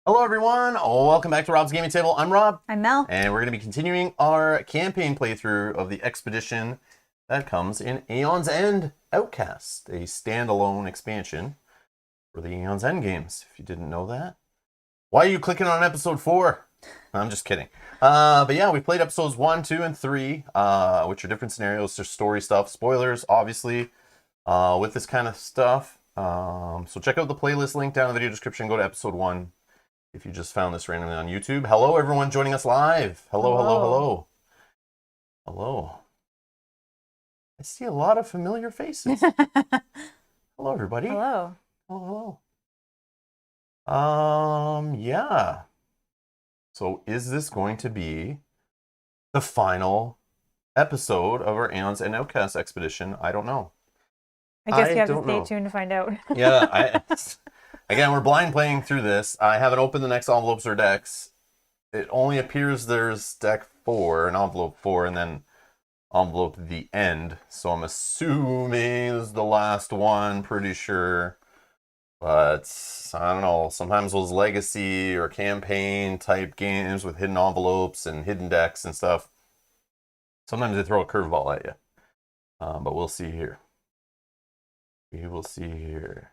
Hello everyone, welcome back to Rob's Gaming Table. I'm Rob. I'm Mel. And we're going to be continuing our campaign playthrough of the expedition that comes in Aeons and Outcasts, a standalone expansion for the Aeons End games, if you didn't know that. Why are you clicking on episode 4? I'm just kidding. But yeah, we played episodes 1, 2, and 3, which are different scenarios. There's story stuff, spoilers, obviously, with this kind of stuff. So check out the playlist link down in the video description. Go to episode 1. If you just found this randomly on YouTube. Hello, everyone joining us live. Hello. I see a lot of familiar faces. Hello, everybody. Hello. Yeah. So is this going to be the final episode of our Aeons and Outcasts expedition? I don't know. I guess you have to stay tuned to find out. Yeah, Again, we're blind playing through this. I haven't opened the next envelopes or decks. It only appears there's deck 4 and envelope 4 and then envelope the end. So I'm assuming this is the last one, pretty sure. But I don't know. Sometimes those legacy or campaign type games with hidden envelopes and hidden decks and stuff, sometimes they throw a curveball at you. But we'll see here. We will see here.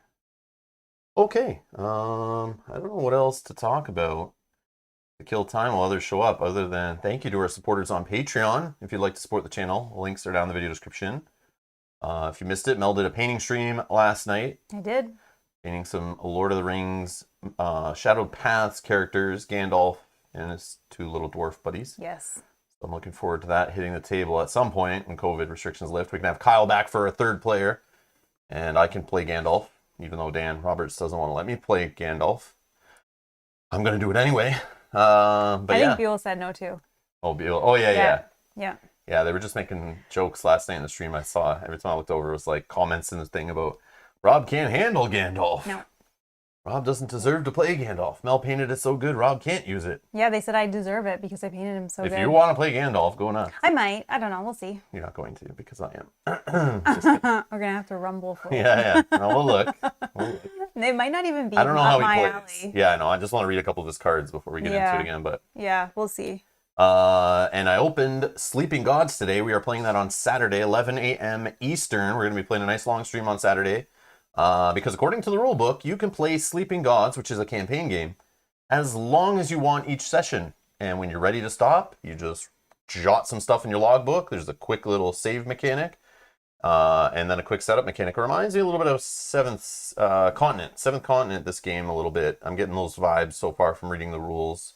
Okay, I don't know what else to talk about to kill time while others show up, other than thank you to our supporters on Patreon. If you'd like to support the channel, the links are down in the video description. If you missed it, Mel did a painting stream last night. I did. Painting some Lord of the Rings, Shadowed Paths characters, Gandalf and his 2 little dwarf buddies. Yes. So I'm looking forward to that hitting the table at some point when COVID restrictions lift. We can have Kyle back for a 3rd player, and I can play Gandalf. Even though Dan Roberts doesn't want to let me play Gandalf, I'm going to do it anyway. But I think Buell said no too. Oh, Buell. Oh, yeah. Yeah, they were just making jokes last night in the stream. I saw every time I looked over, it was like comments in the thing about Rob can't handle Gandalf. No. Rob doesn't deserve to play Gandalf. Mel painted it so good, Rob can't use it. Yeah, they said I deserve it because I painted him so good. If you want to play Gandalf, go nuts. I might. I don't know. We'll see. You're not going to, because I am. We're going to have to rumble for it. Yeah. No, we'll look. They might not even be I don't know how he plays. alley. Yeah, I know. I just want to read a couple of his cards before we get into it again. But yeah, we'll see. And I opened Sleeping Gods today. We are playing that on Saturday, 11 a.m. Eastern. We're going to be playing a nice long stream on Saturday. Because according to the rule book, you can play Sleeping Gods, which is a campaign game, as long as you want each session. And when you're ready to stop, you just jot some stuff in your logbook. There's a quick little save mechanic. And then a quick setup mechanic. It reminds me a little bit of Seventh Continent, this game a little bit. I'm getting those vibes so far from reading the rules.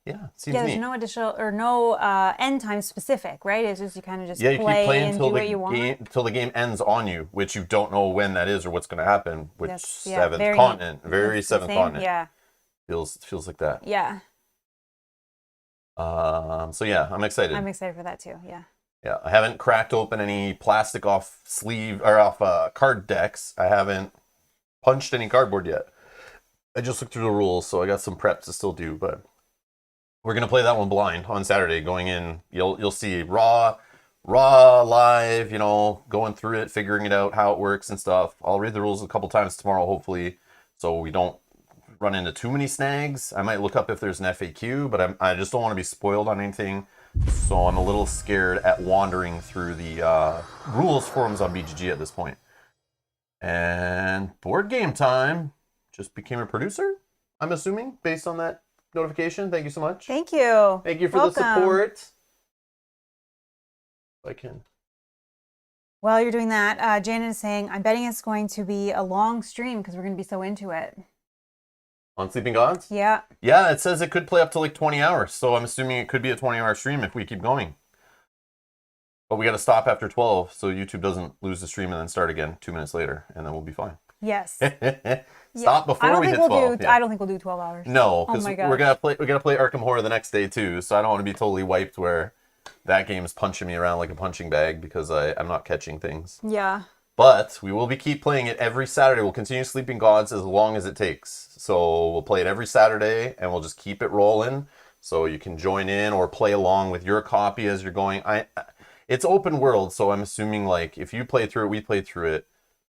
Yeah, seems neat. There's no additional or no end time specific, right? It's just you kind of just you play keep playing and do what you want. until the game ends on you, which you don't know when that is or what's going to happen. Which Seventh very Continent, very Seventh Continent. Yeah, feels like that. Yeah. So yeah, I'm excited. I'm excited for that too. Yeah. Yeah, I haven't cracked open any plastic off card decks. I haven't punched any cardboard yet. I just looked through the rules, so I got some prep to still do, but we're gonna play that one blind on Saturday. Going in, you'll see raw live, going through it, figuring it out, how it works and stuff. I'll read the rules a couple times tomorrow, hopefully, so we don't run into too many snags. I might look up if there's an FAQ, but I just don't want to be spoiled on anything. So I'm a little scared at wandering through the rules forums on BGG at this point. And board game time just became a producer, I'm assuming, based on that notification. Thank you so much. Thank you. Thank you for the support. If I can While you're doing that, Janet is saying, I'm betting it's going to be a long stream because we're going to be so into it. On Sleeping Gods? Yeah. Yeah, it says it could play up to like 20 hours. So I'm assuming it could be a 20-hour stream if we keep going. But we got to stop after 12 so YouTube doesn't lose the stream and then start again 2 minutes later, and then we'll be fine. Yes. Stop before we hit 12. I don't think we'll do 12 hours. No, because my gosh. we gotta play Arkham Horror the next day too. So I don't want to be totally wiped where that game's punching me around like a punching bag because I'm not catching things. Yeah. But we will keep playing it every Saturday. We'll continue Sleeping Gods as long as it takes. So we'll play it every Saturday and we'll just keep it rolling. So you can join in or play along with your copy as you're going. It's open world, so I'm assuming like if you play through it, we played through it,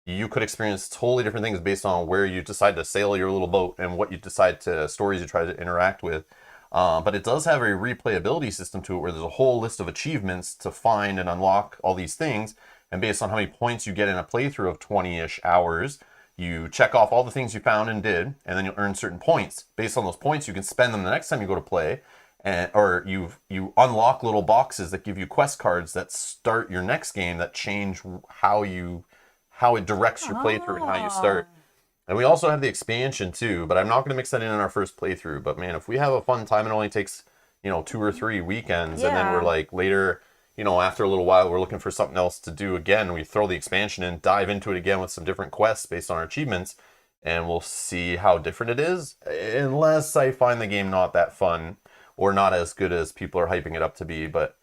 you could experience totally different things based on where you decide to sail your little boat and what you decide to stories you try to interact with. But it does have a replayability system to it where there's a whole list of achievements to find and unlock all these things. And based on how many points you get in a playthrough of 20-ish hours, you check off all the things you found and did, and then you'll earn certain points. Based on those points, you can spend them the next time you go to play, or you unlock little boxes that give you quest cards that start your next game that change how it directs your playthrough and how you start. And we also have the expansion too, but I'm not going to mix that in our first playthrough. But man, if we have a fun time, it only takes 2 or 3 weekends, and then we're like later, after a little while, we're looking for something else to do again. We throw the expansion in, dive into it again with some different quests based on our achievements, and we'll see how different it is. Unless I find the game not that fun or not as good as people are hyping it up to be. But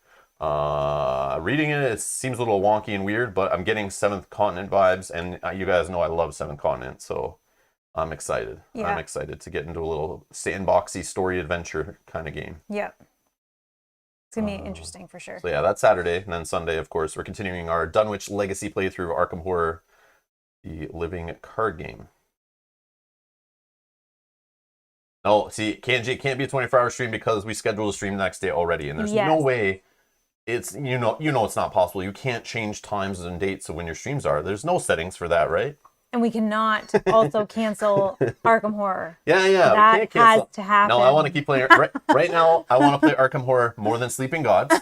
reading it seems a little wonky and weird, but I'm getting Seventh Continent vibes, and you guys know I love Seventh Continent, so I'm excited. Yeah. I'm excited to get into a little sandboxy story adventure kind of game. Yep. It's going to be interesting for sure. So yeah, that's Saturday, and then Sunday, of course, we're continuing our Dunwich Legacy playthrough, Arkham Horror, the living card game. No, see, it can't be a 24-hour stream because we scheduled a stream the next day already, and there's no way it's it's not possible. You can't change times and dates of when your streams are. There's no settings for that, right? And we cannot also cancel Arkham Horror. Yeah. That we can't cancel. has to happen. No, I want to keep playing it. Right now, I want to play Arkham Horror more than Sleeping Gods.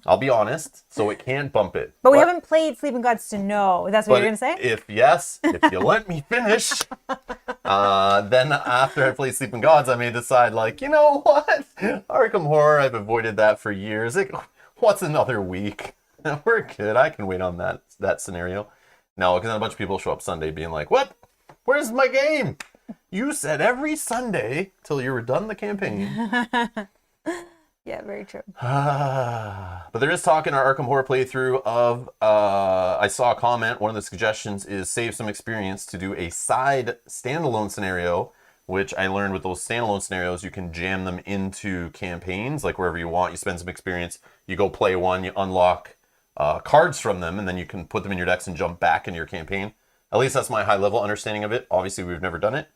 I'll be honest, so it can't bump it. But we haven't played Sleeping Gods to know. That's what you're going to say? If you let me finish, then after I play Sleeping Gods, I may decide, like, you know what? Arkham Horror, I've avoided that for years. What's another week? We're good. I can wait on that scenario. No, because then a bunch of people show up Sunday being like, what? Where's my game? You said every Sunday till you were done the campaign. Yeah, very true. But there is talk in our Arkham Horror playthrough of, I saw a comment, one of the suggestions is save some experience to do a side standalone scenario, which I learned with those standalone scenarios, you can jam them into campaigns, like wherever you want, you spend some experience, you go play one, you unlock cards from them, and then you can put them in your decks and jump back into your campaign. At least that's my high-level understanding of it. Obviously, we've never done it.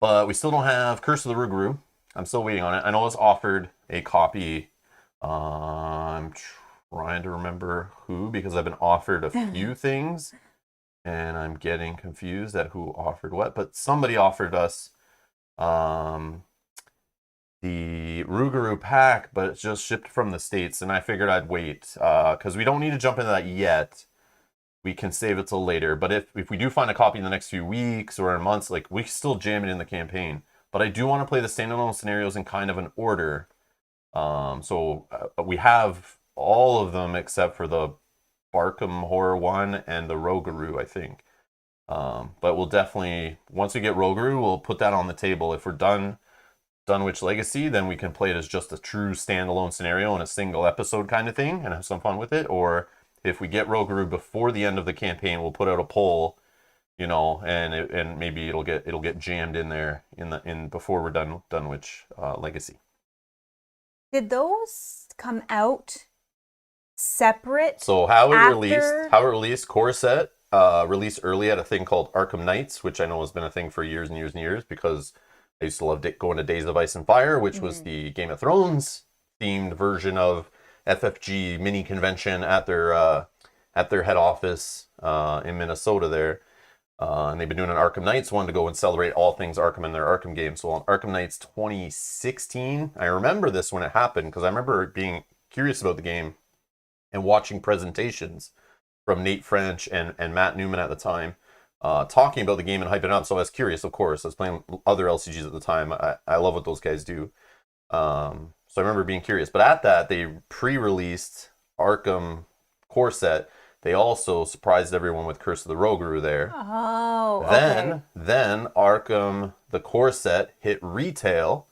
But we still don't have Curse of the Rougarou. I'm still waiting on it. I know it's offered a copy. I'm trying to remember who, because I've been offered a few things, and I'm getting confused at who offered what. But somebody offered us the Rougarou pack, but it's just shipped from the States, and I figured I'd wait, because we don't need to jump into that yet. We can save it till later, but if we do find a copy in the next few weeks or in months, like, we still jam it in the campaign. But I do want to play the standalone scenarios in kind of an order. So we have all of them except for the Arkham Horror one and the Rougarou, I think. But we'll definitely, once we get Rougarou, we'll put that on the table. If we're done Dunwich Legacy, then we can play it as just a true standalone scenario in a single episode kind of thing and have some fun with it. Or if we get Rougarou before the end of the campaign, we'll put out a poll, and maybe it'll get jammed in there before we're done Dunwich Legacy. Did those come out separate? So how it released, Core Set released early at a thing called Arkham Knights, which I know has been a thing for years and years and years, because I used to love going to Days of Ice and Fire, which was the Game of Thrones themed version of FFG mini convention at their head office in Minnesota there. And they've been doing an Arkham Knights one to go and celebrate all things Arkham in their Arkham games. So on Arkham Knights 2016, I remember this when it happened because I remember being curious about the game and watching presentations from Nate French and Matt Newman at the time, talking about the game and hyping it up. So I was curious, of course. I was playing other LCGs at the time. I love what those guys do. So I remember being curious. But at that, they pre-released Arkham core set. They also surprised everyone with Curse of the Rogue there. Oh, okay. Then Arkham, the core set, hit retail.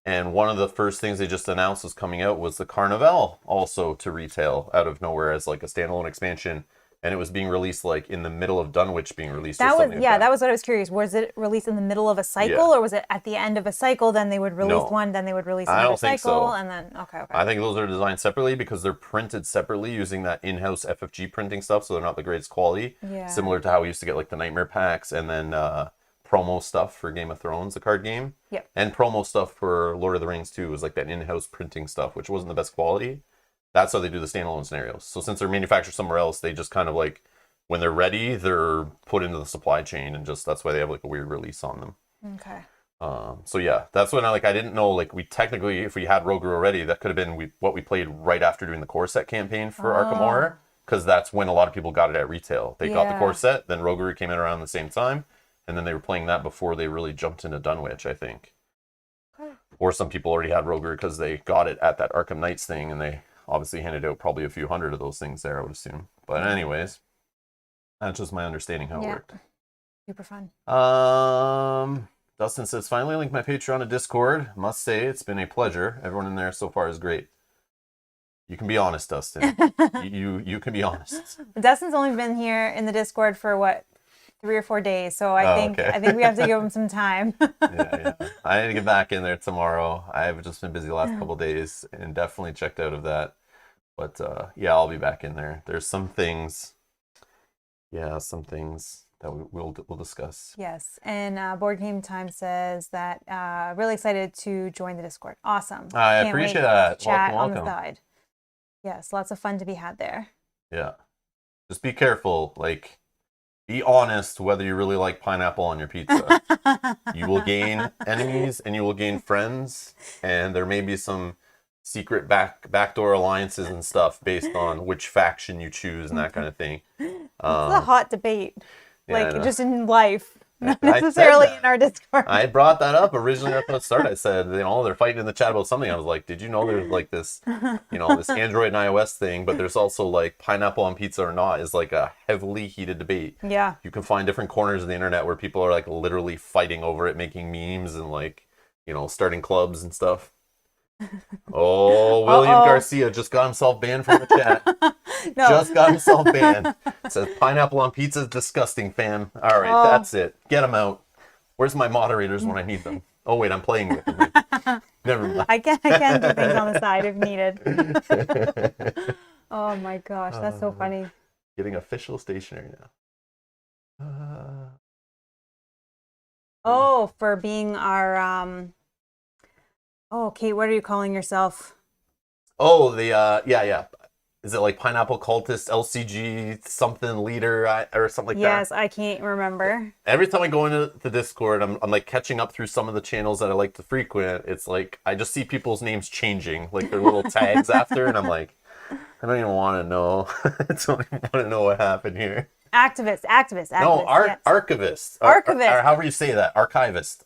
And one of the first things they just announced was coming out was the Carnival also to retail out of nowhere as like a standalone expansion. And it was being released like in the middle of Dunwich being released. That or was something like that was what I was curious. Was it released in the middle of a cycle, or was it at the end of a cycle? Then they would release one, then they would release another cycle, and then okay. I think those are designed separately because they're printed separately using that in-house FFG printing stuff, so they're not the greatest quality. Yeah. Similar to how we used to get like the Nightmare packs and then promo stuff for Game of Thrones, the card game. Yep. And promo stuff for Lord of the Rings too was like that in-house printing stuff, which wasn't the best quality. That's how they do the standalone scenarios. So since they're manufactured somewhere else, they just kind of like, when they're ready, they're put into the supply chain, and just that's why they have like a weird release on them. Okay. So yeah, that's when I didn't know, like, we technically, if we had Roger already, that could have been what we played right after doing the core set campaign for Arkham Horror, because that's when a lot of people got it at retail. They got the core set, then Roger came in around the same time, and then they were playing that before they really jumped into Dunwich, I think. Okay. Or some people already had Roger because they got it at that Arkham Knights thing, and they obviously handed out probably a few hundred of those things there, I would assume. But anyways, that's just my understanding how it worked. Super fun. Dustin says, finally linked my Patreon to Discord. Must say, it's been a pleasure. Everyone in there so far is great. You can be honest, Dustin. you can be honest. Dustin's only been here in the Discord for what, 3 or 4 days, so I think we have to give him some time. yeah. I need to get back in there tomorrow. I've just been busy the last couple of days and definitely checked out of that. But yeah, I'll be back in there. There's some things. Yeah, some things that we'll discuss. Yes, and Board Game Time says that really excited to join the Discord. Awesome. I appreciate that. Chat welcome. on the side. Yes, lots of fun to be had there. Yeah. Just be careful. Like, be honest whether you really like pineapple on your pizza. You will gain enemies and you will gain friends, and there may be some secret backdoor alliances and stuff based on which faction you choose and that kind of thing. It's a hot debate, like yeah, just in life, not necessarily in our Discord. I brought that up originally at the start. I said, they're fighting in the chat about something. I was like, did you know there's like this, this Android and iOS thing, but there's also like pineapple on pizza or not is like a heavily heated debate. Yeah. You can find different corners of the internet where people are like literally fighting over it, making memes and like, starting clubs and stuff. Oh, William Garcia just got himself banned from the chat. No. Just got himself banned. Says pineapple on pizza is disgusting, fam. All right, that's it. Get them out. Where's my moderators when I need them? Oh wait, I'm playing with them. Never mind. I can do things on the side if needed. Oh my gosh, that's so funny. Getting official stationery now. For being our Kate, what are you calling yourself? Yeah. Is it like Pineapple Cultist LCG something leader or something like that? Yes, I can't remember. Every time I go into the Discord, I'm like catching up through some of the channels that I like to frequent. It's like I just see people's names changing, like their little tags after, and I'm like, I don't even want to know. I don't even want to know what happened here. Activist. No, yes. archivist. Archivist. Or however you say that. Archivist.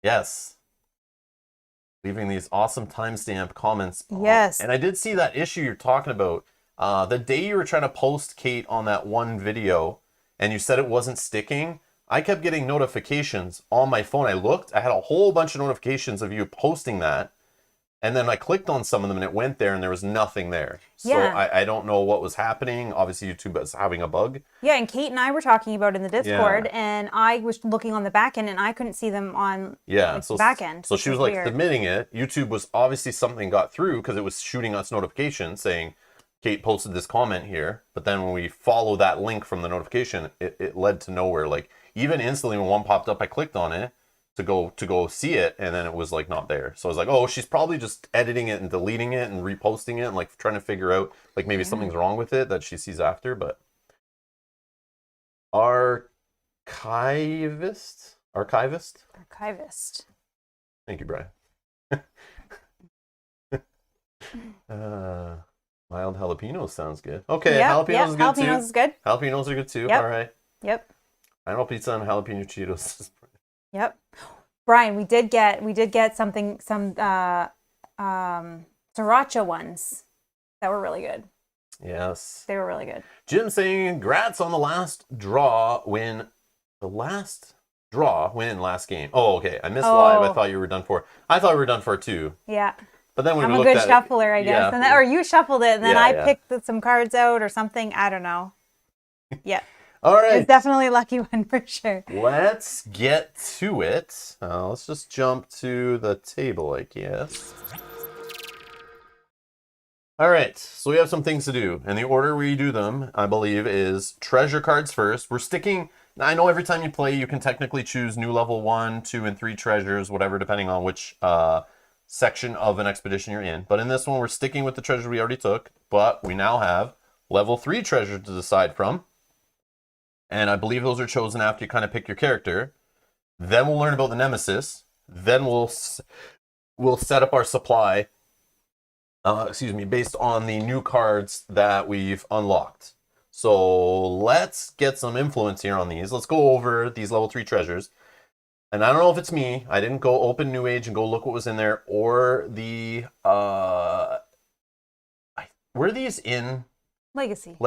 Yes. Leaving these awesome timestamp comments. Yes. And I did see that issue you're talking about. The day you were trying to post, Kate, on that one video, and you said it wasn't sticking, I kept getting notifications on my phone. I looked, I had a whole bunch of notifications of you posting that. And then I clicked on some of them and it went there and there was nothing there. So I don't know what was happening. Obviously, YouTube is having a bug. Yeah, and Kate and I were talking about it in the Discord, and I was looking on the back end and I couldn't see them on the back end. So she was like submitting it. YouTube was obviously something got through because it was shooting us notifications saying, Kate posted this comment here. But then when we follow that link from the notification, it led to nowhere. Like even instantly when one popped up, I clicked on it to go see it, and then it was like not there. So I was like, oh, she's probably just editing it and deleting it and reposting it and like trying to figure out like maybe something's wrong with it that she sees after. But archivist. Thank you, Brian. Wild jalapenos sounds good. Okay, Yep, jalapenos yep, is good too. jalapenos is good. Jalapenos are good too. Yep. All right. Yep. I don't know pizza and jalapeno Cheetos. Yep. Brian, we did get some sriracha ones that were really good. Yes. They were really good. Jim saying, congrats on the last win last game. Oh, okay. I missed live. I thought you were done for. I thought we were done for too. Yeah. But then when I'm we a looked good at shuffler, I guess. Yeah. Or you shuffled it, and then I Yeah. picked some cards out or something. I don't know. Yeah. All right. It's definitely a lucky one for sure. Let's get to it. Let's just jump to the table, I guess. All right, so we have some things to do, and the order we do them, I believe, is treasure cards first. We're sticking. I know every time you play, you can technically choose new level 1, 2, and 3 treasures, whatever, depending on which section of an expedition you're in. But in this one, we're sticking with the treasure we already took, but we now have level 3 treasure to decide from. And I believe those are chosen after you kind of pick your character. Then we'll learn about the Nemesis. Then we'll set up our supply. Based on the new cards that we've unlocked. So let's get some influence here on these. Let's go over these level 3 treasures. And I don't know if it's me. I didn't go open New Age and go look what was in there, or the were these in Legacy?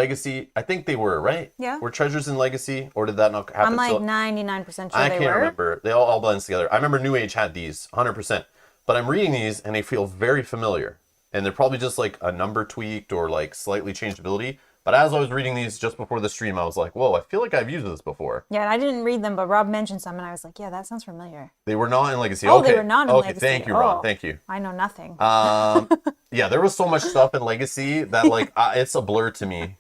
I think they were, right? Yeah. Were treasures in Legacy, or did that not happen? I'm like 99% sure I they can't were. remember. They all blend together. I remember New Age had these 100%, but I'm reading these and they feel very familiar. And they're probably just like a number tweaked or like slightly changed ability. But as I was reading these just before the stream, I was like, whoa, I feel like I've used this before. Yeah, and I didn't read them, but Rob mentioned some, and I was like, yeah, that sounds familiar. They were not in Legacy. Oh, okay. They were not in Legacy. Okay, thank you, Ron. Thank you. I know nothing. Yeah, there was so much stuff in Legacy that like it's a blur to me.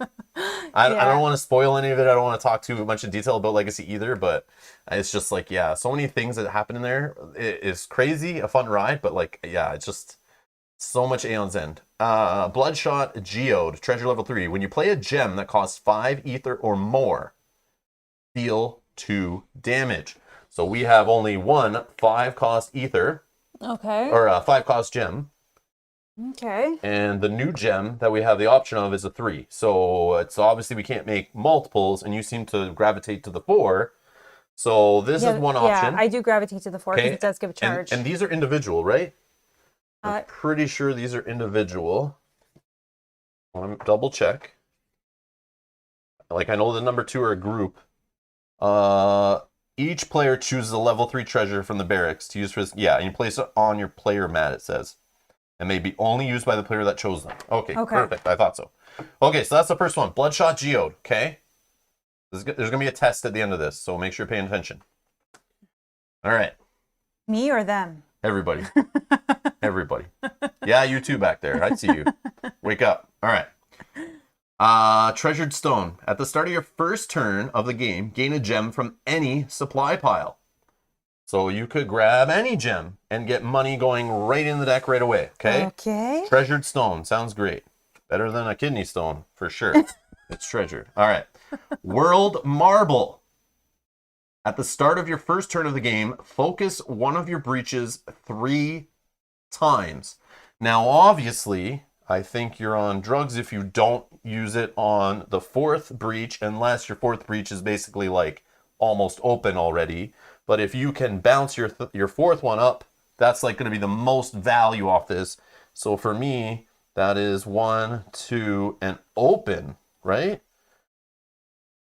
I don't want to spoil any of it. I don't want to talk too much in detail about Legacy either, but it's just like, yeah, so many things that happen in there. It is crazy, a fun ride, but like, yeah, it's just so much Aeon's End. Bloodshot Geode, treasure level 3. When you play a gem that costs 5 ether or more, deal 2 damage. So we have only one 5-cost ether. Okay. Or a 5-cost gem. Okay. And the new gem that we have the option of is a 3. So it's obviously we can't make multiples, and you seem to gravitate to the 4. So this is one option. Yeah, I do gravitate to the 4 because it does give a charge. And these are individual, right? I'm pretty sure these are individual. I want to double check. Like, I know the number 2 are a group. Each player chooses a level 3 treasure from the barracks to use for this. Yeah, and you place it on your player mat, it says. And may be only used by the player that chose them. Okay, perfect. I thought so. Okay, so that's the first one. Bloodshot Geode, okay? There's going to be a test at the end of this, so make sure you're paying attention. All right. Me or them? Everybody. Everybody. Yeah, you too back there. I see you. Wake up. All right. Treasured Stone. At the start of your first turn of the game, gain a gem from any supply pile. So you could grab any gem and get money going right in the deck right away. Okay? Okay. Treasured Stone. Sounds great. Better than a kidney stone, for sure. It's treasured. All right. World Marble. At the start of your first turn of the game, focus one of your breaches 3 times. Now, obviously, I think you're on drugs if you don't use it on the 4th breach, unless your 4th breach is basically like almost open already. But if you can bounce your 4th one up, that's like going to be the most value off this. So for me, that is 1, 2, and open, right?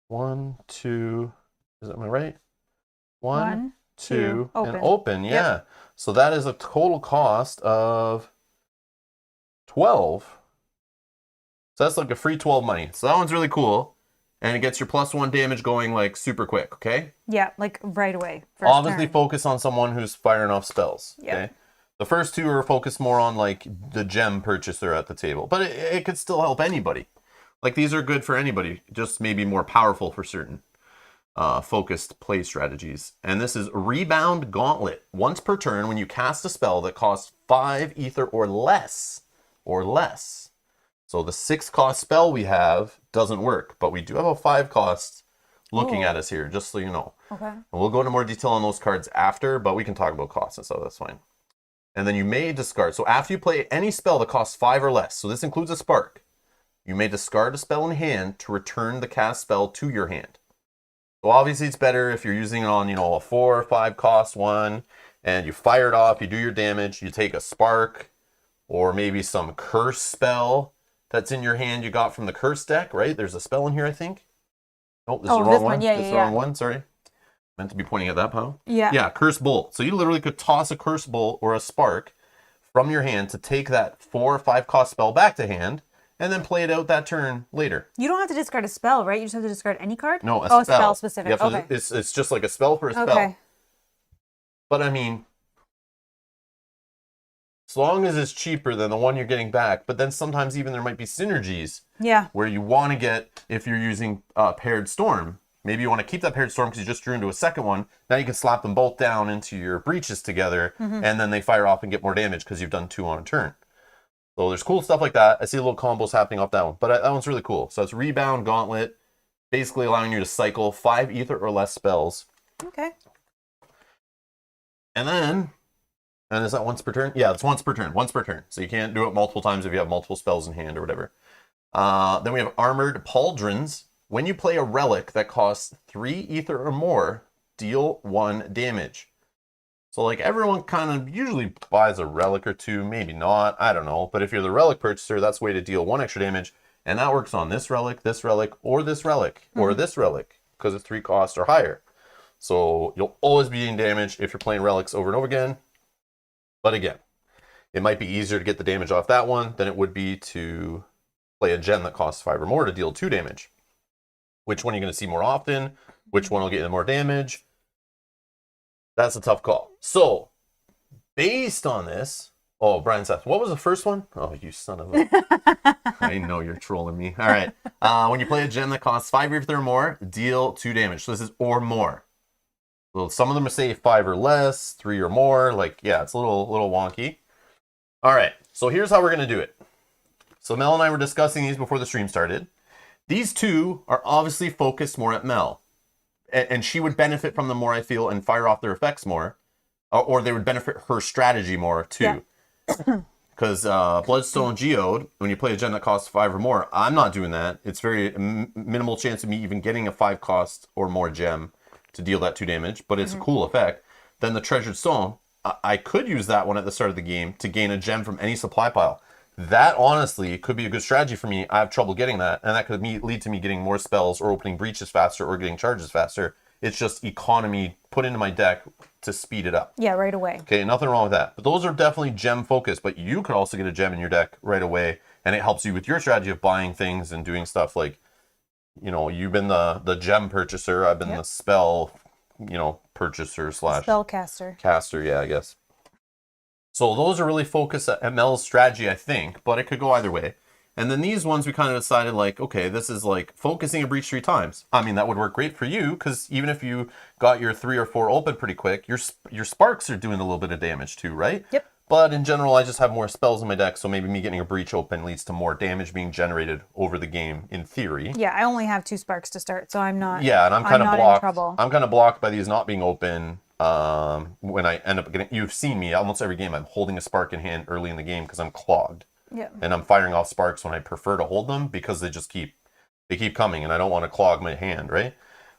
1, 2, am I right? 1, 2, and open, yeah. Yep. So that is a total cost of 12. So that's like a free 12 money. So that one's really cool. And it gets your +1 damage going like super quick, okay? Yeah, like right away. Obviously focus on someone who's firing off spells, okay? Yep. The first 2 are focused more on like the gem purchaser at the table. But it could still help anybody. Like these are good for anybody, just maybe more powerful for certain focused play strategies. And this is Rebound Gauntlet. Once per turn, when you cast a spell that costs 5 ether or less. So the 6-cost spell we have doesn't work, but we do have a 5-cost looking at us here, just so you know. Okay. And we'll go into more detail on those cards after, but we can talk about costs and stuff, that's fine. And then you may discard. So after you play any spell that costs 5 or less, so this includes a spark, you may discard a spell in hand to return the cast spell to your hand. So obviously it's better if you're using it on, a 4 or 5 cost one, and you fire it off, you do your damage, you take a spark, or maybe some curse spell that's in your hand you got from the curse deck, right? There's a spell in here, I think. Oh, this is the wrong one. Yeah, this is the wrong one, sorry. Meant to be pointing at that pile. Yeah. Yeah, curse bolt. So you literally could toss a curse bolt or a spark from your hand to take that 4 or 5 cost spell back to hand, and then play it out that turn later. You don't have to discard a spell, right? You just have to discard any card? No, a spell. Spell specific. Okay. It's just like a spell for a spell. Okay. But I mean, as long as it's cheaper than the one you're getting back, but then sometimes even there might be synergies. Yeah. Where you want to get, if you're using paired storm, maybe you want to keep that paired storm because you just drew into a second one. Now you can slap them both down into your breaches together, and then they fire off and get more damage because you've done 2 on a turn. So there's cool stuff like that. I see little combos happening off that one, but that one's really cool. So it's Rebound, Gauntlet, basically allowing you to cycle 5 ether or less spells. Okay. And is that once per turn? Yeah, it's once per turn. So you can't do it multiple times if you have multiple spells in hand or whatever. Then we have Armored Pauldrons. When you play a relic that costs 3 ether or more, deal 1 damage. So like everyone kind of usually buys a relic or 2, maybe not, I don't know. But if you're the relic purchaser, that's a way to deal 1 extra damage. And that works on this relic, or this relic, or this relic, because it's 3 cost or higher. So you'll always be doing damage if you're playing relics over and over again. But again, it might be easier to get the damage off that one than it would be to play a gem that costs 5 or more to deal 2 damage. Which one are you going to see more often? Which one will get you more damage? That's a tough call. So, based on this, Brian Seth, what was the first one? Oh, you son of a... I know you're trolling me. All right. When you play a gem that costs 5 ether or more, deal 2 damage. So this is or more. Well, some of them say 5 or less, 3 or more. Like, yeah, it's a little wonky. All right. So here's how we're going to do it. So Mel and I were discussing these before the stream started. These 2 are obviously focused more at Mel. And she would benefit from them more, I feel, and fire off their effects more. Or they would benefit her strategy more, too. Because Bloodstone Geode, when you play a gem that costs 5 or more, I'm not doing that. It's very minimal chance of me even getting a 5 cost or more gem to deal that 2 damage. But it's a cool effect. Then the Treasured Stone, I could use that one at the start of the game to gain a gem from any supply pile. That, honestly, could be a good strategy for me. I have trouble getting that, and that could lead to me getting more spells or opening breaches faster or getting charges faster. It's just economy put into my deck to speed it up. Yeah, right away. Okay, nothing wrong with that. But those are definitely gem focused, but you could also get a gem in your deck right away, and it helps you with your strategy of buying things and doing stuff like, you've been the gem purchaser, I've been the spell, purchaser / spellcaster. Caster, yeah, I guess. So those are really focused at Mel's strategy, I think, but it could go either way. And then these ones we kind of decided like, okay, this is like focusing a breach 3 times. I mean, that would work great for you because even if you got your 3 or 4 open pretty quick, your sparks are doing a little bit of damage too, right? Yep. But in general, I just have more spells in my deck, so maybe me getting a breach open leads to more damage being generated over the game in theory. Yeah, I only have 2 sparks to start, so I'm not. Yeah, and I'm kind of blocked. In trouble. I'm kind of blocked by these not being open. When I end up getting, you've seen me almost every game. I'm holding a spark in hand early in the game because I'm clogged. Yeah. And I'm firing off sparks when I prefer to hold them because they keep coming, and I don't want to clog my hand, right?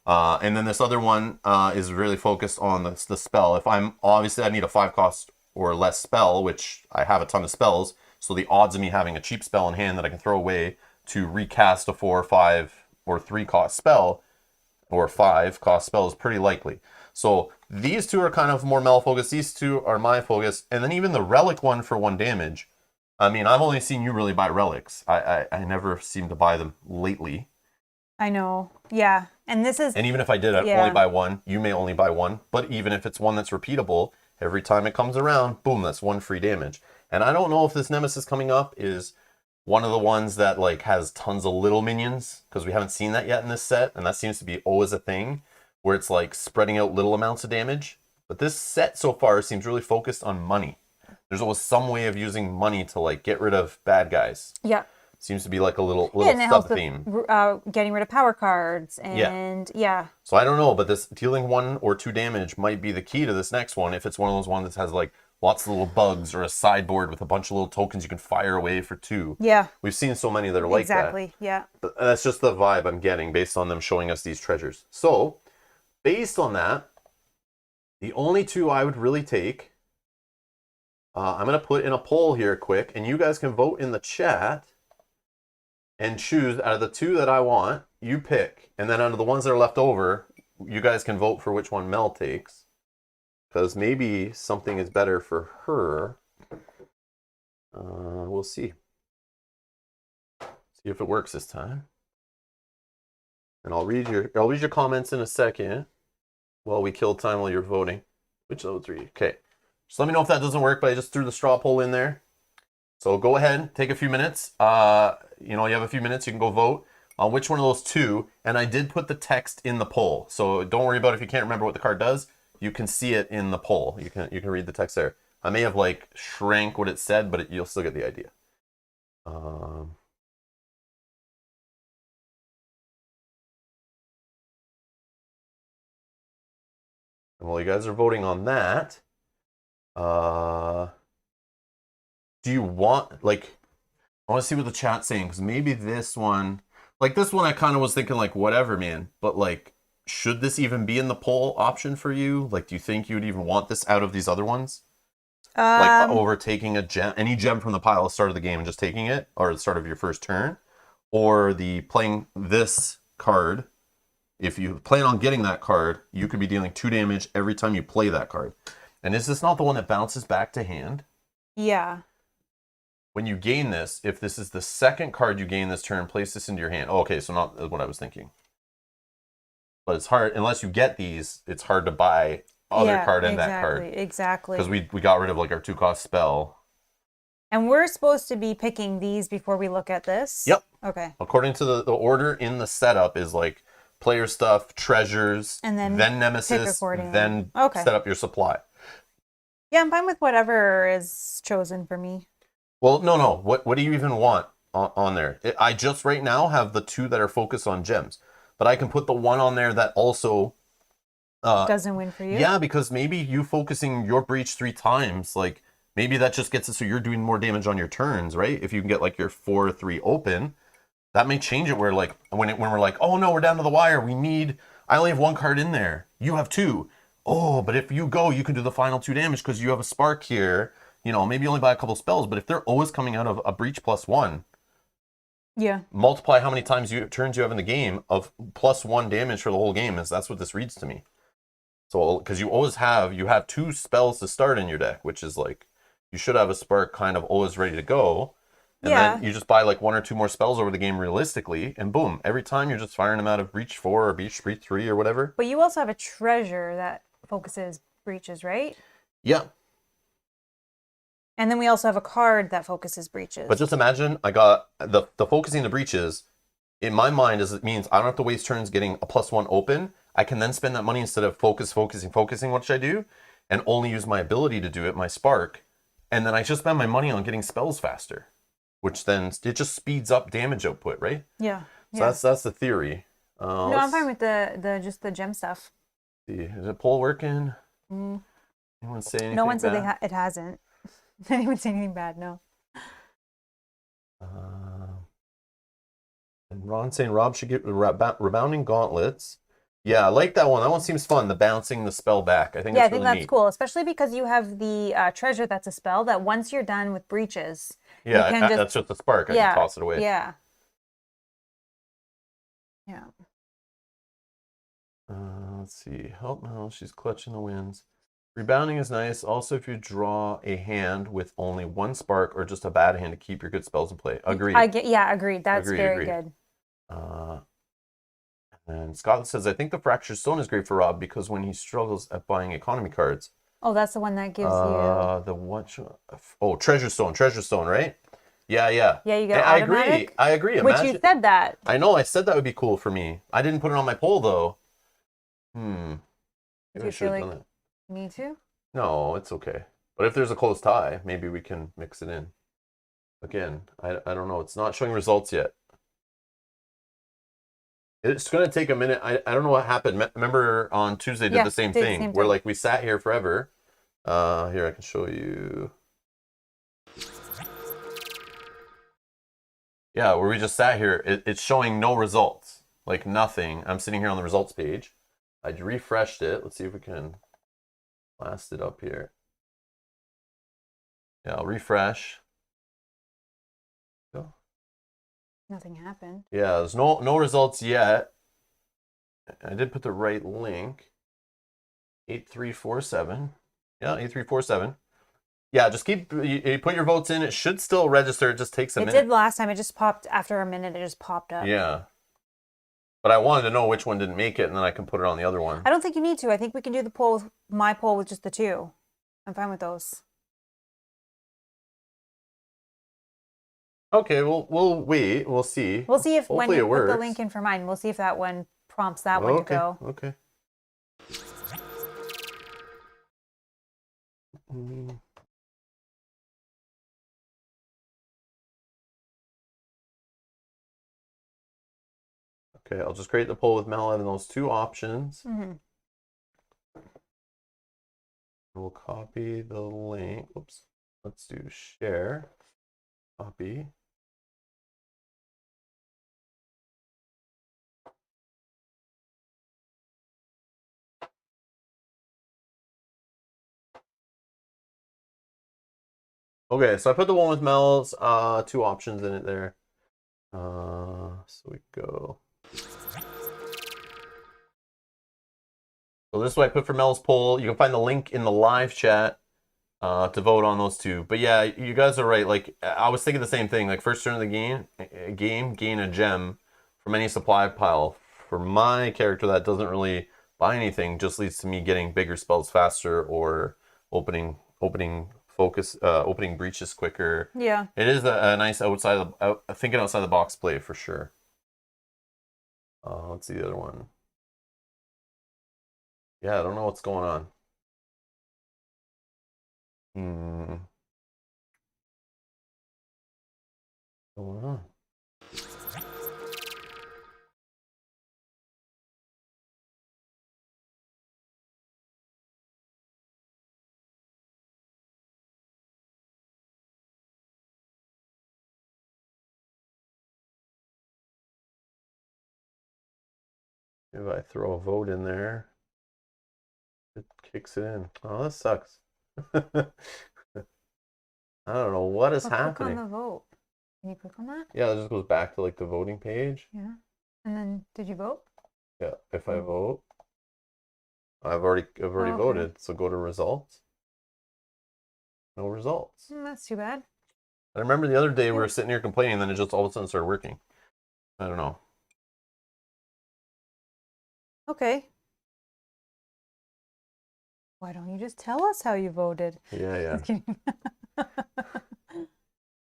And then this other one is really focused on the spell. If I need a 5 cost or less spell, which I have a ton of spells, so the odds of me having a cheap spell in hand that I can throw away to recast a 4 or 5 or 3 cost spell or 5 cost spell is pretty likely. So these 2 are kind of more Mel focused. These 2 are my focus. And then even the relic one for 1 damage. I mean, I've only seen you really buy relics. I never seem to buy them lately. I know. Yeah. And even if I did, I'd only buy 1. You may only buy 1. But even if it's one that's repeatable, every time it comes around, boom, that's 1 free damage. And I don't know if this Nemesis coming up is one of the ones that like has tons of little minions, because we haven't seen that yet in this set. And that seems to be always a thing, where it's like spreading out little amounts of damage. But this set so far seems really focused on money. There's always some way of using money to like get rid of bad guys. Yeah. Seems to be like a little sub-theme. Getting rid of power cards and yeah. So I don't know, but this dealing 1 or 2 damage might be the key to this next one if it's one of those ones that has like lots of little bugs, or a sideboard with a bunch of little tokens you can fire away for 2. Yeah. We've seen so many that are like that. Exactly. Yeah. But that's just the vibe I'm getting based on them showing us these treasures. So, based on that, the only 2 I would really take, I'm going to put in a poll here quick, and you guys can vote in the chat and choose out of the 2 that I want, you pick. And then out of the ones that are left over, you guys can vote for which one Mel takes. Because maybe something is better for her. We'll see. See if it works this time. And I'll read your comments in a second while we kill time while you're voting. Which of those 3? Okay. Just let me know if that doesn't work, but I just threw the straw poll in there. So go ahead, take a few minutes. You have a few minutes, you can go vote on which one of those 2. And I did put the text in the poll. So don't worry about if you can't remember what the card does. You can see it in the poll. You can read the text there. I may have shrank what it said, but you'll still get the idea. And while you guys are voting on that, do you want, I want to see what the chat's saying, because maybe this one, this one I kind of was thinking, whatever, man. But, should this even be in the poll option for you? Do you think you'd even want this out of these other ones? Over taking any gem from the pile at the start of the game and just taking it, or at the start of your first turn? Or the playing this card, if you plan on getting that card, you could be dealing 2 damage every time you play that card. And is this not the one that bounces back to hand? Yeah. When you gain this, if this is the second card you gain this turn, place this into your hand. Oh, okay, so not what I was thinking. But it's hard, unless you get these, it's hard to buy other card and that card. Exactly. Because we got rid of our 2-cost spell. And we're supposed to be picking these before we look at this? Yep. Okay. According to the order in the setup is player stuff, treasures, and then Nemesis, then set up your supply. Yeah, I'm fine with whatever is chosen for me. Well, no. What do you even want on there? I just right now have the 2 that are focused on gems. But I can put the 1 on there that also... doesn't win for you? Yeah, because maybe you focusing your breach 3 times, maybe that just gets it so you're doing more damage on your turns, right? If you can get your 4/3 open, that may change it where when we're oh no, we're down to the wire, I only have 1 card in there. You have 2. Oh, but if you go, you can do the final 2 damage because you have a spark here. Maybe you only buy a couple spells, but if they're always coming out of a breach +1, yeah, multiply how many turns you have in the game of +1 damage for the whole game. That's what this reads to me. So, because you have 2 spells to start in your deck, which is you should have a spark kind of always ready to go. And then you just buy 1 or 2 more spells over the game realistically, and boom, every time you're just firing them out of breach 4 or breach 3 or whatever. But you also have a treasure that focuses breaches, right? Yeah. And then we also have a card that focuses breaches. But just imagine, I got the focusing the breaches, in my mind, it means I don't have to waste turns getting a +1 open. I can then spend that money instead of focusing, what should I do? And only use my ability to do it, my spark. And then I just spend my money on getting spells faster, which then it just speeds up damage output, right? Yeah. So that's the theory. No, I'm fine with just the gem stuff. See, is it poll working? Anyone say anything? No one said bad? it hasn't. Anyone say anything bad? No. And Ron saying Rob should get rebounding gauntlets. Yeah, I like that one. That one seems fun. The bouncing the spell back. I think I that's think really that's neat. cool, especially because you have the treasure that's a spell that once you're done with breaches, yeah, that's just the spark. I can toss it away. Yeah. Let's see. Help Mel. She's clutching the wins. Rebounding is nice. Also, if you draw a hand with only 1 spark or just a bad hand to keep your good spells in play. Agreed. Agreed. That's very good. And Scott says, I think the Fractured Stone is great for Rob because when he struggles at buying economy cards. Oh, that's the one that gives you... The what? Oh, Treasure Stone, right? Yeah. Yeah, you got automatic. I agree. Which you said that. I know, I said that would be cool for me. I didn't put it on my poll, though. Maybe I should have done it. Me too? No, it's okay. But if there's a close tie, maybe we can mix it in. Again, I don't know. It's not showing results yet. It's going to take a minute. I don't know what happened. Remember on Tuesday did the same thing where we sat here forever. Here, I can show you. Yeah, where we just sat here, it's showing no results. Like nothing. I'm sitting here on the results page. I refreshed it. Let's see if we can blast it up here. Yeah, I'll refresh. Go. Nothing happened. Yeah, there's no results yet. I did put the right link. 8347. Yeah, 8347. Yeah, just keep, you put your votes in. It should still register. It just takes a minute. It did last time. It just popped, after a minute, it just popped up. Yeah. But I wanted to know which one didn't make it, and then I can put it on the other one. I don't think you need to. I think we can do the poll, my poll with just the 2. I'm fine with those. Okay, we'll wait. We'll see. We'll see if hopefully when you it works. put the link in for mine, we'll see if that one prompts that one to go. Okay. Okay, I'll just create the poll with Mel having those 2 options. We'll copy the link. Oops. Let's do share. Copy. Okay, so I put the one with Mel's 2 options in it there. So we go. So this is what I put for Mel's poll. You can find the link in the live chat to vote on those 2. But yeah, you guys are right. Like I was thinking the same thing. Like first turn of the game, gain a gem from any supply pile. For my character, that doesn't really buy anything. Just leads to me getting bigger spells faster or opening breaches quicker. Yeah. It is a nice thinking outside the box play for sure. Let's see the other one. Yeah, I don't know what's going on. What's going on? If I throw a vote in there, it kicks it in. Oh, that sucks. I don't know what is happening. Click on the vote. Can you click on that? Yeah, it just goes back to like the voting page. Yeah. And then did you vote? Yeah, if I vote, I've already voted. So go to results. No results. That's too bad. I remember the other day we were sitting here complaining, and then it just all of a sudden started working. I don't know. Okay. Why don't you just tell us how you voted? Yeah.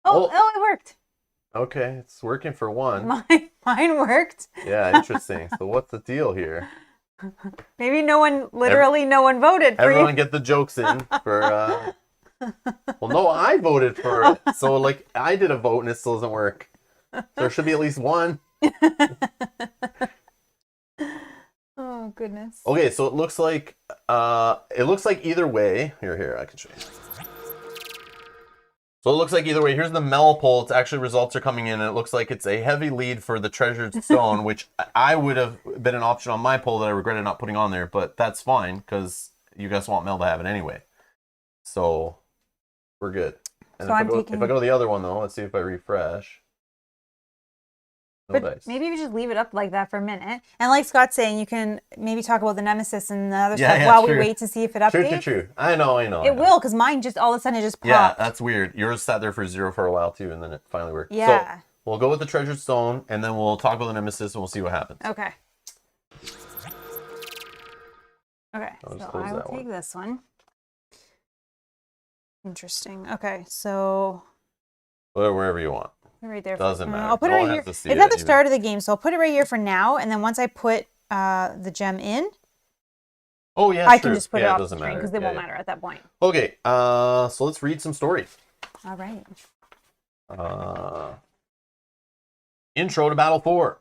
Oh, it worked. Okay, it's working for one. Mine worked. Yeah, interesting. So what's the deal here? Maybe no one voted for Everyone you. get the jokes in for well, no, I voted for it. So like I did a vote and it still doesn't work. So there should be at least one. Oh goodness. Okay, so it looks like either way. Here, I can show you. So it looks like either way. Here's the Mel poll. It's actually results are coming in, and it looks like it's a heavy lead for the Treasured Stone, which I would have been an option on my poll that I regretted not putting on there, but that's fine because you guys want Mel to have it anyway. So we're good. And so if I go to the other one though, let's see if I refresh. No but dice. Maybe you just leave it up like that for a minute. And like Scott's saying, you can maybe talk about the Nemesis and the other stuff while we wait to see if it updates. True. I know. It will, because mine just all of a sudden it just popped. Yeah, that's weird. Yours sat there for 0 for a while too, and then it finally worked. Yeah. So we'll go with the Treasured Stone, and then we'll talk about the Nemesis, and we'll see what happens. Okay. Okay, so I will take this one. Interesting. Okay, so... Wherever you want. Right there. Doesn't matter. I'll put it right here. It's at the start of the game, so I'll put it right here for now, and then once I put the gem in, I can just put it off the screen because they won't matter at that point. Okay, so let's read some story. All right. Intro to Battle 4.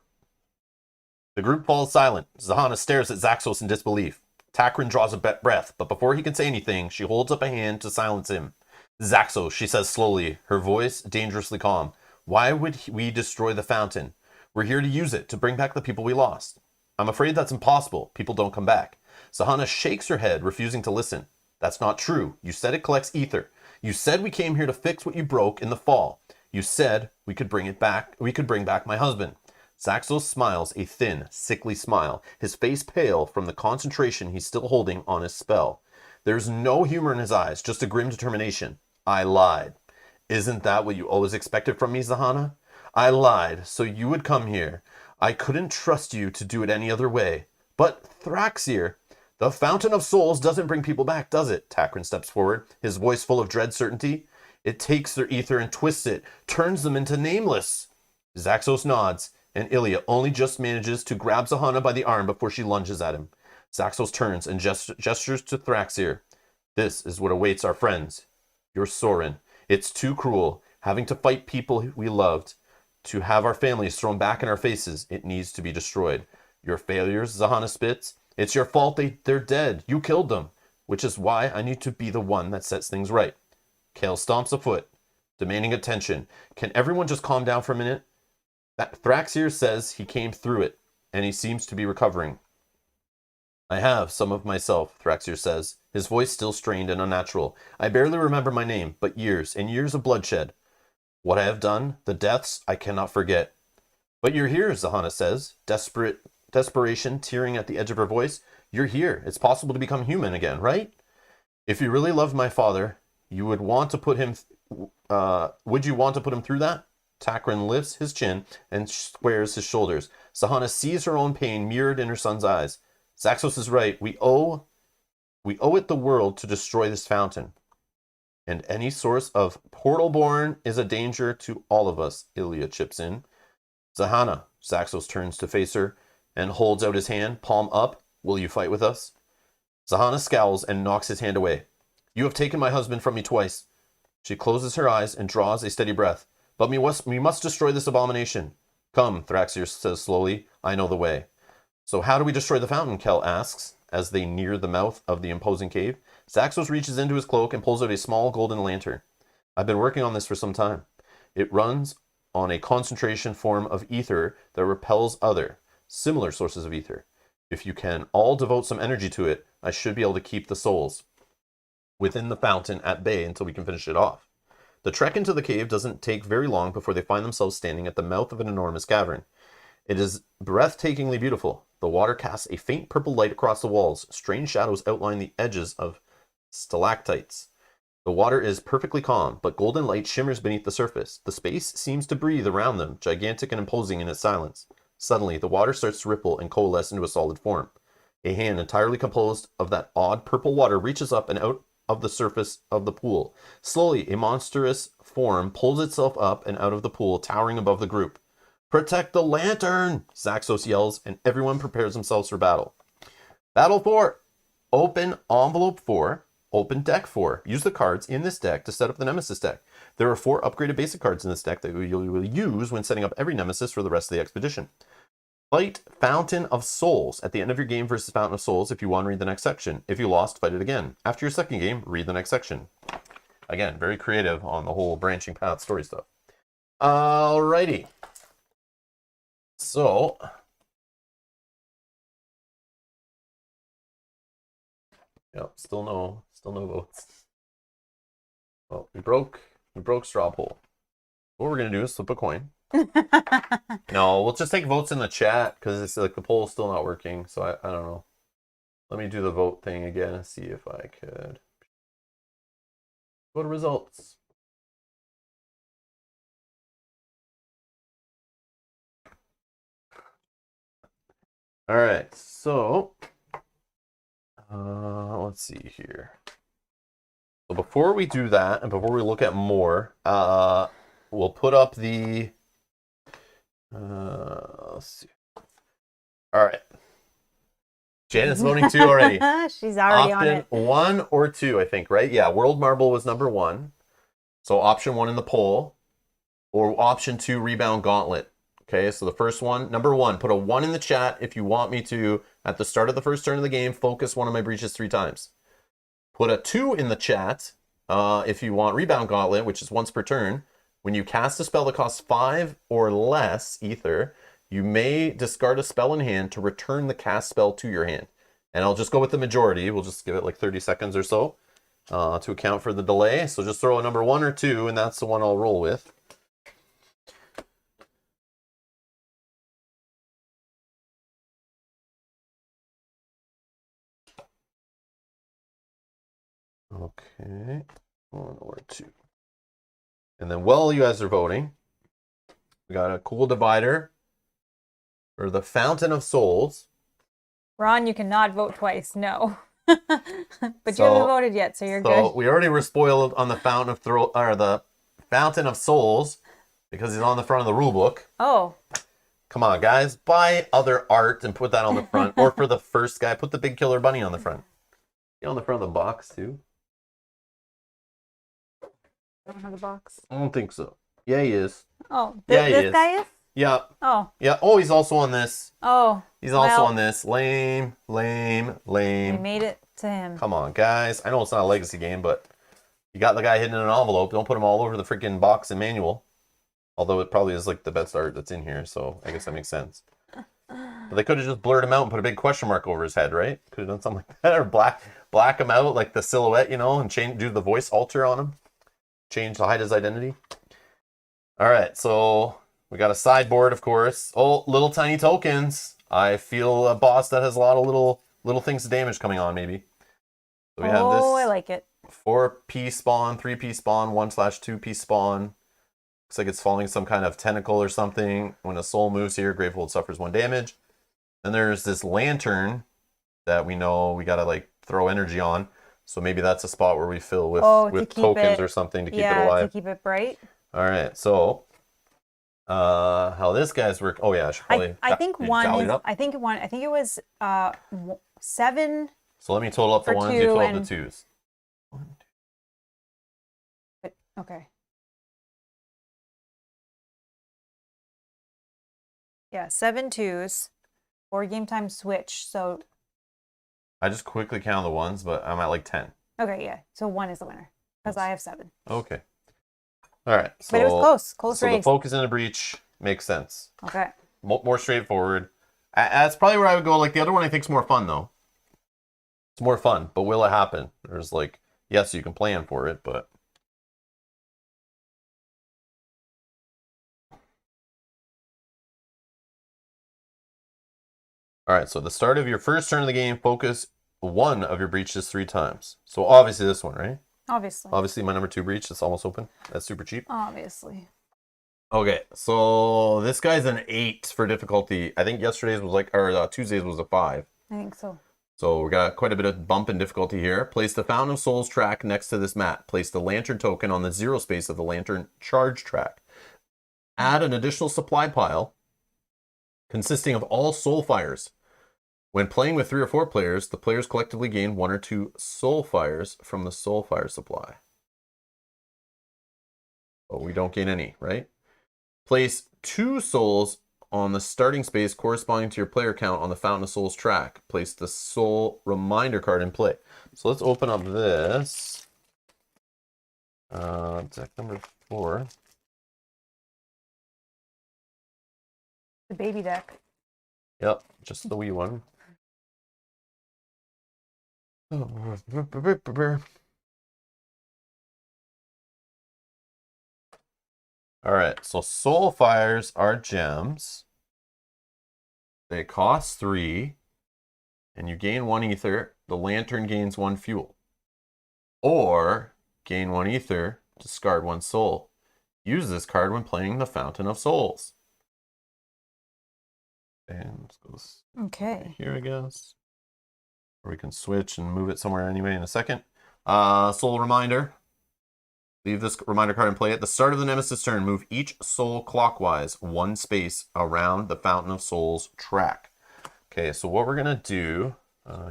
The group falls silent. Zahana stares at Zaxos in disbelief. Takrin draws a breath, but before he can say anything, she holds up a hand to silence him. Zaxos, she says slowly, her voice dangerously calm. Why would we destroy the fountain? We're here to use it, to bring back the people we lost. I'm afraid that's impossible. People don't come back. Zahana shakes her head, refusing to listen. That's not true. You said it collects ether. You said we came here to fix what you broke in the fall. You said we could bring it back. We could bring back my husband. Zaxos smiles a thin, sickly smile, his face pale from the concentration he's still holding on his spell. There's no humor in his eyes, just a grim determination. I lied. Isn't that what you always expected from me, Zahana? I lied, so you would come here. I couldn't trust you to do it any other way. But Thraxir, the Fountain of Souls doesn't bring people back, does it? Takrin steps forward, his voice full of dread certainty. It takes their ether and twists it, turns them into nameless. Zaxos nods, and Ilya only just manages to grab Zahana by the arm before she lunges at him. Zaxos turns and gestures to Thraxir. This is what awaits our friends. You're Sorin. It's too cruel, having to fight people we loved. To have our families thrown back in our faces, it needs to be destroyed. Your failures, Zahana spits. It's your fault they're dead. You killed them. Which is why I need to be the one that sets things right. Kale stomps a foot, demanding attention. Can everyone just calm down for a minute? That Thraxir says he came through it, and he seems to be recovering. I have some of myself, Thraxir says, his voice still strained and unnatural. I barely remember my name, but years and years of bloodshed. What I have done, the deaths, I cannot forget. But you're here, Zahana says, desperation tearing at the edge of her voice. You're here. It's possible to become human again, right? If you really loved my father, you would want to put him... would you want to put him through that? Takrin lifts his chin and squares his shoulders. Zahana sees her own pain mirrored in her son's eyes. Zaxos is right. We owe it the world to destroy this fountain. And any source of portal-born is a danger to all of us, Ilya chips in. Zahana, Zaxos turns to face her and holds out his hand, palm up. Will you fight with us? Zahana scowls and knocks his hand away. You have taken my husband from me twice. She closes her eyes and draws a steady breath. But we must destroy this abomination. Come, Thraxir says slowly. I know the way. So how do we destroy the fountain? Kel asks, as they near the mouth of the imposing cave. Zaxos reaches into his cloak and pulls out a small golden lantern. I've been working on this for some time. It runs on a concentration form of ether that repels other, similar sources of ether. If you can all devote some energy to it, I should be able to keep the souls within the fountain at bay until we can finish it off. The trek into the cave doesn't take very long before they find themselves standing at the mouth of an enormous cavern. It is breathtakingly beautiful. The water casts a faint purple light across the walls. Strange shadows outline the edges of stalactites. The water is perfectly calm, but golden light shimmers beneath the surface. The space seems to breathe around them, gigantic and imposing in its silence. Suddenly, the water starts to ripple and coalesce into a solid form. A hand entirely composed of that odd purple water reaches up and out of the surface of the pool. Slowly, a monstrous form pulls itself up and out of the pool, towering above the group. Protect the lantern! Zaxos yells, and everyone prepares themselves for battle. Battle 4! Open envelope 4. Open deck 4. Use the cards in this deck to set up the Nemesis deck. There are 4 upgraded basic cards in this deck that you will use when setting up every Nemesis for the rest of the expedition. Fight Fountain of Souls at the end of your game versus Fountain of Souls if you won, read the next section. If you lost, fight it again. After your second game, read the next section. Again, very creative on the whole branching path story stuff. Alrighty. So... Yep, still no votes. Well, we broke straw poll. What we're gonna do is flip a coin. No, we'll just take votes in the chat because it's like the poll is still not working. So I don't know. Let me do the vote thing again and see if I could go to results. All right, so let's see here. So before we do that, and before we look at more, we'll put up the. Let's see. All right. Janet's voting 2 already. She's already on it. Option 1 or 2, I think, right? Yeah, World Marble was number 1. So option 1 in the poll. Or option 2, Rebound Gauntlet. Okay, so the first one, number 1, put a 1 in the chat if you want me to, at the start of the first turn of the game, focus one of my breaches 3 times. Put a 2 in the chat if you want Rebound Gauntlet, which is once per turn. When you cast a spell that costs 5 or less ether, you may discard a spell in hand to return the cast spell to your hand. And I'll just go with the majority. We'll just give it like 30 seconds or so to account for the delay. So just throw a number 1 or 2, and that's the one I'll roll with. Okay, 1 or 2. And then while you guys are voting, we got a cool divider for the Fountain of Souls. Ron, you cannot vote twice. No. But you haven't voted yet, so you're good. So we already were spoiled on the the Fountain of Souls because he's on the front of the rule book. Oh. Come on, guys. Buy other art and put that on the front. Or for the first guy, put the big killer bunny on the front. On the front of the box, too. I don't have the box. I don't think so. Yeah, he is. Oh, this guy is? Yeah. Oh. Yeah. Oh, he's also on this. Oh. He's also on this. Lame, lame, lame. We made it to him. Come on, guys. I know it's not a legacy game, but you got the guy hidden in an envelope. Don't put him all over the freaking box and manual. Although it probably is like the best art that's in here, so I guess that makes sense. But they could have just blurred him out and put a big question mark over his head, right? Could have done something like that, or black him out like the silhouette, you know, and do the voice alter on him. Change to hide his identity. All right, so we got a sideboard, of course. Oh, little tiny tokens. I feel a boss that has a lot of little things of damage coming on, maybe. So we have this. Oh, I like it. 4-piece spawn, 3-piece spawn, 1/2-piece spawn. Looks like it's following some kind of tentacle or something. When a soul moves here, Gravehold suffers 1 damage. Then there's this lantern that we know we gotta like throw energy on. So maybe that's a spot where we fill with tokens or something to keep it alive. Yeah, to keep it bright. All right, so how this guy's work? Oh yeah, I should probably. I think it was 7. So let me total up the ones. You total up the 2s. Okay. Yeah, 7 2s. 4 game time switch. So I just quickly count the ones, but I'm at like 10. Okay, yeah. So 1 is the winner because I have 7. Okay. All right. So, but it was close. So race. the focus in the breach makes sense. Okay. More straightforward. That's probably where I would go. Like the other one, I think is more fun though. It's more fun, but will it happen? There's like, yes, you can plan for it, but. All right, so the start of your first turn of the game, focus 1 of your breaches 3 times. So obviously this one, right? Obviously my number 2 breach, it's almost open. That's super cheap. Obviously. Okay, so this guy's an 8 for difficulty. I think yesterday's was like, or Tuesday's was a 5. I think so. So we got quite a bit of bump in difficulty here. Place the Fountain of Souls track next to this mat. Place the lantern token on the 0 space of the lantern charge track. Add an additional supply pile consisting of all soul fires. When playing with 3 or 4 players, the players collectively gain 1 or 2 soul fires from the soul fire supply. But we don't gain any, right? Place 2 souls on the starting space corresponding to your player count on the Fountain of Souls track. Place the soul reminder card in play. So let's open up this. Deck number 4. The baby deck. Yep, just the wee one. All right, so soul fires are gems. They cost 3, and you gain 1 ether. The lantern gains 1 fuel. Or gain 1 ether, discard 1 soul. Use this card when playing the Fountain of Souls. And let's go this here, I guess. Or we can switch and move it somewhere anyway in a second. Soul reminder. Leave this reminder card in play. At the start of the Nemesis turn, move each soul clockwise 1 space around the Fountain of Souls track. Okay, so what we're going to do,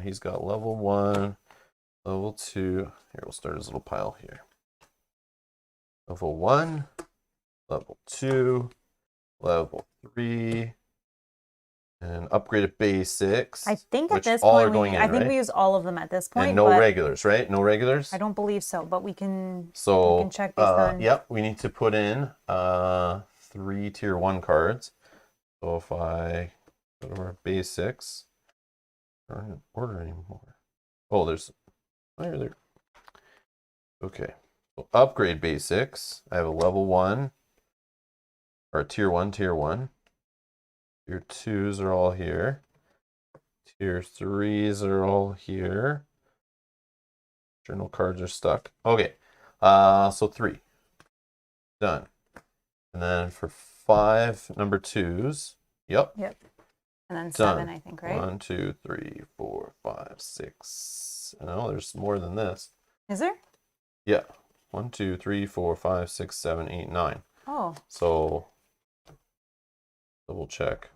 he's got level 1, level 2. Here, we'll start his little pile here. Level 1, level 2, level 3. And upgraded basics. I think at this point, we use all of them at this point. And no regulars, right? No regulars? I don't believe so, but we can check based on... Yep, we need to put in 3 tier 1 cards. So if I go to our basics, I don't order anymore. Oh, there's... Where are there? Okay. So upgrade basics. I have a level 1. Or tier 1. Tier 2s are all here. Tier 3s are all here. Journal cards are stuck. Okay. So 3. Done. And then for 5, number 2s. Yep. And then 7, I think, right? 1, 2, 3, 4, 5, 6. No, there's more than this. Is there? Yeah. 1, 2, 3, 4, 5, 6, 7, 8, 9. Oh. So double check.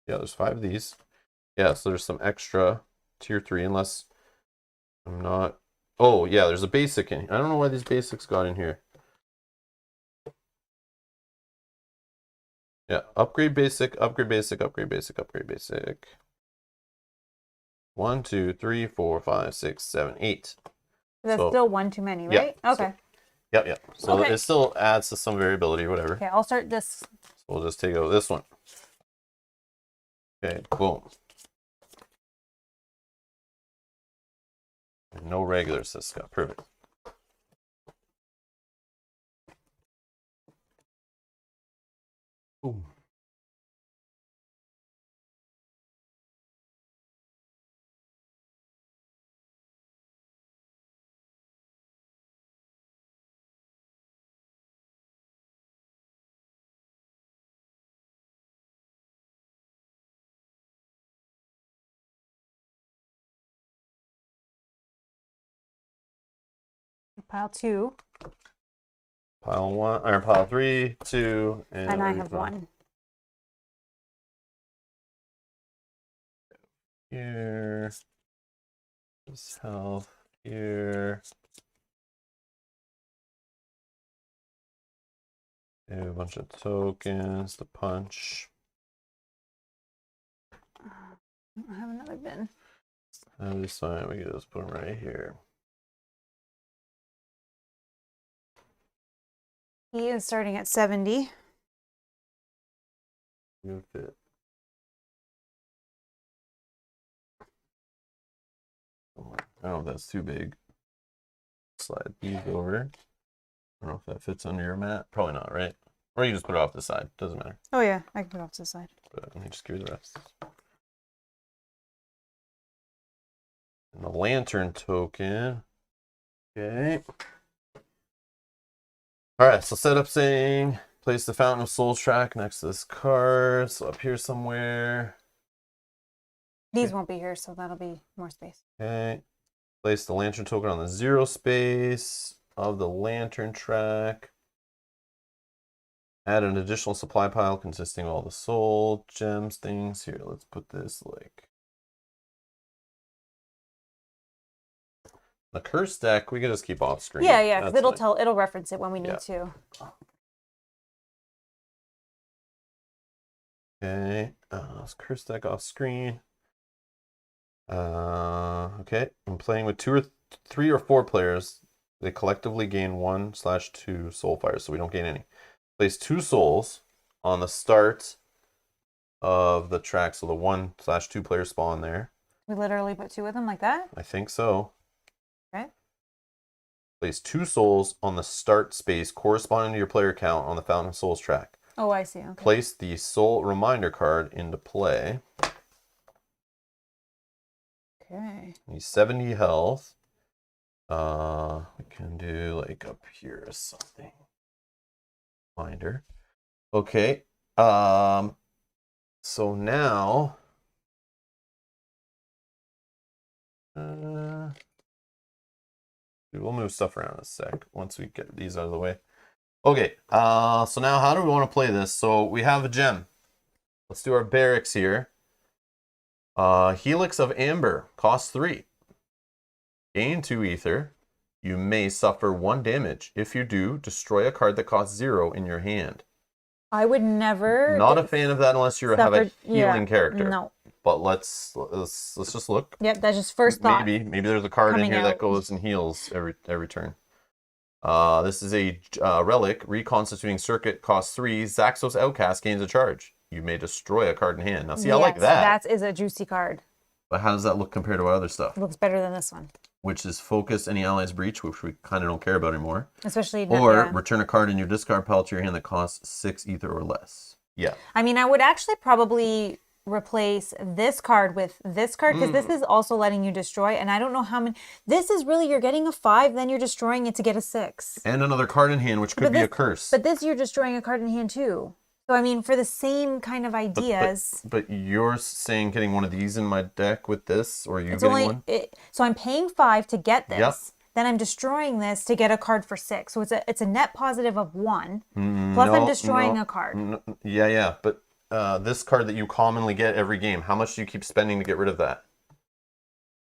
Yeah, there's 5 of these. Yeah, so there's some extra tier 3, unless I'm not... Oh, yeah, there's a basic in here. I don't know why these basics got in here. Yeah, upgrade basic, upgrade basic, upgrade basic, upgrade basic. 1, 2, 3, 4, 5, 6, 7, 8. That's still 1 too many, right? Yeah, okay. Yep. So it still adds to some variability or whatever. Okay, I'll start this. So we'll just take out this one. Okay, boom. No regulars, says Scott. Perfect. Ooh. Pile 2. Pile 1, or pile 3, 2, and I have 1. Here. This health here. A bunch of tokens to punch. I have another bin. That'll be fine. We can just put them right here. He is starting at 70. New fit. I don't know if that's too big. Slide these over. I don't know if that fits under your mat. Probably not, right? Or you just put it off the side. Doesn't matter. Oh yeah, I can put it off to the side. But let me just give you the rest. And the lantern token. Okay. Alright, so setup saying place the Fountain of Souls track next to this card. So up here somewhere. These won't be here, so that'll be more space. Okay. Place the lantern token on the 0 space of the lantern track. Add an additional supply pile consisting of all the soul gems things. Here, let's put this like... The curse deck, we can just keep off screen. Yeah, because it'll reference it when we need to. Okay, curse deck off screen. Okay, I'm playing with 2 or 3 or 4 players. They collectively gain 1/2 soul fires, so we don't gain any. Place 2 souls on the start of the track, so the 1/2 player spawn there. We literally put 2 of them like that? I think so. Okay. Place 2 souls on the start space corresponding to your player count on the Fountain of Souls track. Oh, I see. Okay. Place the soul reminder card into play. Okay. He's 70 health. We can do like up here or something. Reminder. Okay. So now we'll move stuff around in a sec once we get these out of the way. Okay, so now how do we want to play this? So we have a gem. Let's do our barracks here. Helix of Amber, cost 3. Gain 2 ether. You may suffer 1 damage. If you do, destroy a card that costs 0 in your hand. I would never. Not a fan of that unless you have a healing character. No. But let's just look. Yep, that's just first thought. Maybe there's a card in here that goes and heals every turn. This is a relic, reconstituting circuit, costs 3. Zaxos Outcast gains a charge. You may destroy a card in hand. Now, see, I like that. That is a juicy card. But how does that look compared to our other stuff? It looks better than this one. Which is focus any allies breach, which we kind of don't care about anymore. Especially return a card in your discard pile to your hand that costs 6 ether or less. Yeah. I mean, I would actually probably replace this card with this card because this is also letting you destroy, and I don't know how many. This is really, you're getting a 5, then you're destroying it to get a 6. And another card in hand, which could be a curse. But this, you're destroying a card in hand too. So I mean, for the same kind of ideas. But you're saying getting one of these in my deck with this, or you getting one? So I'm paying 5 to get this. Yep. Then I'm destroying this to get a card for 6. So it's a net positive of 1. Plus I'm destroying a card. Yeah. But this card that you commonly get every game, how much do you keep spending to get rid of that?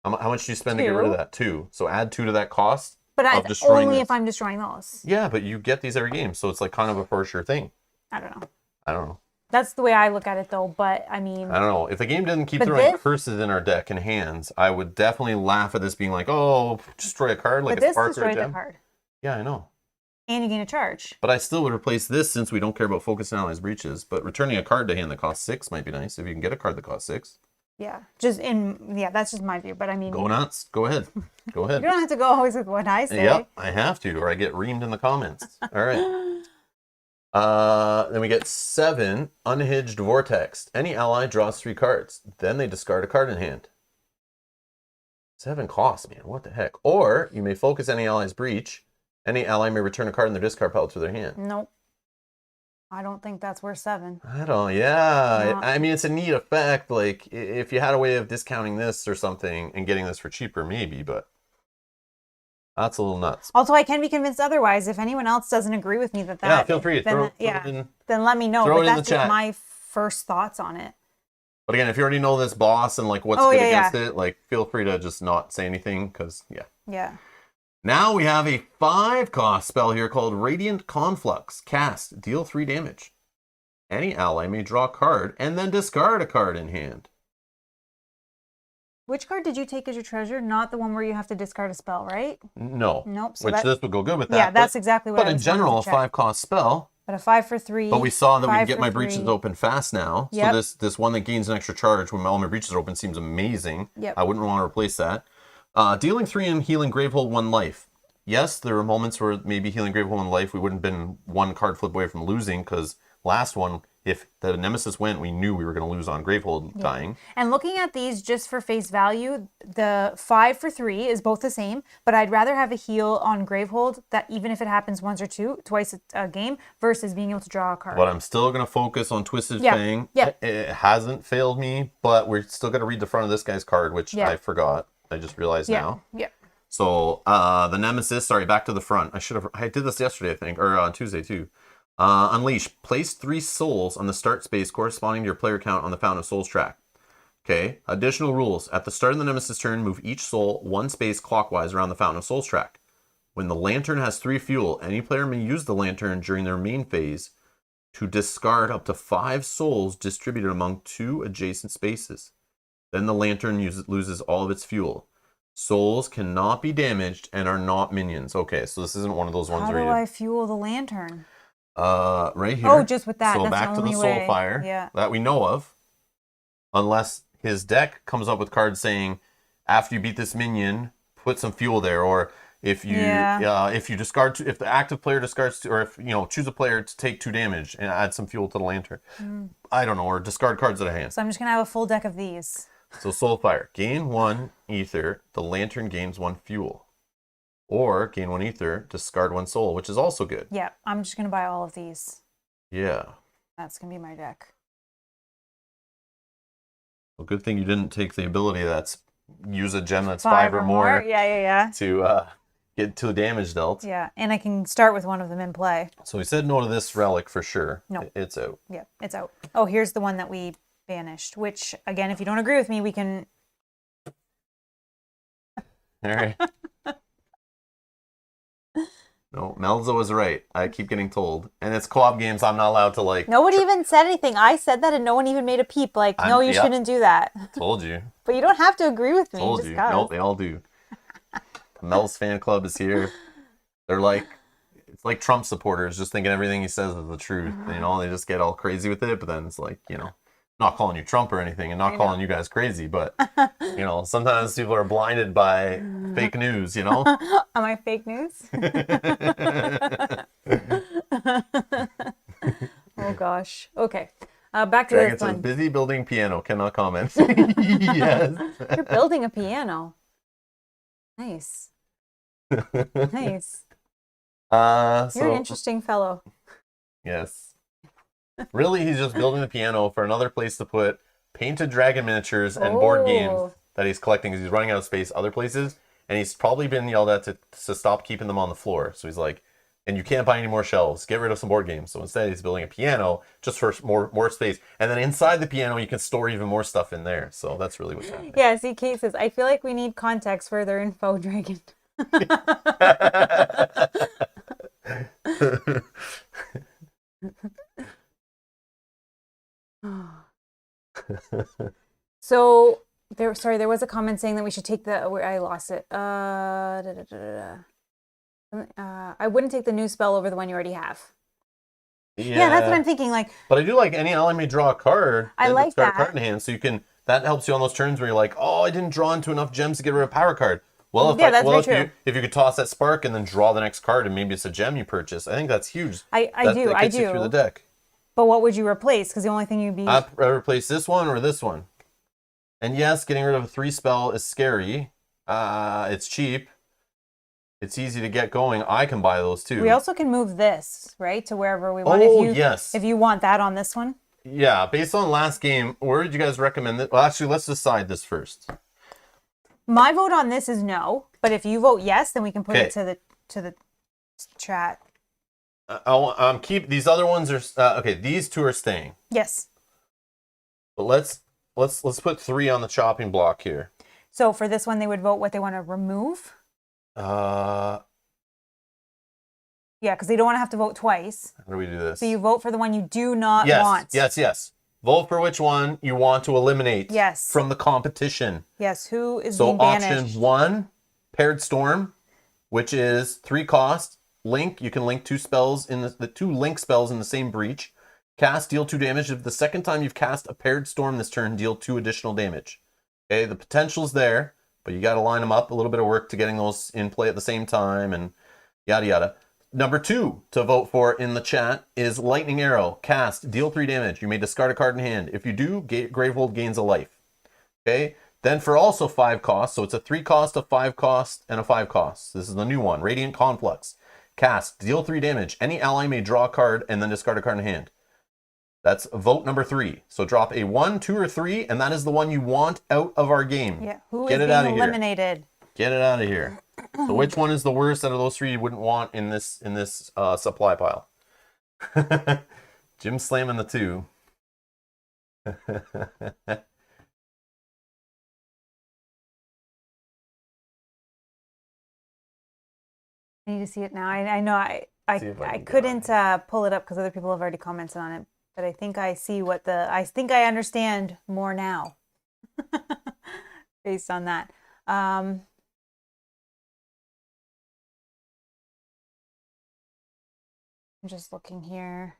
How much do you spend to get rid of that? 2. So add 2 to that cost. But only if I'm destroying those. Yeah, but you get these every game, so it's like kind of a for sure thing. I don't know. That's the way I look at it, though. But I mean, I don't know. If the game didn't keep throwing curses in our deck and hands, I would definitely laugh at this being like, "Oh, destroy a card like a spark or a gem." Card. Yeah, I know. And you gain a charge. But I still would replace this since we don't care about focus and allies breaches. But returning a card to hand that costs 6 might be nice if you can get a card that costs 6. Yeah, that's just my view. But I mean, go nuts. Go ahead. Go ahead. You don't have to go always with what I say. Yep, I have to, or I get reamed in the comments. All right. Then we get 7, Unhinged Vortex. Any ally draws 3 cards. Then they discard a card in hand. 7 costs, man. What the heck? Or you may focus any ally's breach. Any ally may return a card in their discard pile to their hand. Nope. I don't think that's worth 7. Yeah. No. I mean, it's a neat effect. Like, if you had a way of discounting this or something and getting this for cheaper, maybe, but that's a little nuts. Also, I can be convinced otherwise. If anyone else doesn't agree with me that yeah, feel free to throw it in. Then let me know. But that's just my first thoughts on it. But again, if you already know this boss and like what's good against it, like feel free to just not say anything because Yeah. Now we have a 5-cost spell here called Radiant Conflux. Cast, deal 3 damage. Any ally may draw a card and then discard a card in hand. Which card did you take as your treasure? Not the one where you have to discard a spell, right? No. Nope. So this would go good with that. Yeah, that's exactly what I was. But in general, a 5-cost spell. But a 5 for 3. But we saw that we can get my breaches open fast now. Yep. So this one that gains an extra charge when all my breaches are open seems amazing. Yep. I wouldn't want to replace that. Dealing 3 and healing Gravehold 1 life. Yes, there were moments where maybe healing Gravehold 1 life, we wouldn't have been 1 card flip away from losing because last one, if the Nemesis went, we knew we were going to lose on Gravehold dying. And looking at these just for face value, the 5 for 3 is both the same, but I'd rather have a heal on Gravehold that even if it happens once or twice a game, versus being able to draw a card. But I'm still going to focus on Twisted Fang. It hasn't failed me, but we're still going to read the front of this guy's card, which I forgot. I just realized now. So the Nemesis, back to the front. I did this yesterday, I think, or on Tuesday too. Unleash. Place 3 souls on the start space corresponding to your player count on the Fountain of Souls track. Okay. Additional rules. At the start of the Nemesis turn, move each soul 1 space clockwise around the Fountain of Souls track. When the lantern has 3 fuel, any player may use the lantern during their main phase to discard up to 5 souls distributed among 2 adjacent spaces. Then the lantern loses all of its fuel. Souls cannot be damaged and are not minions. Okay, so this isn't one of those ones where How do I fuel the lantern? Right here. Oh, just with that. So that's back to the Soulfire that we know of. Unless his deck comes up with cards saying, after you beat this minion, put some fuel there. Or if you discard, if the active player discards, or if choose a player to take 2 damage and add some fuel to the lantern. I don't know, or discard cards at a hand. So I'm just gonna have a full deck of these. So Soulfire, gain 1 ether, the lantern gains 1 fuel. Or gain 1 ether, discard 1 soul, which is also good. Yeah, I'm just going to buy all of these. Yeah. That's going to be my deck. Well, good thing you didn't take the ability that's use a gem that's 5 or more. Yeah. To get 2 damage dealt. Yeah, and I can start with one of them in play. So we said no to this relic for sure. No. It's out. Yeah, it's out. Oh, here's the one that we banished, which, again, if you don't agree with me, we can... All right. No, Melzo was right. I keep getting told. And it's co-op games I'm not allowed to like. No one even said anything. I said that and no one even made a peep. Like, no, you shouldn't do that. Told you. But you don't have to agree with me. Told Just you. cause. No, they all do. Mel's fan club is here. They're like, it's like Trump supporters just thinking everything he says is the truth. You know, they just get all crazy with it. But then it's like, you know, not calling you Trump or anything and not calling you guys crazy. But, you know, sometimes people are blinded by fake news, you know? Am I fake news? Oh, gosh. Okay. Back to Dragon this says, one. busy building piano. Cannot comment. Yes. You're building a piano. Nice. Nice. You're an interesting fellow. Yes. Really, he's just building the piano for another place to put painted dragon miniatures and board games that he's collecting because he's running out of space other places. And he's probably been yelled at to stop keeping them on the floor. So he's like, and you can't buy any more shelves. Get rid of some board games. So instead, he's building a piano just for more space. And then inside the piano, you can store even more stuff in there. So that's really what's happening. Yeah, see, Kate says, I feel like we need context for their info, Dragon. So there was a comment saying that we should take the I lost it. I wouldn't take the new spell over the one you already have. Yeah, that's what I'm thinking. Like, but I do like any ally may draw a card. I like discard that. a card in hand, so you can. That helps you on those turns where you're like, oh, I didn't draw into enough gems to get rid of a power card. Well, if you could toss that spark and then draw the next card, and maybe it's a gem you purchase, I think that's huge. I do. That gets you through the deck. But what would you replace? Because the only thing you'd be. I'd replace this one or this one. And yes, getting rid of a 3 spell is scary. It's cheap. It's easy to get going. I can buy those too. We also can move this, right, to wherever we want. Yes. If you want that on this one. Yeah, based on last game, where did you guys recommend it? Well, actually, let's decide this first. My vote on this is no, but if you vote yes, then we can put it to the chat. I'll keep these other ones are okay. These two are staying. Yes. But let's put 3 on the chopping block here. So for this one, they would vote what they want to remove. Yeah, because they don't want to have to vote twice. How do we do this? So you vote for the one you do not want. Yes. Vote for which one you want to eliminate. Yes. From the competition. Yes. Who is being banished? So option 1, Paired Storm, which is 3 cost. Link. You can link 2 spells in the 2 link spells in the same breach. Cast, deal 2 damage. If the second time you've cast a Paired Storm this turn, deal 2 additional damage. Okay, the potential's there, but you got to line them up. A little bit of work to getting those in play at the same time, and yada yada. Number 2 to vote for in the chat is Lightning Arrow. Cast, deal 3 damage. You may discard a card in hand. If you do, Gravehold gains a life. Okay, then for also 5 costs, so it's a 3 cost, a 5 cost, and a 5 cost. This is the new one, Radiant Conflux. Cast, deal 3 damage. Any ally may draw a card and then discard a card in hand. That's vote number 3. So drop a 1, 2, or 3, and that is the one you want out of our game. Yeah, who is being eliminated? Get it out of here. So which one is the worst out of those 3 you wouldn't want in this supply pile? Jim slamming the 2. I need to see it now. I know I couldn't pull it up because other people have already commented on it, but I think I see I think I understand more now based on that. I'm just looking here.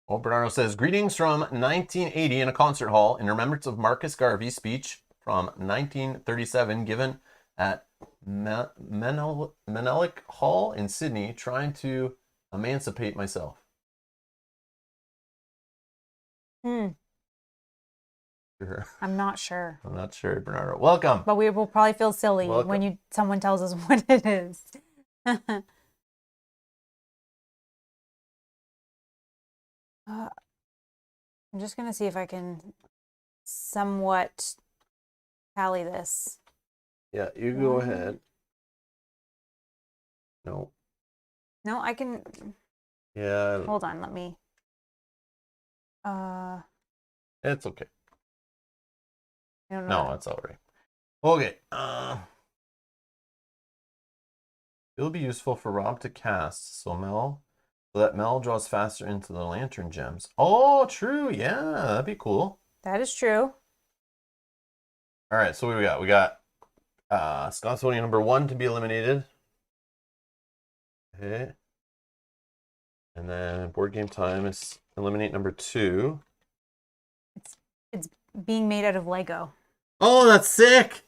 Well, Bernardo says, greetings from 1980 in a concert hall in remembrance of Marcus Garvey's speech from 1937 given at Menelik Hall in Sydney, trying to emancipate myself. Sure. I'm not sure. I'm not sure, Bernardo. Welcome. But we will probably feel silly when someone tells us what it is. I'm just going to see if I can somewhat tally this. Yeah, you go ahead. No. No, I can. Yeah. Hold on, let me. It's okay. I don't know. No, it's all right. Okay. It'll be useful for Rob to cast, so that Mel draws faster into the lantern gems. Oh, true. Yeah, that'd be cool. That is true. All right, so what do we got? We got Scott's voting number 1 to be eliminated. Okay. And then board game time is eliminate number 2. It's being made out of Lego. Oh, that's sick.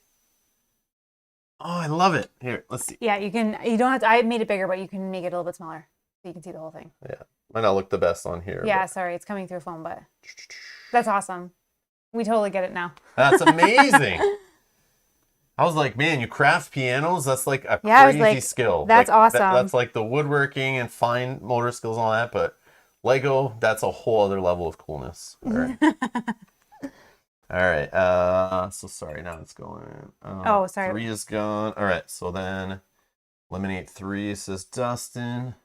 Oh, I love it. Here, let's see. Yeah, you can. You don't have to. I made it bigger, but you can make it a little bit smaller, so you can see the whole thing. Yeah, might not look the best on here. Yeah, but... sorry, it's coming through phone, but that's awesome. We totally get it now. That's amazing. I was like, man, you craft pianos? That's like a crazy skill. That's like, awesome. That's like the woodworking and fine motor skills and all that, but Lego, that's a whole other level of coolness. All right. All right. So sorry, now it's going. Oh, sorry. 3 is gone. All right. So then eliminate 3, says Dustin.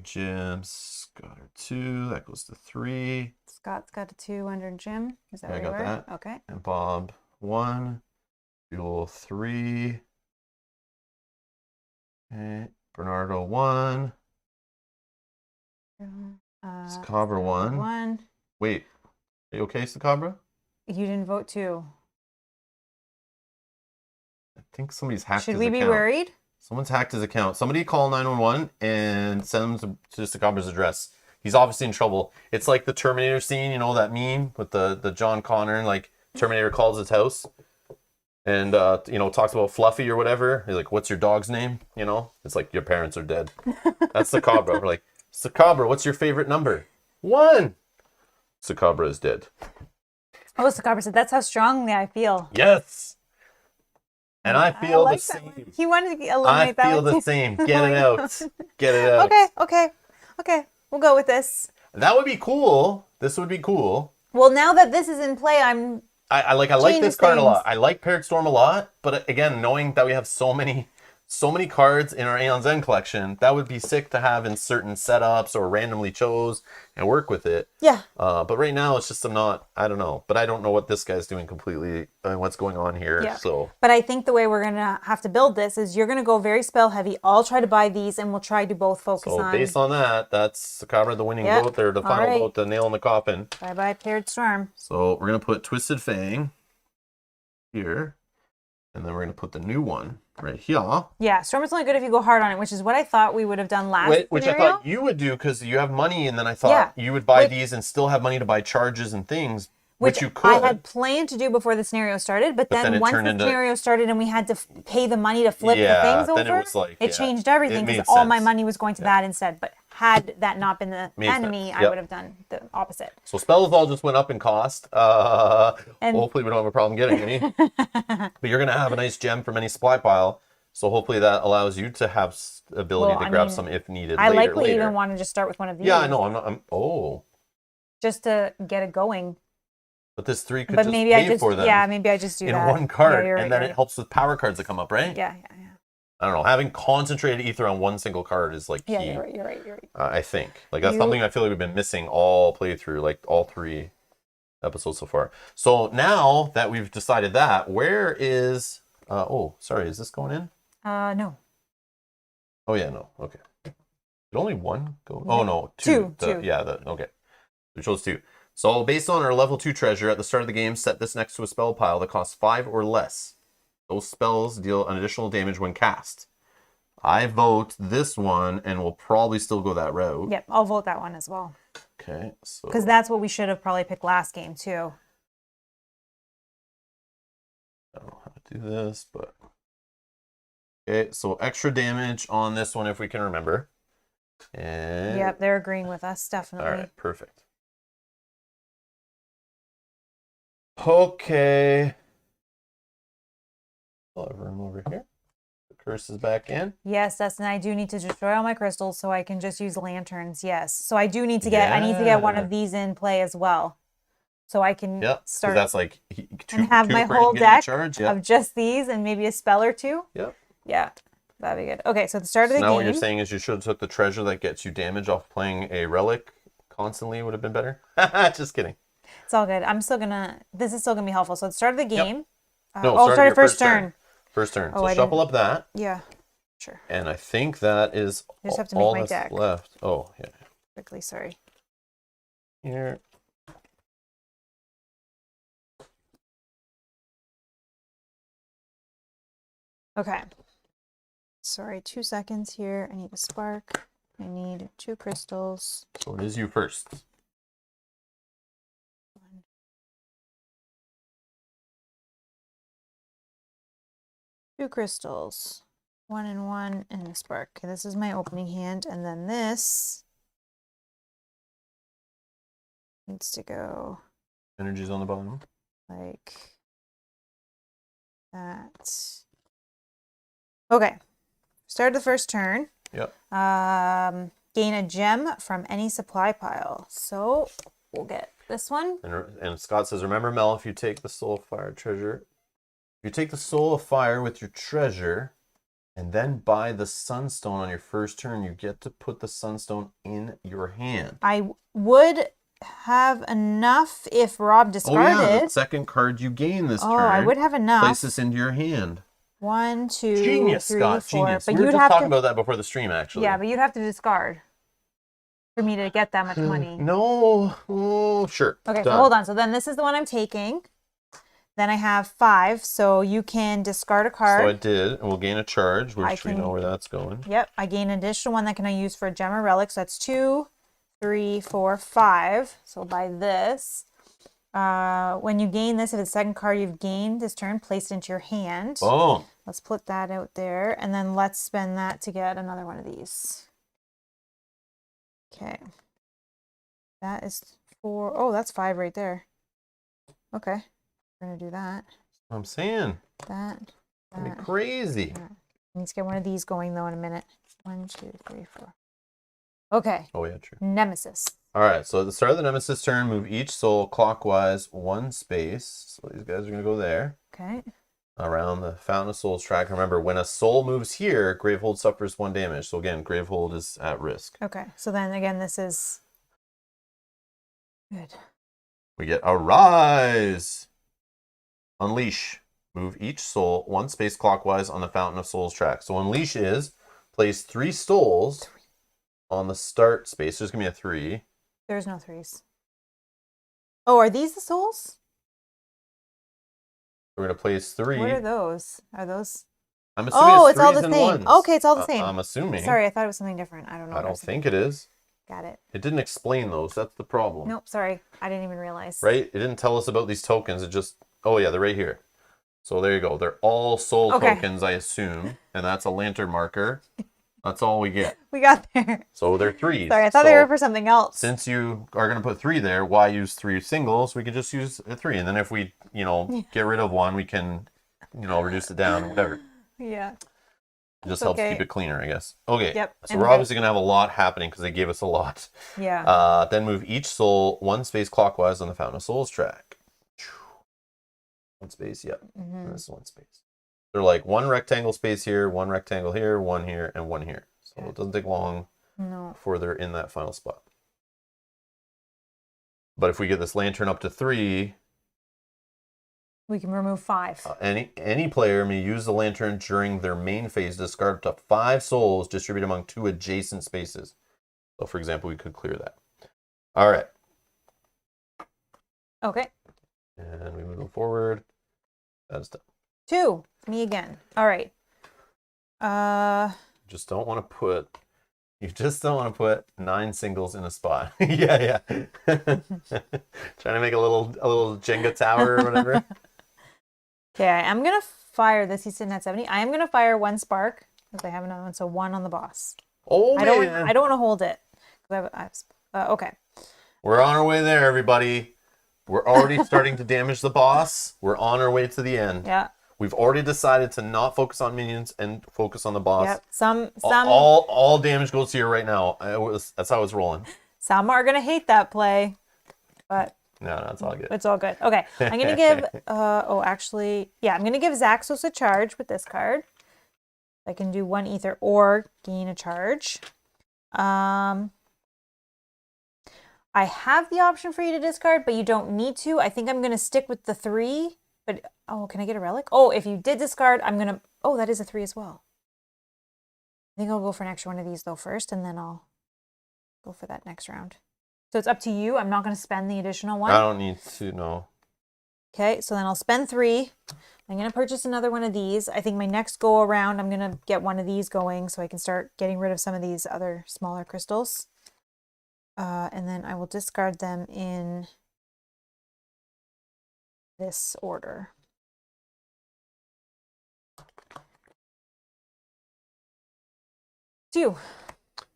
Jim's got her 2. That goes to 3. Scott's got a 2 under Jim. Is that I right? got that. Okay. And Bob 1. Fuel 3. Okay. Bernardo 1. Scabra 1. 1. Wait. Are you okay, Scabra? You didn't vote 2. I think somebody's hacked Should his we account. be worried? Someone's hacked his account. Somebody call 911 and send them to Scabra's address. He's obviously in trouble. It's like the Terminator scene, you know, that meme with the John Connor, like Terminator calls his house and, you know, talks about Fluffy or whatever. He's like, what's your dog's name? You know, it's like, your parents are dead. That's Scabra. We're like, Scabra, what's your favorite number? 1. Scabra is dead. Oh, Scabra said, that's how strongly I feel. Yes. And I feel like the same. He wanted to I eliminate that feel one the too. same. Get it out. Get it out. Okay. We'll go with this. That would be cool. This would be cool. Well, now that this is in play, I like this card a lot. I like Paired Storm a lot, but again, knowing that we have so many cards in our Aeon's End collection, that would be sick to have in certain setups or randomly chose and work with it. Yeah. But right now, it's just I don't know. But I don't know what this guy's doing completely, what's going on here. Yeah. So. But I think the way we're going to have to build this is you're going to go very spell heavy. I'll try to buy these, and we'll try to both focus on. So based on that, that's Scabra the winning vote. They're the final vote, the nail in the coffin. Bye-bye, Paired Storm. So we're going to put Twisted Fang here. And then we're going to put the new one right here. Yeah, Storm is only good if you go hard on it, which is what I thought we would have done last Which scenario. I thought you would do because you have money, and then I thought you would buy these and still have money to buy charges and things, which you could. I had planned to do before the scenario started, but then once the scenario started and we had to pay the money to flip the things over, then it was like, it changed everything because all my money was going to that instead. But had that not been the enemy, I would have done the opposite. So spells all just went up in cost. And hopefully we don't have a problem getting any. But you're going to have a nice gem from any supply pile. So hopefully that allows you to have ability to grab some if needed. I likely even want to just start with one of these. Yeah, I know. Just to get it going. But this 3 could maybe pay for them. Yeah, maybe I just do in that. one card, and then it helps with power cards that come up, right? Yeah. I don't know. Having concentrated ether on one single card is like key. Yeah, you're right. I think that's something I feel like we've been missing all playthrough, like all 3 episodes so far. So now that we've decided that, where is? Is this going in? No. Oh yeah, no. Okay. Did only 1 go? Oh no, 2. Two. Okay. We chose 2. So based on our level 2 treasure at the start of the game, set this next to a spell pile that costs 5 or less. Those spells deal an additional damage when cast. I vote this one, and we'll probably still go that route. Yep, I'll vote that one as well. Okay, so... Because that's what we should have probably picked last game, too. I don't know how to do this, but... Okay, so extra damage on this one if we can remember. And... Yep, they're agreeing with us, definitely. All right, perfect. Okay. I'll have room over here. The curse is back in. Yes, Dustin, I do need to destroy all my crystals so I can just use lanterns. Yes. So I do need to get, I need to get one of these in play as well. So I can start. That's like and have my whole deck of just these and maybe a spell or 2. Yep. Yeah. That'd be good. Okay, so at the start of the game. Now what you're saying is you should have took the treasure that gets you damage off playing a relic constantly would have been better. Just kidding. It's all good. This is still gonna be helpful. So at the start of the game. No, start of first turn. First turn. Oh, So I shuffle didn't- up that. Yeah, sure. And I think that is I just have to make all my that's deck. left. Oh, yeah. Quickly, sorry. Here. Okay. Sorry, 2 seconds here. I need a spark. I need 2 crystals. So it is you first. 2 crystals. 1 and 1 and a spark. Okay, this is my opening hand, and then this needs to go Energy's on the bottom. like that. Okay. Start the first turn. Yep. Gain a gem from any supply pile. So we'll get this one. And Scott says, remember, Mel, if you take the Soul of Fire treasure, you take the Soul of Fire with your treasure and then buy the Sunstone on your first turn, you get to put the Sunstone in your hand. I would have enough if Rob discarded. Oh, yeah, the second card you gain this turn. Oh, I would have enough. Place this into your hand. 1, 2, Genius, 3, Scott, 4. genius. But We were you'd just have talking to. about that before the stream, actually. Yeah, but you'd have to discard for me to get that much money. No. Oh, sure. Okay, so Done. hold on. So then this is the one I'm taking. Then I have 5, so you can discard a card. So I did, and we'll gain a charge, which we can- know where that's going. Yep, I gain an additional one that can I use for a gem or relic. So that's 2, 3, 4, 5. So by this, when you gain this, if it's the second card you've gained this turn, place it into your hand. Boom. Let's put that out there, and then let's spend that to get another one of these. Okay. That is 4. Oh, that's 5 right there. Okay. We're going to do that. I'm saying. That. That'd be crazy. That. I need to get one of these going, though, in a minute. 1, 2, 3, 4. Okay. Oh, yeah, true. Nemesis. All right, so at the start of the Nemesis turn, move each soul clockwise 1 space. So these guys are going to go there. Okay. Around the Fountain of Souls track. Remember, when a soul moves here, Gravehold suffers 1 damage. So again, Gravehold is at risk. Okay. So then, again, this is good. We get Arise. Unleash. Move each soul 1 space clockwise on the Fountain of Souls track. So Unleash is place 3 souls on the start space. There's going to be a 3. There's no 3s. Oh, are these the souls? We're going to place 3. What are those? Are those? I'm assuming Oh, it's it's all threes the and same. ones. Okay, it's all the same. I'm assuming. Sorry, I thought it was something different. I don't know. I don't think it is. Got it. It didn't explain those. That's the problem. Nope, sorry. I didn't even realize. Right? It didn't tell us about these tokens. It just, oh yeah, they're right here. So there you go. They're all soul Okay. tokens, I assume. And that's a lantern marker. That's all we get. We got there. So they're 3s. Sorry, I thought they were for something else. Since you are going to put 3 there, why use 3 singles? We could just use a 3. And then if we, get rid of one, we can, reduce it down, whatever. Yeah. It just helps okay. keep it cleaner, I guess. Okay. Yep. So And we're the- obviously going to have a lot happening because they gave us a lot. Yeah. Then move each soul 1 space clockwise on the Fountain of Souls track. 1 space, yep. Mhm. And this is 1 space. They're like 1 rectangle space here, 1 rectangle here, 1 here, and 1 here. So Okay. it doesn't take long No. before they're in that final spot. But if we get this lantern up to 3, We can remove 5. any player may use the lantern during their main phase to discard up to 5 souls distributed among 2 adjacent spaces. So, for example, we could clear that. All right. Okay. And we move forward. That is done. 2. Me again. All right. Just don't want to put. You just don't want to put 9 singles in a spot. yeah. Trying to make a little Jenga tower or whatever. Okay, I'm going to fire this. He's sitting at 70. I am going to fire 1 spark because I have another one. So 1 on the boss. Oh, I man. don't want to hold it. Okay. We're on our way there, everybody. We're already starting to damage the boss. We're on our way to the end. Yeah. We've already decided to not focus on minions and focus on the boss. Yep. Some All damage goes here right now. That's how it's rolling. Some are going to hate that play, but No, it's all good. it's all good. Okay. I'm going to give, I'm going to give Zaxos a charge with this card. I can do 1 ether or gain a charge. I have the option for you to discard, but you don't need to. I think I'm going to stick with the 3, but Oh, can I get a relic? Oh, if you did discard, I'm gonna. Oh, that is a 3 as well. I think I'll go for an extra one of these though first, and then I'll go for that next round. So it's up to you. I'm not gonna spend the additional one. I don't need to know. Okay, so then I'll spend 3. I'm gonna purchase another one of these. I think my next go around, I'm gonna get one of these going so I can start getting rid of some of these other smaller crystals. And then I will discard them in this order. It's you.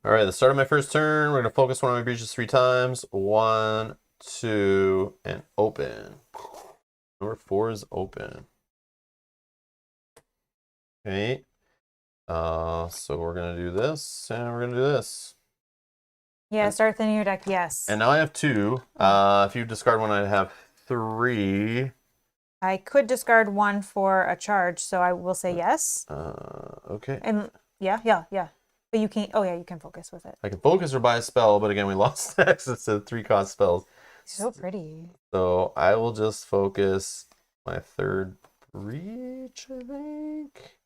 All right, the start of my first turn. We're going to focus one of my breaches 3 times. 1, 2, and open. Number 4 is open. Okay. So we're going to do this, and we're going to do this. Yeah, start thinning your deck, yes. And now I have 2. If you discard one, I'd have 3. I could discard 1 for a charge, so I will say yes. Okay. And yeah. But you can't, oh yeah, you can focus with it. I can focus or buy a spell, but again, we lost access to 3-cost spells. So pretty. So I will just focus my 3rd breach, I think.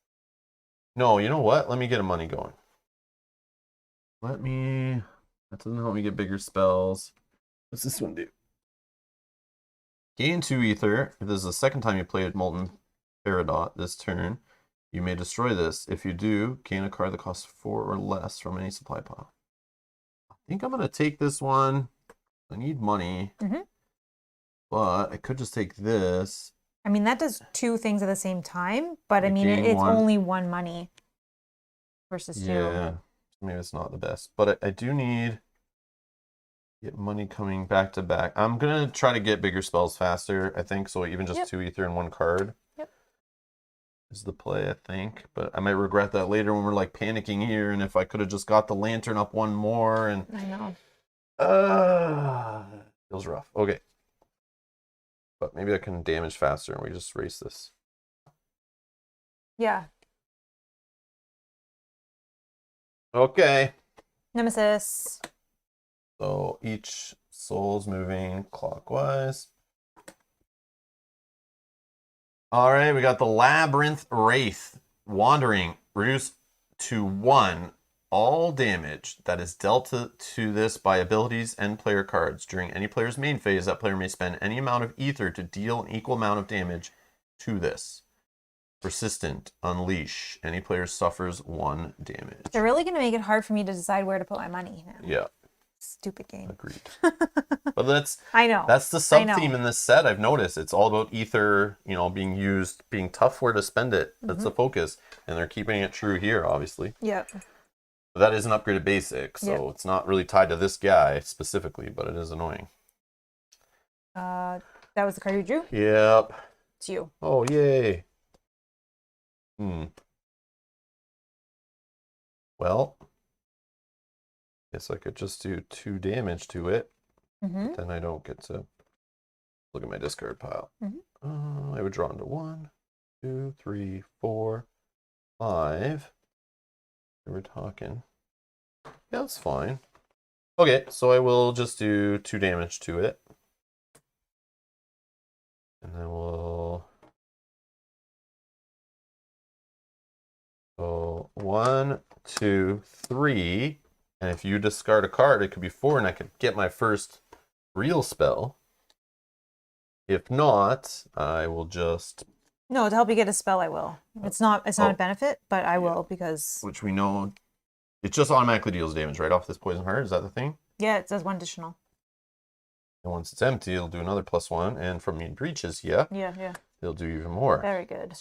No, you know what? Let me get a money going. That doesn't help me get bigger spells. What's this one do? Gain 2 ether. If this is the second time you played Molten Peridot this turn, you may destroy this. If you do, gain a card that costs 4 or less from any supply pile. I think I'm going to take this one. I need money. But I could just take this. I mean, that does 2 things at the same time, but I mean, gain it's 1. only 1 money versus 2. Yeah, maybe it's not the best. But I do need get money coming back to back. I'm going to try to get bigger spells faster, I think. So even just 2 ether and 1 card is the play, I think. But I might regret that later when we're like panicking here. And if I could have just got the lantern up 1 more. And I know. Feels rough. Okay. But maybe I can damage faster and we just race this. Yeah. Okay. Nemesis. So each soul's moving clockwise. All right, we got the Labyrinth Wraith. Wandering. Reduce to 1 all damage that is dealt to this by abilities and player cards. During any player's main phase, that player may spend any amount of ether to deal an equal amount of damage to this. Persistent. Unleash. Any player suffers 1 damage. They're really going to make it hard for me to decide where to put my money now. Yeah. Stupid game. Agreed. But that's I know. That's the sub theme in this set. I've noticed it's all about ether, being used, being tough where to spend it. That's the focus, and they're keeping it true here, obviously. Yep. But that is an upgraded basic, so it's not really tied to this guy specifically, but it is annoying. That was the card you drew? Yep. It's you. Oh, yay. Well, guess I could just do 2 damage to it. But then I don't get to look at my discard pile. I would draw into 1, 2, 3, 4, 5. We're talking. Yeah, that's fine. Okay, so I will just do 2 damage to it. And then we'll go 1, 2, 3. And if you discard a card, it could be 4, and I could get my first real spell. If not, I will just... No, to help you get a spell, I will. It's not a benefit, but I will because... Which we know... It just automatically deals damage right off this Poison Heart. Is that the thing? Yeah, it says 1 additional. And once it's empty, it'll do another +1. And from mean breaches, yeah. Yeah. It'll do even more. Very good.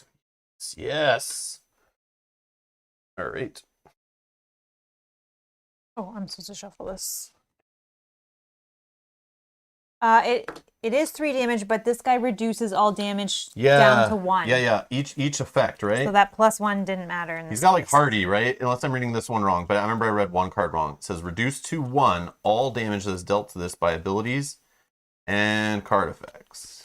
Yes! All right. Oh, I'm supposed to shuffle this. It is 3 damage, but this guy reduces all damage down to 1. Yeah. Each effect, right? So that +1 didn't matter in this He's got like case. Hardy, right? Unless I'm reading this one wrong, but I remember I read 1 card wrong. It says reduce to 1 all damage that is dealt to this by abilities and card effects.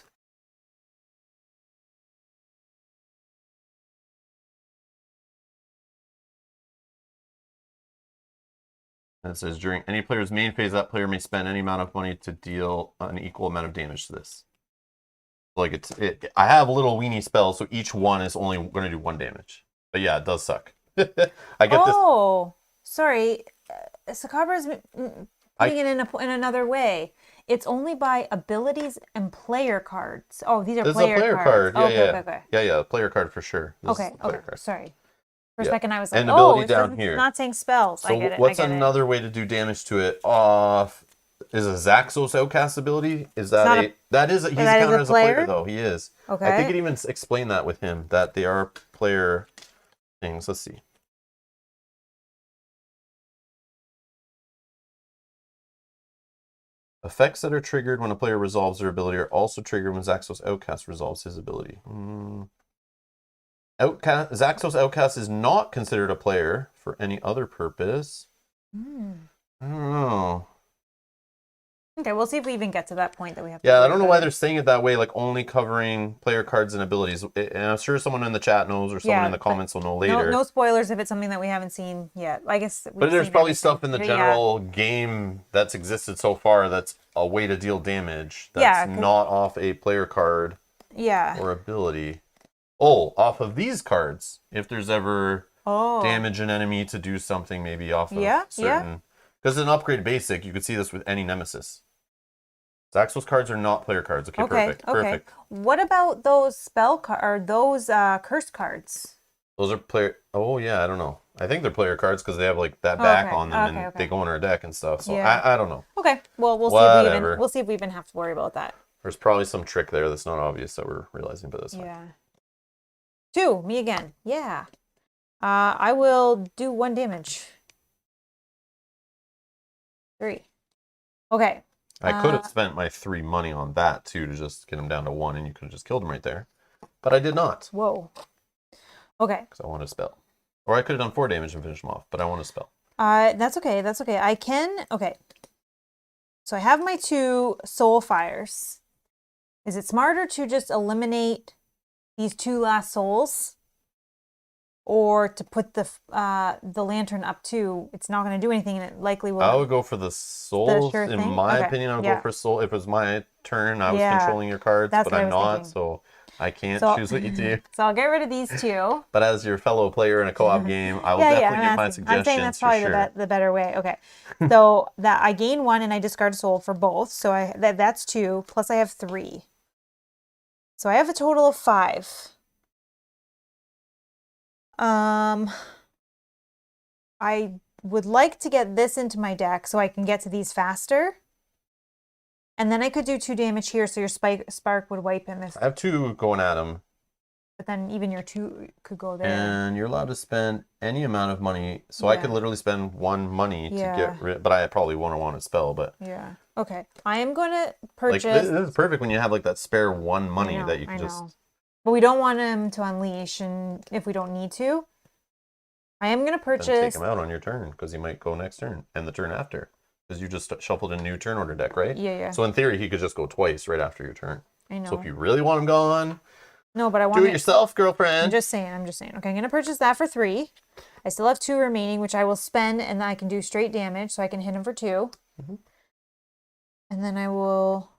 And it says during any player's main phase, that player may spend any amount of money to deal an equal amount of damage to this. Like I have little weenie spells, so each one is only going to do 1 damage. But yeah, it does suck. I get this. Oh, sorry. Sakabra is putting I it in another way. It's only by abilities and player cards. Oh, these are This is a player player cards. card. Yeah, Okay, yeah, okay, okay. yeah. Player card for sure. This is Okay, the okay. player card. Sorry. For a Yeah, second, I was like, and oh, ability it says down it's here. not saying spells. I So get it. I what's get it. another way to do damage to it? Is a Zaxos Outcast ability? Is It's that not a. he's That is a counted as a player player? though. He is. I think Okay. it even explained that with him that they are player things. Let's see. Effects that are triggered when a player resolves their ability are also triggered when Zaxos Outcast resolves his ability. Zaxos Outcast is not considered a player for any other purpose. Hmm. I don't know. Okay, we'll see if we even get to that point that we have to Yeah, I worry don't know about why it. they're saying it that way, like only covering player cards and abilities. And I'm sure someone in the chat knows, or someone Yeah, in the but comments will know No, later. no spoilers if it's something that we haven't seen yet. I guess we've But there's seen probably everything. stuff in the Yeah. general game that's existed so far that's a way to deal damage that's Yeah, not off a player card yeah. or ability. Oh, off of these cards. If there's ever Oh. damage an enemy to do something, maybe off of Yeah, certain. Because in upgrade basic, you could see this with any Nemesis. Zaxos cards are not player cards. Okay, Okay, perfect. okay. Perfect. What about those spell or those curse cards? Those are player. Oh yeah, I don't know. I think they're player cards because they have like that back Okay, on them okay, and okay. they go in our deck and stuff. So Yeah. I don't know. Okay. Well, Whatever. we'll see if we even have to worry about that. There's probably some trick there that's not obvious that we're realizing, but that's fine. Yeah. 2, me again. Yeah. I will do 1 damage. 3. Okay. I could have spent my 3 money on that too to just get him down to 1, and you could have just killed him right there. But I did not. Whoa. Okay. Because I wanted a spell. Or I could have done 4 damage and finished him off, but I want a spell. That's okay. That's okay. I can. Okay. So I have my 2 soul fires. Is it smarter to just eliminate these 2 last souls, or to put the lantern up too? It's not going to do anything, and it likely will. I would go for the souls. sure In thing? my Okay. opinion, I would Yeah. go for soul. If it was my turn, I was Yeah. controlling your cards, That's but what I I'm was not, thinking. so I can't So- choose what you do. So I'll get rid of these 2. But as your fellow player in a co-op game, I will Yeah, definitely I'm give my asking. suggestions I'm saying that's for probably sure. the better way. Okay. So that I gain 1 and I discard a soul for both. So that's 2 plus I have 3. So I have a total of 5. I would like to get this into my deck so I can get to these faster. And then I could do 2 damage here, so your spark would wipe him. I have 2 going at him, But then even your 2 could go there. and you're allowed to spend any amount of money. So I could Yeah. literally spend 1 money to Yeah. get rid. But I probably won't want a spell. But Yeah. Okay. I am going to like purchase. this is perfect when you have like that spare 1 money I know, that you I can know. just. But we don't want him to unleash, and if we don't need to. I am going to Then purchase. take him out on your turn because he might go next turn and the turn after because you just shuffled a new turn order deck, right? Yeah, yeah. So in theory, he could just go twice right after your turn. I know. So if you really want him gone, No, but I want do it yourself, girlfriend. I'm just saying. Okay, I'm going to purchase that for 3. I still have 2 remaining, which I will spend, and then I can do straight damage, so I can hit him for 2. Mhm. And then I will.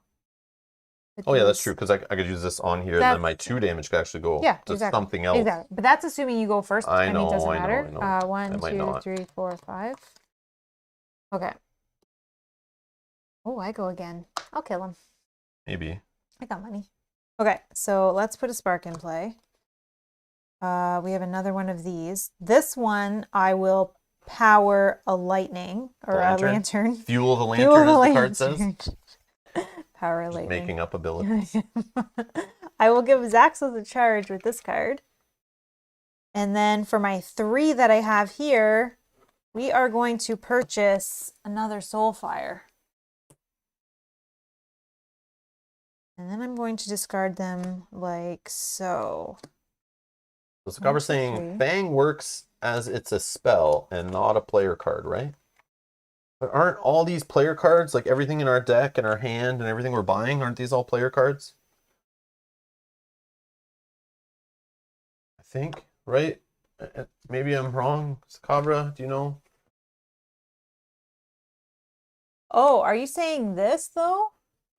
Oh yeah, that's true because I could use this on here, and then my 2 damage could actually go Yeah, to exactly. something else. Exactly. But that's assuming you go first. I mean, know, it doesn't I know, matter. I know. 1, I might 2, not. 3, 4, 5. Okay. Oh, I go again. I'll kill him. Maybe. I got money. Okay, so let's put a spark in play. We have another one of these. This one I will power a lightning or a lantern. Fuel the lantern, as the card says. Power a Just lightning. making up abilities. I will give Zaxos a charge with this card. And then for my 3 that I have here, we are going to purchase another Soulfire. And then I'm going to discard them like so. So Sakabra's saying Fang works as it's a spell and not a player card, right? But aren't all these player cards, like everything in our deck and our hand and everything we're buying, aren't these all player cards? I think, right? Maybe I'm wrong. Sakabra, do you know? Oh, are you saying this though?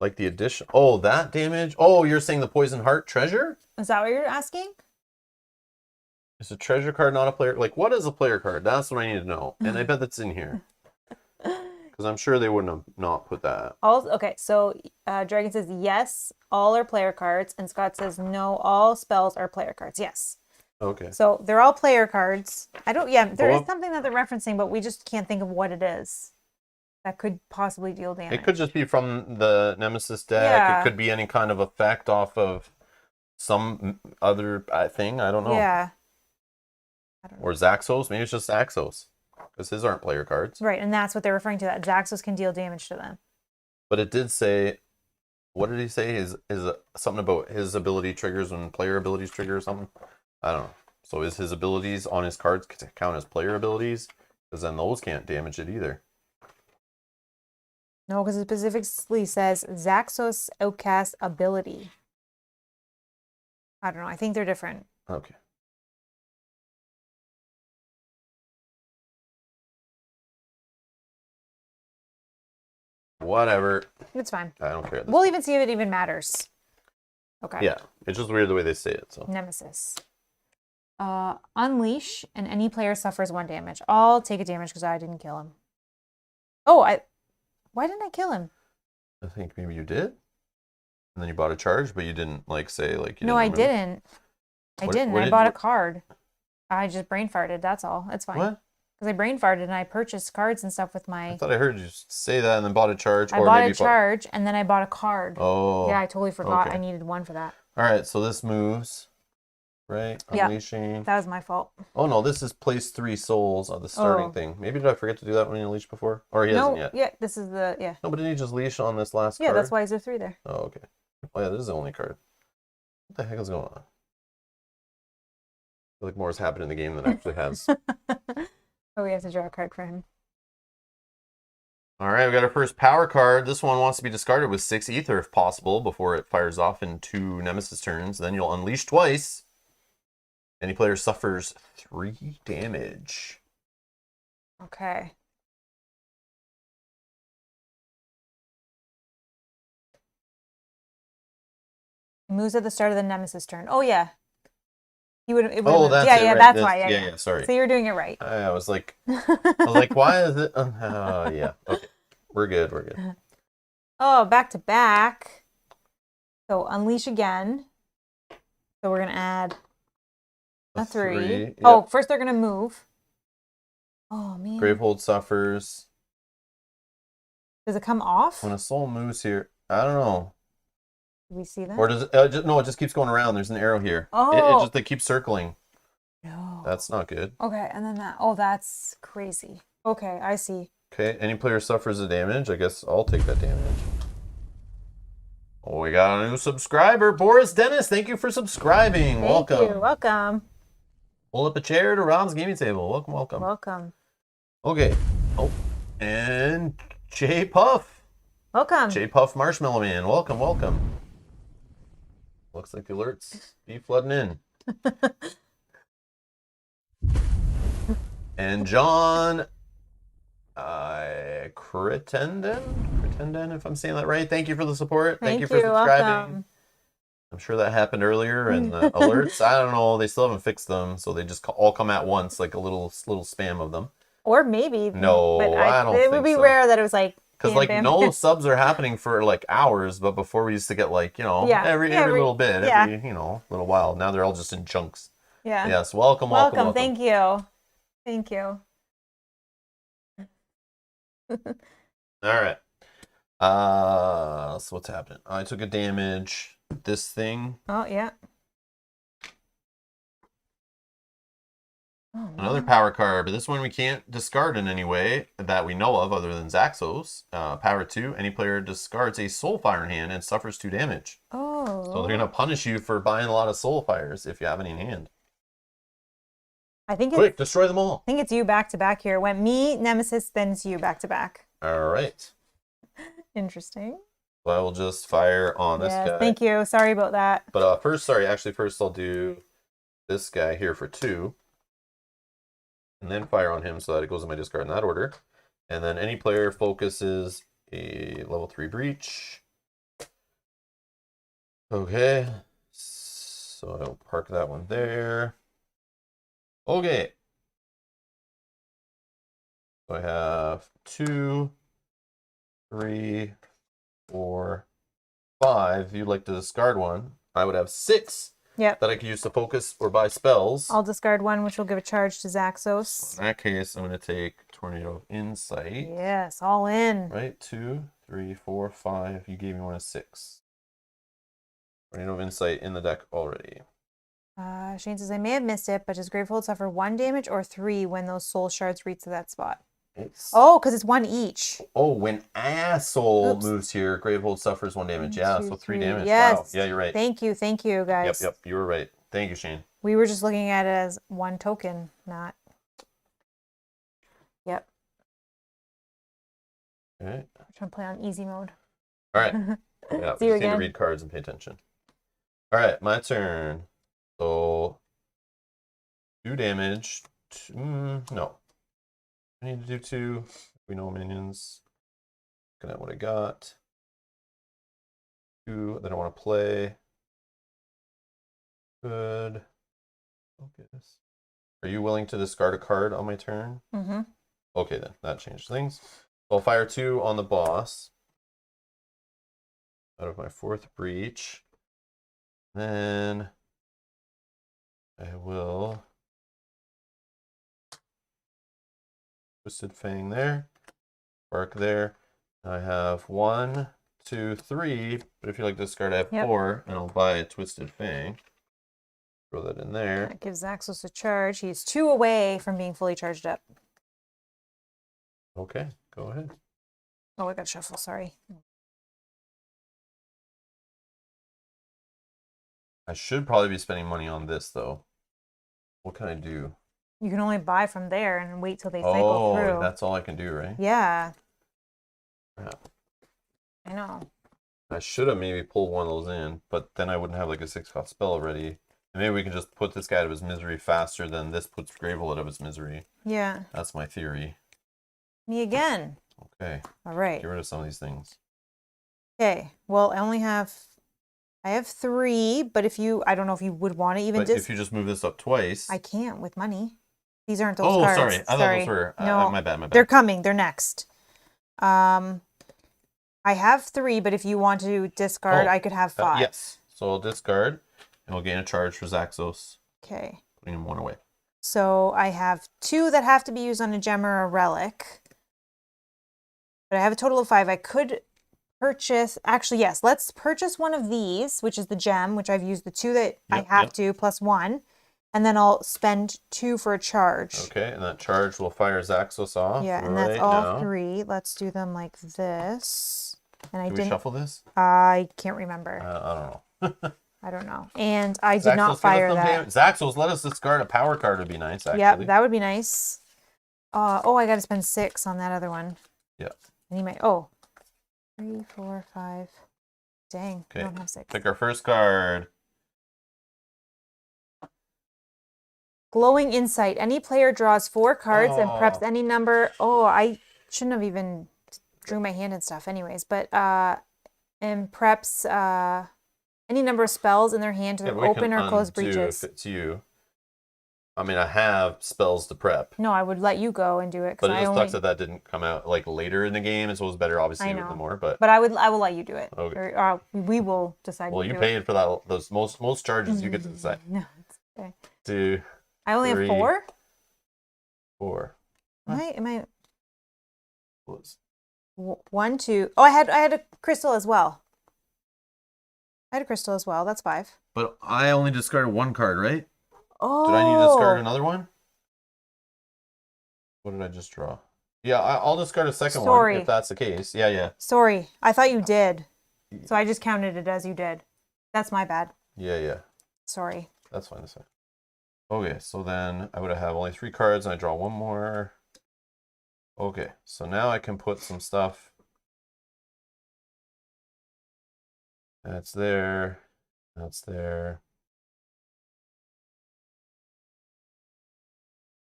Like the addition. Oh, that damage. Oh, you're saying the Poison Heart treasure? Is that what you're asking? Is a treasure card not a player? Like, what is a player card? That's what I need to know. And I bet that's in here. Because I'm sure they wouldn't have not put that. Okay, so Dragon says yes, all are player cards, and Scott says no, all spells are player cards. Yes. Okay. So they're all player cards. There is Well, something that they're referencing, but we just can't think of what it is that could possibly deal damage. It could just be from the Nemesis deck. Yeah. It could be any kind of effect off of some other thing. I don't know. Yeah. I don't know. Or Zaxos. Maybe it's just Zaxos. Because his aren't player cards. Right, and that's what they're referring to, that Zaxos can deal damage to them. But it did say, what did he say? His something about his ability triggers when player abilities trigger or something? I don't know. So is his abilities on his cards count as player abilities? Because then those can't damage it either. No, because it specifically says Zaxos Outcast ability. I don't know. I think they're different. Okay. Whatever. It's fine. I don't care. We'll even see if it even matters. Okay. Yeah. It's just weird the way they say it. So Nemesis. Unleash, and any player suffers 1 damage. I'll take a damage because I didn't kill him. Oh, why didn't I kill him? I think maybe you did. And then you bought a charge, but you didn't like say like you No, didn't I remember? didn't. I bought a card. I just brain farted. That's all. It's fine. What? Because I brain farted and I purchased cards and stuff with I my. thought I heard you say that and then bought a charge. I or bought maybe a charge and then I bought a card. Oh. Yeah, I totally forgot. okay. I needed 1 for that. All right, so this moves, right? Yeah. Unleashing. That was my fault. Oh no, this is place 3 souls of the starting thing. Maybe did I forget to do that when he unleashed before? Or he hasn't yet? Yeah, this is the, yeah. No, but didn't he just leash on this last Yeah, card? that's why there's 3 there. Oh, okay. Oh yeah, this is the only card. What the heck is going on? I feel like more has happened in the game than actually has. Oh, we have to draw a card for him. All right, we got our first power card. This one wants to be discarded with 6 ether if possible before it fires off in 2 Nemesis turns. Then you'll unleash twice. Any player suffers 3 damage. Okay. Moves at the start of the Nemesis turn. Oh, yeah. He would. It Oh, that's yeah, it, yeah, right. that's why. Yeah, yeah, sorry. So you're doing it right. I was like, why is it? Yeah. Okay, we're good. We're good. Oh, back to back. So unleash again. So we're gonna add a 3. Yep. Oh, first they're gonna move. Oh man. Gravehold suffers. Does it come off? When a soul moves here, I don't know. Do we see that? Or does it? No, it just keeps going around. There's an arrow here. Oh. It keeps circling. No. That's not good. Okay, and then that. Oh, that's crazy. Okay, I see. Okay, any player suffers a damage. I guess I'll take that damage. Oh, we got a new subscriber, Boris Dennis. Thank you for subscribing. Welcome. Thank you. Welcome. Pull up a chair to Ron's gaming table. Welcome, welcome. Welcome. Okay. Oh, and J Puff. Welcome. J Puff Marshmallow Man. Welcome, welcome. Looks like the alerts be flooding in. And John Critenden, if I'm saying that right. Thank you for the support. Thank you for subscribing. Welcome. I'm sure that happened earlier, and the alerts, I don't know, they still haven't fixed them, so they just all come at once, like a little spam of them. Or maybe. No, but I don't It think would be so. rare that it was like. Because bam, like bam. no subs are happening for like hours, but before we used to get like, every little bit, every little while. Now they're all just in chunks. Yeah. Yes, welcome. Thank you. Thank you. All right. So what's happening? I took a damage. This thing. Oh yeah. Oh, Another power card, but this one we can't discard in any way that we know of other than Zaxos. Power 2, any player discards a Soulfire in hand and suffers 2 damage. Oh. So they're going to punish you for buying a lot of Soulfires if you have any in hand. I think Quick, destroy them all. I think it's you back to back here. It went me, Nemesis, then it's you back to back. All right. Interesting. So I will just fire on this guy. Thank you. Sorry about that. But first I'll do this guy here for 2. And then fire on him so that it goes in my discard in that order. And then any player focuses a level 3 breach. Okay. So I'll park that one there. Okay. So I have 2, 3, 4, 5. If you'd like to discard one, I would have 6 Yep. that I could use to focus or buy spells. I'll discard one, which will give a charge to Zaxos. In that case, I'm going to take Tornado of Insight. Yes, all in. Right? 2, 3, 4, 5. You gave me one of 6. Tornado of Insight in the deck already. Shane says, I may have missed it, but does Gravehold suffer 1 damage or 3 when those soul shards reach to that spot? Oh, because it's 1 each. Oh, when Asshole Oops. moves here, Gravehold suffers 1 damage. 1, Yeah, 2, so 3 3. damage. Yes. Wow. Yeah, you're right. Thank you, guys. Yep, you were right. Thank you, Shane. We were just looking at it as 1 token, not. Yep. Okay. I'm trying to play on easy mode. All right. Yeah, See we you just need to again. read cards and pay attention. All right, my turn. So 2 damage. No. I need to do 2. We know minions. Looking at what I got. 2 that I want to play. Good. Focus. Are you willing to discard a card on my turn? Mm-hmm. Okay, then. That changed things. I'll fire 2 on the boss. Out of my 4th breach. Then I will Twisted Fang there. Bark there. I have 1, 2, 3. But if you like to discard, I have 4, and I'll buy a Twisted Fang. Throw that in there. That gives Zaxos a charge. He's 2 away from being fully charged up. Okay, go ahead. Oh, I got to shuffle. Sorry. I should probably be spending money on this, though. What can I do? You can only buy from there and wait till they cycle through. Oh, that's all I can do, right? Yeah. Yeah. I know. I should have maybe pulled one of those in, but then I wouldn't have like a 6-cost spell already. And maybe we can just put this guy out of his misery faster than this puts Gravel out of his misery. Yeah. That's my theory. Me again. Okay. All right. Get rid of some of these things. Okay. Well, I have 3, but I don't know if you would want to even But if you just move this up twice. I can't with money. These aren't those Oh, cards. sorry. I thought those were. No, my bad. they're coming. They're next. I have 3, but if you want to discard, I could have 5. Yes. So I'll discard, and we'll gain a charge for Zaxos. Okay. Putting him 1 away. So I have 2 that have to be used on a gem or a relic. But I have a total of 5. I could purchase, actually, yes, let's purchase one of these, which is the gem, which I've used the 2 that I have to, plus 1. And then I'll spend 2 for a charge. Okay, and that charge will fire Zaxos off. Yeah, and that's all 3. Let's do them like this. And I Did didn't. we shuffle this? I can't remember. I don't know. I don't know. And I did not fire that. Zaxos, let us discard a power card would be nice, actually. Yep, that would be nice. Oh, I got to spend 6 on that other one. Yeah. And 3, 4, 5. Dang, I don't have 6. Pick our first card. Glowing Insight. Any player draws 4 cards and preps any number. Oh, I shouldn't have even drew my hand and stuff anyways. But, and preps any number of spells in their hand to their open or closed breaches. If it's you. I mean, I have spells to prep. No, I would let you go and do it. But it just sucks that didn't come out like later in the game, and so it was better, obviously, with the more. But I will let you do it. Okay. Or, we will decide. Well, you paid for that. Those most charges you get to decide. No, it's okay. 2. I only 3, have 4. 4. Am I? Was 1, 2. Oh, I had a crystal as well. That's 5. But I only discarded 1 card, right? Oh. Did I need to discard another one? What did I just draw? Yeah, I'll discard a second one if that's the case. Yeah. Sorry, I thought you did. So I just counted it as you did. That's my bad. Yeah. Sorry. That's fine. Okay, so then I would have only 3 cards, and I draw 1 more. Okay, so now I can put some stuff. That's there. That's there.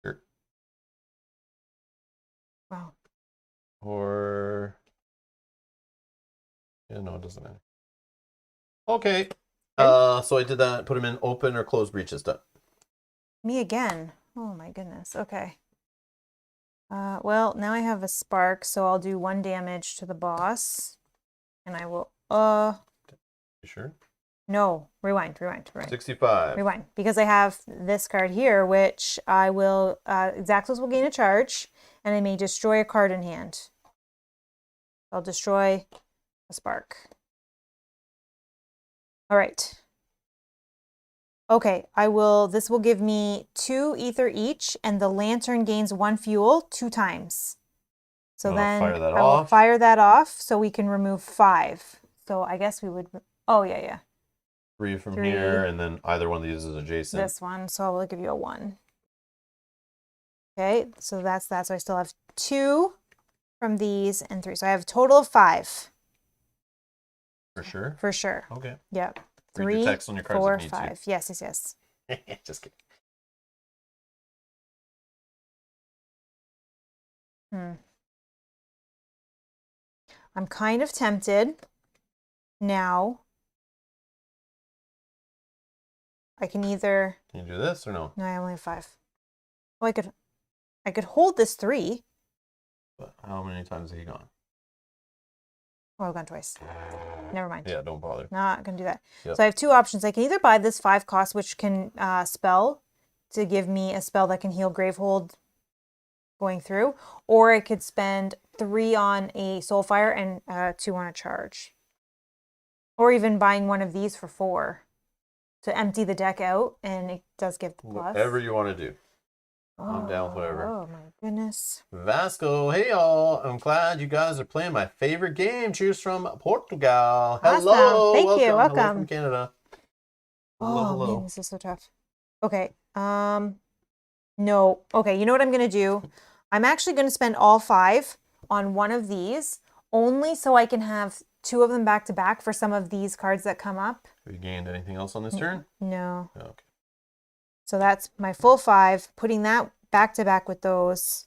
Here. Wow. Or... Yeah, no, it doesn't matter. Okay. Good. So I did that. Put him in open or closed breaches. Done. Me again. Oh my goodness. Okay. Well, now I have a spark, so I'll do 1 damage to the boss. And I will, You sure? no, rewind. 65. Rewind. Because I have this card here, which I will, Exactos will gain a charge, and I may destroy a card in hand. I'll destroy a spark. All right. Okay, this will give me 2 ether each, and the lantern gains 1 fuel 2 times. So then Fire that I will off. fire that off so we can remove 5. So I guess we would, oh yeah. 3 from 3. here, and then either one of these is adjacent. This one, so I will give you a 1. Okay, so that's that. So I still have 2 from these and 3. So I have a total of 5. For sure? For sure. Okay. Yep. Read your 3, text on your cards 4, if you need 5. Yes. to. Just kidding. I'm kind of tempted now. I can either. Can you do this or no? No, I only have 5. Well, I could hold this 3. But how many times have you gone? Oh, I've gone twice. Never mind. Yeah, don't bother. Not gonna do that. Yep. So I have 2 options. I can either buy this 5 cost, which can spell to give me a spell that can heal Gravehold going through, or I could spend 3 on a Soulfire and 2 on a charge, or even buying one of these for 4 to empty the deck out, and it does give the plus. Whatever you want to do. I'm down with whatever. Oh my goodness. Vasco, hey y'all. I'm glad you guys are playing my favorite game. Cheers from Portugal. Awesome. Hello. Thank you. Hello Welcome. from Canada. Oh man, this is so tough. Okay. No. Okay, you know what I'm gonna do? I'm actually gonna spend all 5 on one of these, only so I can have 2 of them back to back for some of these cards that come up. Have you gained anything else on this turn? No. Oh, okay. So that's my full 5, putting that back to back with those.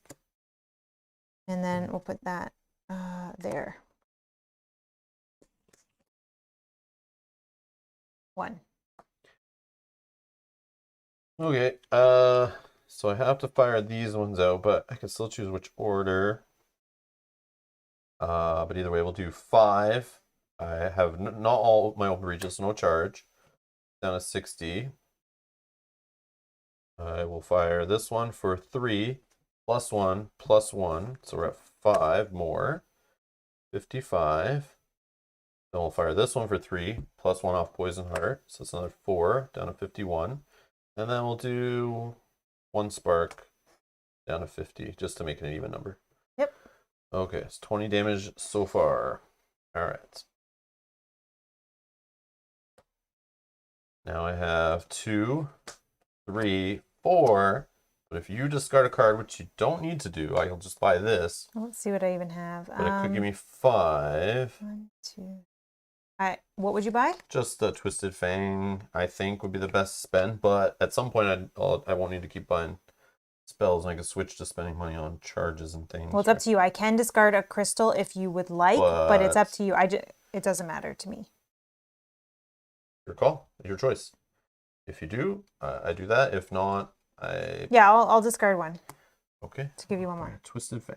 And then we'll put that there. 1. Okay. So I have to fire these ones out, but I can still choose which order. But either way, we'll do 5. I have not all my open breaches, so no charge. Down to 60. I will fire this one for 3, +1, +1. So we're at 5 more. 55. Then we'll fire this one for 3, +1 off Poison Heart. So it's another 4, down to 51. And then we'll do 1 spark, down to 50, just to make it an even number. Yep. Okay, it's 20 damage so far. All right. Now I have 2, 3, 4. But if you discard a card, which you don't need to do, I'll just buy this. Let's see what I even have. But it could give me 5. 1, 2. What would you buy? Just the Twisted Fang, I think, would be the best spend. But at some point, I won't need to keep buying spells, and I can switch to spending money on charges and things. Well, it's up to you. I can discard a crystal if you would like, but it's up to you. It doesn't matter to me. Your call, your choice. If you do, I do that. If not, Yeah, I'll discard 1. Okay. To give you 1 more. Twisted Fang.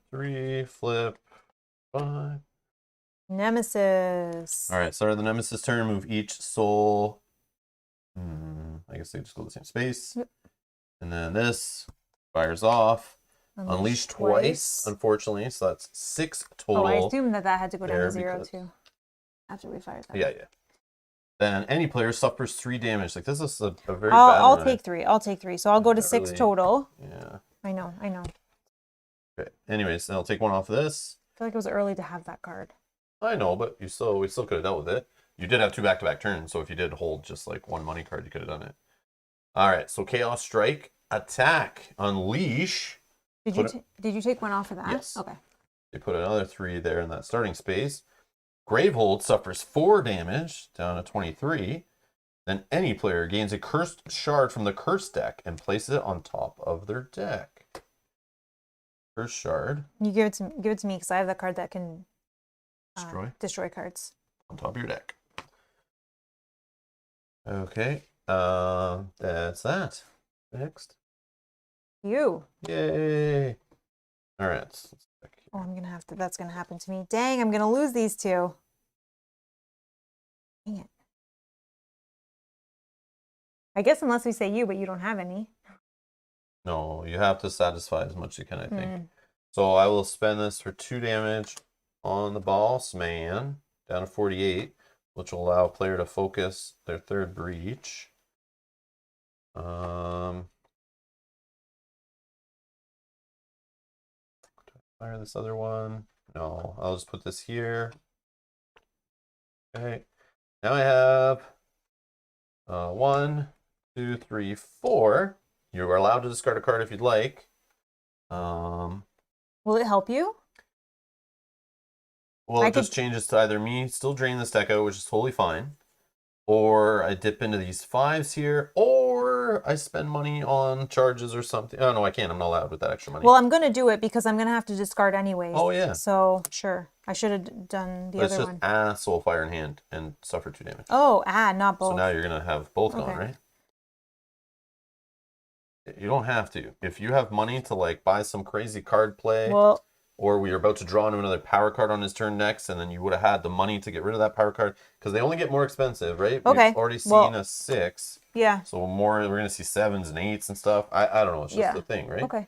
Three, flip, 5. Nemesis. All right, start of the Nemesis turn. Move each soul. I guess they just go the same space. Yep. And then this fires off. Unleash twice, unfortunately. So that's 6 total. Oh, I assumed that had to go down to 0 because... too. After we fired that. Yeah. Then any player suffers 3 damage. Like this is a very bad I'll one. take 3. I'll take 3. So I'll go to 6 total. Yeah. I know. Okay. Anyways, I'll take 1 off of this. I feel like it was early to have that card. I know, but we still could have dealt with it. You did have 2 back-to-back turns, so if you did hold just like 1 money card, you could have done it. All right, so Chaos Strike, attack, unleash. Did you take 1 off of that? Yes. Okay. They put another 3 there in that starting space. Gravehold suffers 4 damage, down to 23. Then any player gains a cursed shard from the curse deck and places it on top of their deck. per shard. You give it to me because I have that card that can Destroy cards. on top of your deck. Okay. That's that. Next. You. Yay. All right. Let's check here. Oh, I'm gonna have to. That's gonna happen to me. Dang, I'm gonna lose these two. Dang it. I guess unless we say you, but you don't have any. No, you have to satisfy as much as you can, I think. So I will spend this for 2 damage on the boss man, down to 48, which will allow a player to focus their 3rd breach. Fire this other one. No, I'll just put this here. Okay. Now I have 1, 2, 3, 4. You are allowed to discard a card if you'd like. Will it help you? Well, it just changes to either me still drain this deck out, which is totally fine, or I dip into these 5s here, or I spend money on charges or something. Oh, no, I can't. I'm not allowed with that extra money. Well, I'm going to do it because I'm going to have to discard anyways. Oh, yeah. So, sure. I should have done the other one. Just Soulfire in hand and suffer 2 damage. Oh, not both. So now you're going to have both gone, right? You don't have to. If you have money to like buy some crazy card play, or we are about to draw into another power card on his turn next, and then you would have had the money to get rid of that power card, because they only get more expensive, right? Okay. We've already seen a 6. Yeah. So we're going to see 7s and 8s and stuff. I don't know. It's just the thing, right? Okay.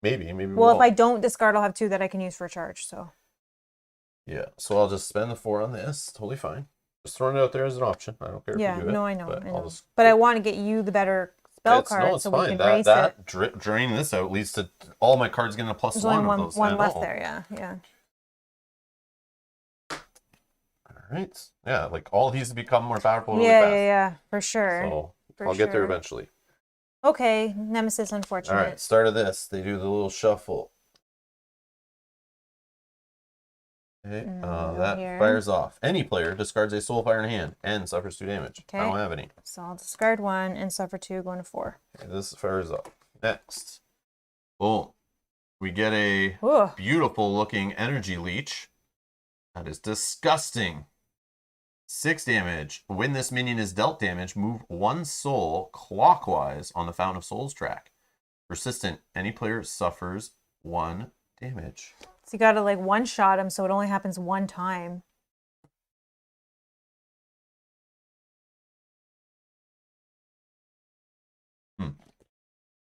Maybe. Well, if I don't discard, I'll have 2 that I can use for a charge, so. Yeah. So I'll just spend the 4 on this. Totally fine. Just throwing it out there as an option. I don't care if you do it. No, I know. But, but I want to get you the better spell card so we can race it. Draining this out leads to all my cards getting a +1 There's only of those. one left there, yeah. All right. Yeah, like all these become more powerful really fast. Yeah, for sure. So I'll get there eventually. Okay, Nemesis, unfortunate. All right, start of this. They do the little shuffle. Okay, that fires off. Any player discards a Soulfire in hand and suffers 2 damage. Okay. I don't have any. So I'll discard 1 and suffer 2, going to 4. Okay, this fires off. Next. Boom. We get a beautiful looking energy leech. That is disgusting. 6 damage. When this minion is dealt damage, move 1 soul clockwise on the Fountain of Souls track. Persistent. Any player suffers 1 damage. So you gotta like one-shot him, so it only happens 1 time.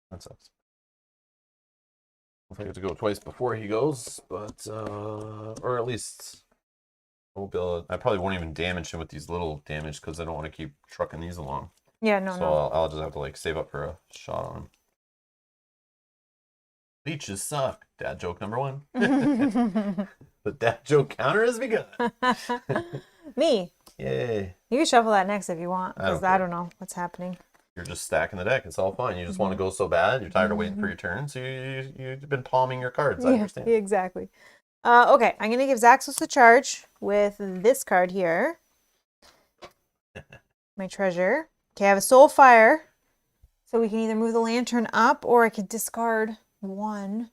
That sucks. If I get to go twice before he goes, but or at least I won't be able to, I probably won't even damage him with these little damage because I don't want to keep trucking these along. Yeah, so I'll just have to like save up for a shot on him. Leeches suck. Dad joke number 1. The dad joke counter has begun. Me. Yay. You can shuffle that next if you want, because I don't know what's happening. You're just stacking the deck. It's all fine. You just want to go so bad. You're tired of waiting for your turn, so you've been palming your cards. I understand. Exactly. Okay, I'm going to give Zaxos a charge with this card here. My treasure. Okay, I have a Soulfire. So we can either move the lantern up, or I could discard 1.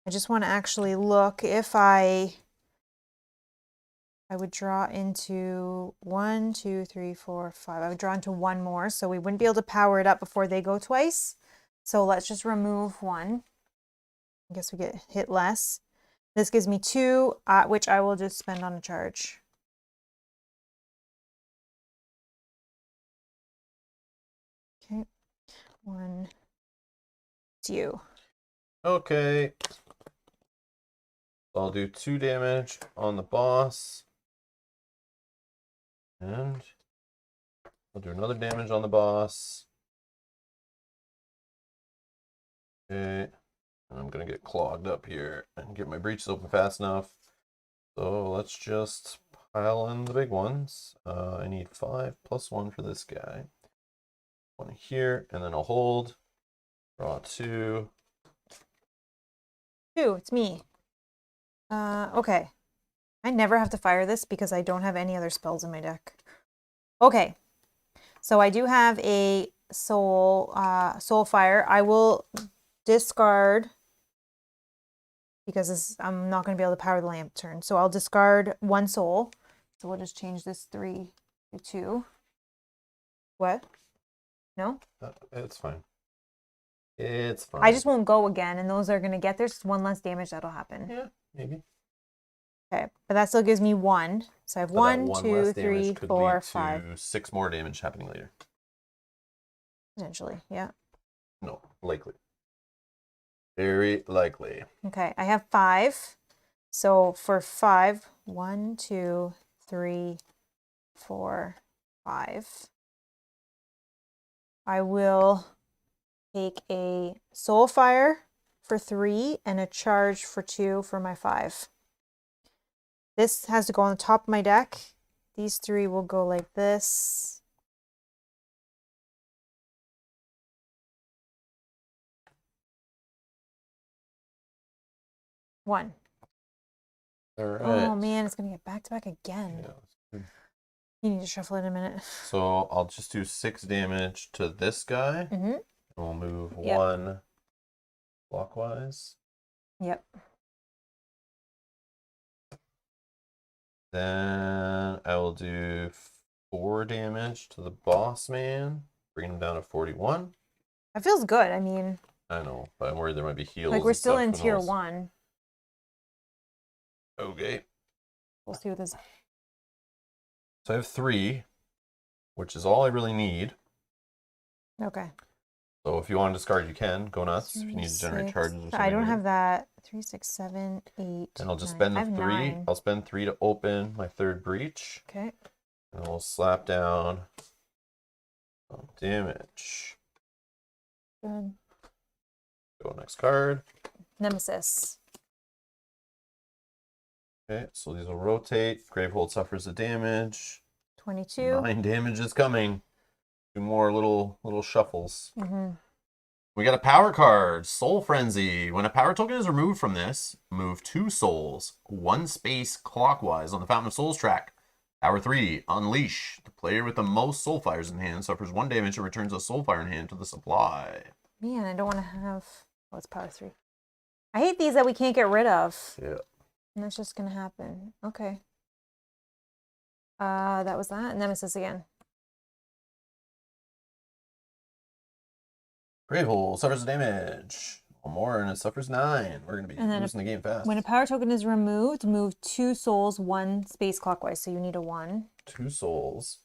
I just want to actually look if I would draw into 1, 2, 3, 4, 5. I would draw into 1 more, so we wouldn't be able to power it up before they go twice. So let's just remove 1. I guess we get hit less. This gives me 2, which I will just spend on a charge. Okay, 1. It's you. Okay. I'll do 2 damage on the boss. And I'll do another damage on the boss. Okay. And I'm going to get clogged up here and get my breaches open fast enough. So let's just pile in the big ones. I need 5 + 1 for this guy. 1 here, and then I'll hold. Draw 2. 2, it's me. Okay. I never have to fire this because I don't have any other spells in my deck. Okay. So I do have a soul fire. I will discard because I'm not going to be able to power the lamp turn. So I'll discard 1 soul. So we'll just change this 3 to 2. What? No? It's fine. It's fine. I just won't go again, and those are going to get there's 1 less damage that'll happen. Yeah, maybe. Okay, but that still gives me 1. So I have But that 1, one 2, less 3, damage could 4, lead 5. to 6 more damage happening later. Potentially, yeah. No, likely. Very likely. Okay, I have 5. So for 5, 1, 2, 3, 4, 5. I will take a soul fire for 3 and a charge for 2 for my 5. This has to go on the top of my deck. These 3 will go like this. One. All right. Oh man, it's gonna get back to back again. Yeah. You need to shuffle it in a minute. So I'll just do 6 damage to this guy. Mm-hmm. And we'll move Yep. 1 clockwise. Yep. Then I will do 4 damage to the boss man, bring him down to 41. That feels good. I mean, I know, but I'm worried there might be heals. like we're and still stuff, in who tier knows? 1. Okay. We'll see what this. So I have 3, which is all I really need. Okay. So if you want to discard, you can. Go nuts. If you need to generate 6. charges or something. I don't later. have that. 3, 6, 7, 8. And I'll just 9. spend I the have 3. 9. I'll spend 3 to open my 3rd breach. Okay. And we'll slap down some damage. Good. Go next card. Nemesis. Okay, so these will rotate. Gravehold suffers the damage. 22. 9 damage is coming. 2 more little shuffles. Mm-hmm. We got a power card, Soul Frenzy. When a power token is removed from this, move 2 souls, 1 space clockwise on the Fountain of Souls track. Power 3, Unleash. The player with the most soul fires in hand suffers 1 damage and returns a soul fire in hand to the supply. Man, I don't want to have. Oh, it's power 3. I hate these that we can't get rid of. Yeah. And that's just gonna happen. Okay. That was that. Nemesis again. Gravehold suffers damage. 1 more and it suffers 9. We're going to be losing the game fast. When a power token is removed, move 2 souls 1 space clockwise. So you need a 1. 2 souls,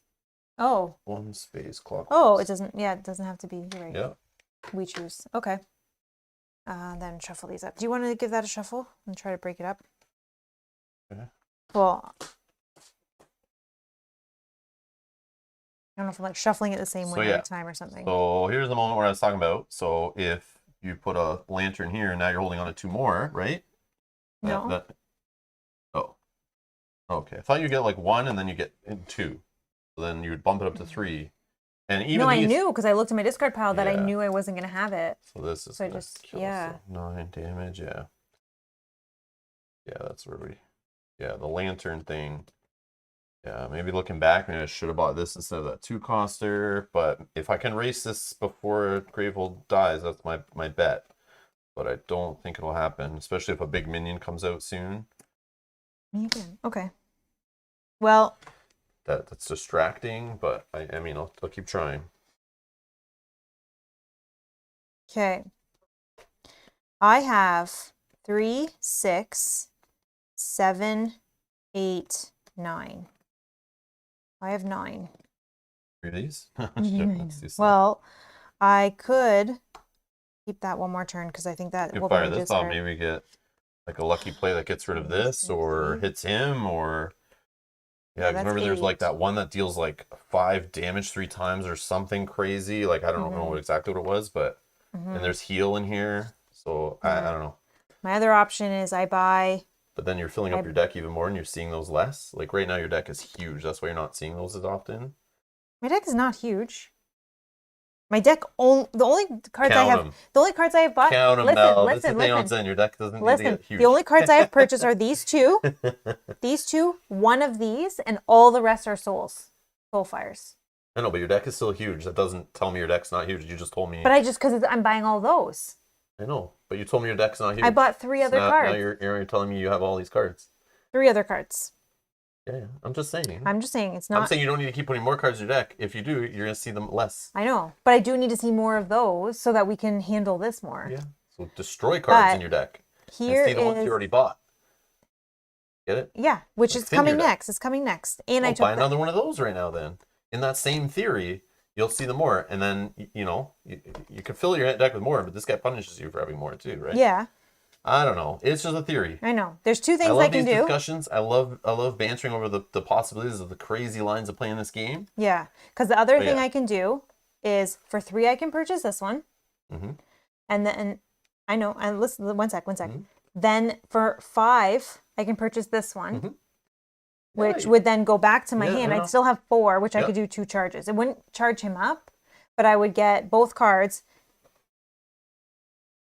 Oh. 1 space clockwise. Oh, it doesn't. Yeah, it doesn't have to be. You're right. Yeah. We choose. Okay. Then shuffle these up. Do you want to give that a shuffle and try to break it up? Okay. Well, I don't know if I'm like shuffling it the same way every time or something. So here's the moment where I was talking about. So if you put a lantern here and now you're holding on to 2 more, right? No. Oh. Okay. I thought you get like 1 and then you get 2. So then you would bump it up to 3. And even No, I these... knew because I looked at my discard pile that I Yeah. knew I wasn't going to have it. So this is So I gonna just- kill us. yeah. So 9 damage, yeah. Yeah, that's where we... Yeah, the lantern thing. Yeah, maybe looking back, maybe I should have bought this instead of that 2-coster. But if I can race this before Gravehold dies, that's my bet. But I don't think it'll happen, especially if a big minion comes out soon. Maybe. Okay. Well, That's distracting, but I mean, I'll keep trying. okay. I have 3, 6, 7, 8, 9. I have 9. 3 of these? Mhm. Let's do some. Well, I could keep that 1 more turn because I think that You will fire go to this off, discard. maybe we get like a lucky play that gets rid of this or hits him, or yeah, Yeah, 'cause that's remember there's like 8. that one that deals like 5 damage 3 times or something crazy. Like I don't know exactly what it was, but and there's heal in here, so I don't know. My other option is I buy. But then you're filling up your deck even more and you're seeing those less. Like right now your deck is huge. That's why you're not seeing those as often. My deck is not huge. My deck the only cards I Count have 'em. the only cards I have bought. Count them listen, now. listen, This is Aeons listen. in. Your deck doesn't need to Listen, get huge. the only cards I have purchased are these 2, these 2, 1 of these, and all the rest are souls, soul fires. I know, but your deck is still huge. That doesn't tell me your deck's not huge. You just told me. But I just, because I'm buying all those. I know, but you told me your deck's not huge. I bought 3 other cards. Now you're telling me you have all these cards. 3 other cards. Yeah, I'm just saying. I'm just saying it's not. I'm saying you don't need to keep putting more cards in your deck. If you do, you're going to see them less. I know, but I do need to see more of those so that we can handle this more. Yeah. So destroy cards in your deck. Here and see the ones you already bought. Get it? Yeah, which is coming next. It's coming next. And I took buy another one of those right now then. In that same theory, you'll see them more. And then, you can fill your deck with more, but this guy punishes you for having more too, right? Yeah. I don't know. It's just a theory. I know. There's 2 things I love I can these do. discussions. I love bantering over the possibilities of the crazy lines of playing this game. Yeah, because the other thing I can do is for 3 I can purchase this one. Mm-hmm. And then, I know, and listen, one sec. Mm-hmm. Then for 5, I can purchase this one. Mm-hmm. Which would then go back to my hand. I'd still have 4, which I could do 2 charges. It wouldn't charge him up, but I would get both cards.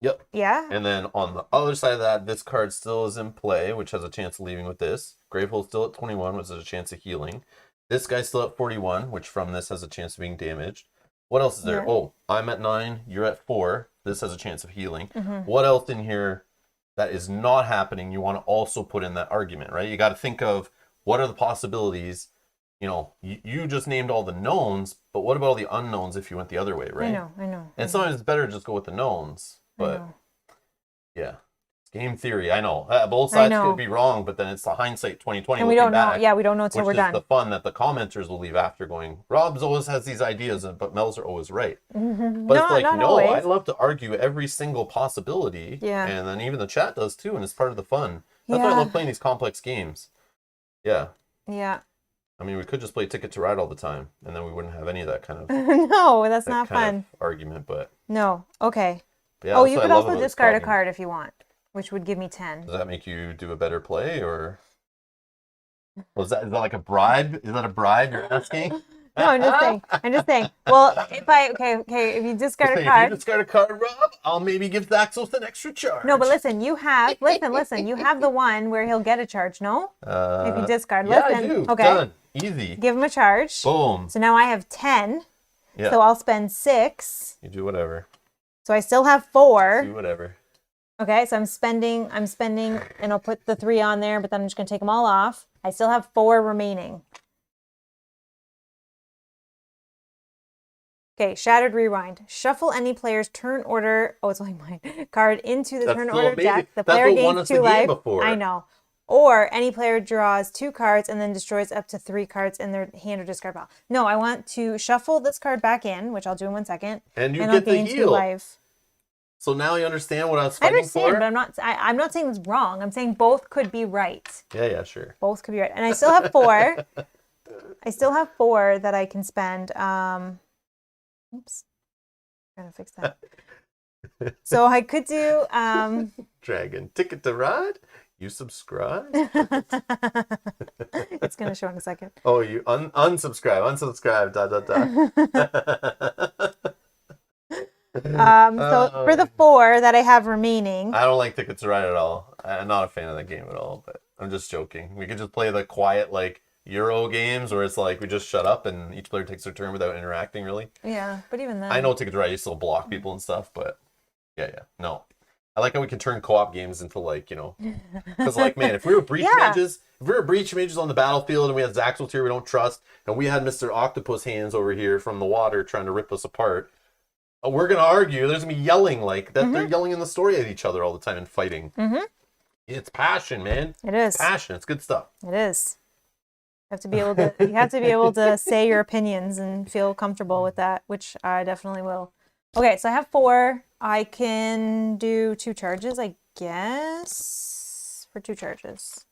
Yep. Yeah. And then on the other side of that, this card still is in play, which has a chance of leaving with this. Gravehold's still at 21, which has a chance of healing. This guy's still at 41, which from this has a chance of being damaged. What else is there? Yeah. Oh, I'm at 9, you're at 4. This has a chance of healing. Mm-hmm. What else in here that is not happening you want to also put in that argument, right? You got to think of what are the possibilities. You just named all the knowns, but what about all the unknowns if you went the other way, right? I know. And sometimes it's better to just go with the knowns. But yeah, it's game theory. I know both sides could be wrong, but then it's the hindsight 2020. And we don't know. Yeah, we don't know until we're done. Which is the fun that the commenters will leave after going. Rob's always has these ideas, but Mel's are always right. Mm-hmm. But it's like no, always. I love to argue every single possibility. Yeah, and then even the chat does too, and it's part of the fun. That's why I love playing these complex games. Yeah. Yeah. I mean, we could just play Ticket to Ride all the time, and then we wouldn't have any of that kind of. No, that's not fun. Argument, but. No. Okay. Yeah, you could also discard a card if you want, which would give me 10. Does that make you do a better play, or is that like a bribe? Is that a bribe you're asking? No, I'm just saying. Well, if you discard a card. If you discard a card, Rob, I'll maybe give Zaxos an extra charge. No, but listen, you have the one where he'll get a charge, no? If you discard. Yeah, I do. Okay. Done. Easy. Give him a charge. Boom. So now I have 10. Yeah. So I'll spend 6. You do whatever. So I still have 4. Do whatever. Okay, so I'm spending, and I'll put the 3 on there, but then I'm just going to take them all off. I still have 4 remaining. Okay, Shattered Rewind. Shuffle any player's turn order, it's only mine, card into the turn order deck. The player gains 2 life. I know. Or any player draws 2 cards and then destroys up to 3 cards in their hand or discard pile. No, I want to shuffle this card back in, which I'll do in 1 second. And you get the heal. 2 life. So now you understand what I was fighting for? But I'm not saying it's wrong. I'm saying both could be right. Yeah, sure. Both could be right. And I still have 4. I still have 4 that I can spend. Oops. Trying to fix that. So I could do Dragon Ticket to Ride. You subscribe? It's going to show in a second. Oh, you unsubscribe. So for the 4 that I have remaining. I don't like Ticket to Ride at all. I'm not a fan of that game at all, but I'm just joking. We could just play the quiet, Euro games where it's we just shut up and each player takes their turn without interacting, really. Yeah, but even then. I know Ticket to Ride, you still block people and stuff, but yeah. No. I like how we can turn co-op games into because man, if we were breach mages on the battlefield and we had Zaxos here we don't trust, and we had Mr. Octopus Hands over here from the water trying to rip us apart, we're gonna argue. There's gonna be yelling that. Mm-hmm. They're yelling in the story at each other all the time and fighting. Mm-hmm. It's passion, man. It is passion. It's good stuff. It is. You have to be able to say your opinions and feel comfortable with that, which I definitely will. Okay, so I have 4. I can do 2 charges, I guess, for 2 charges.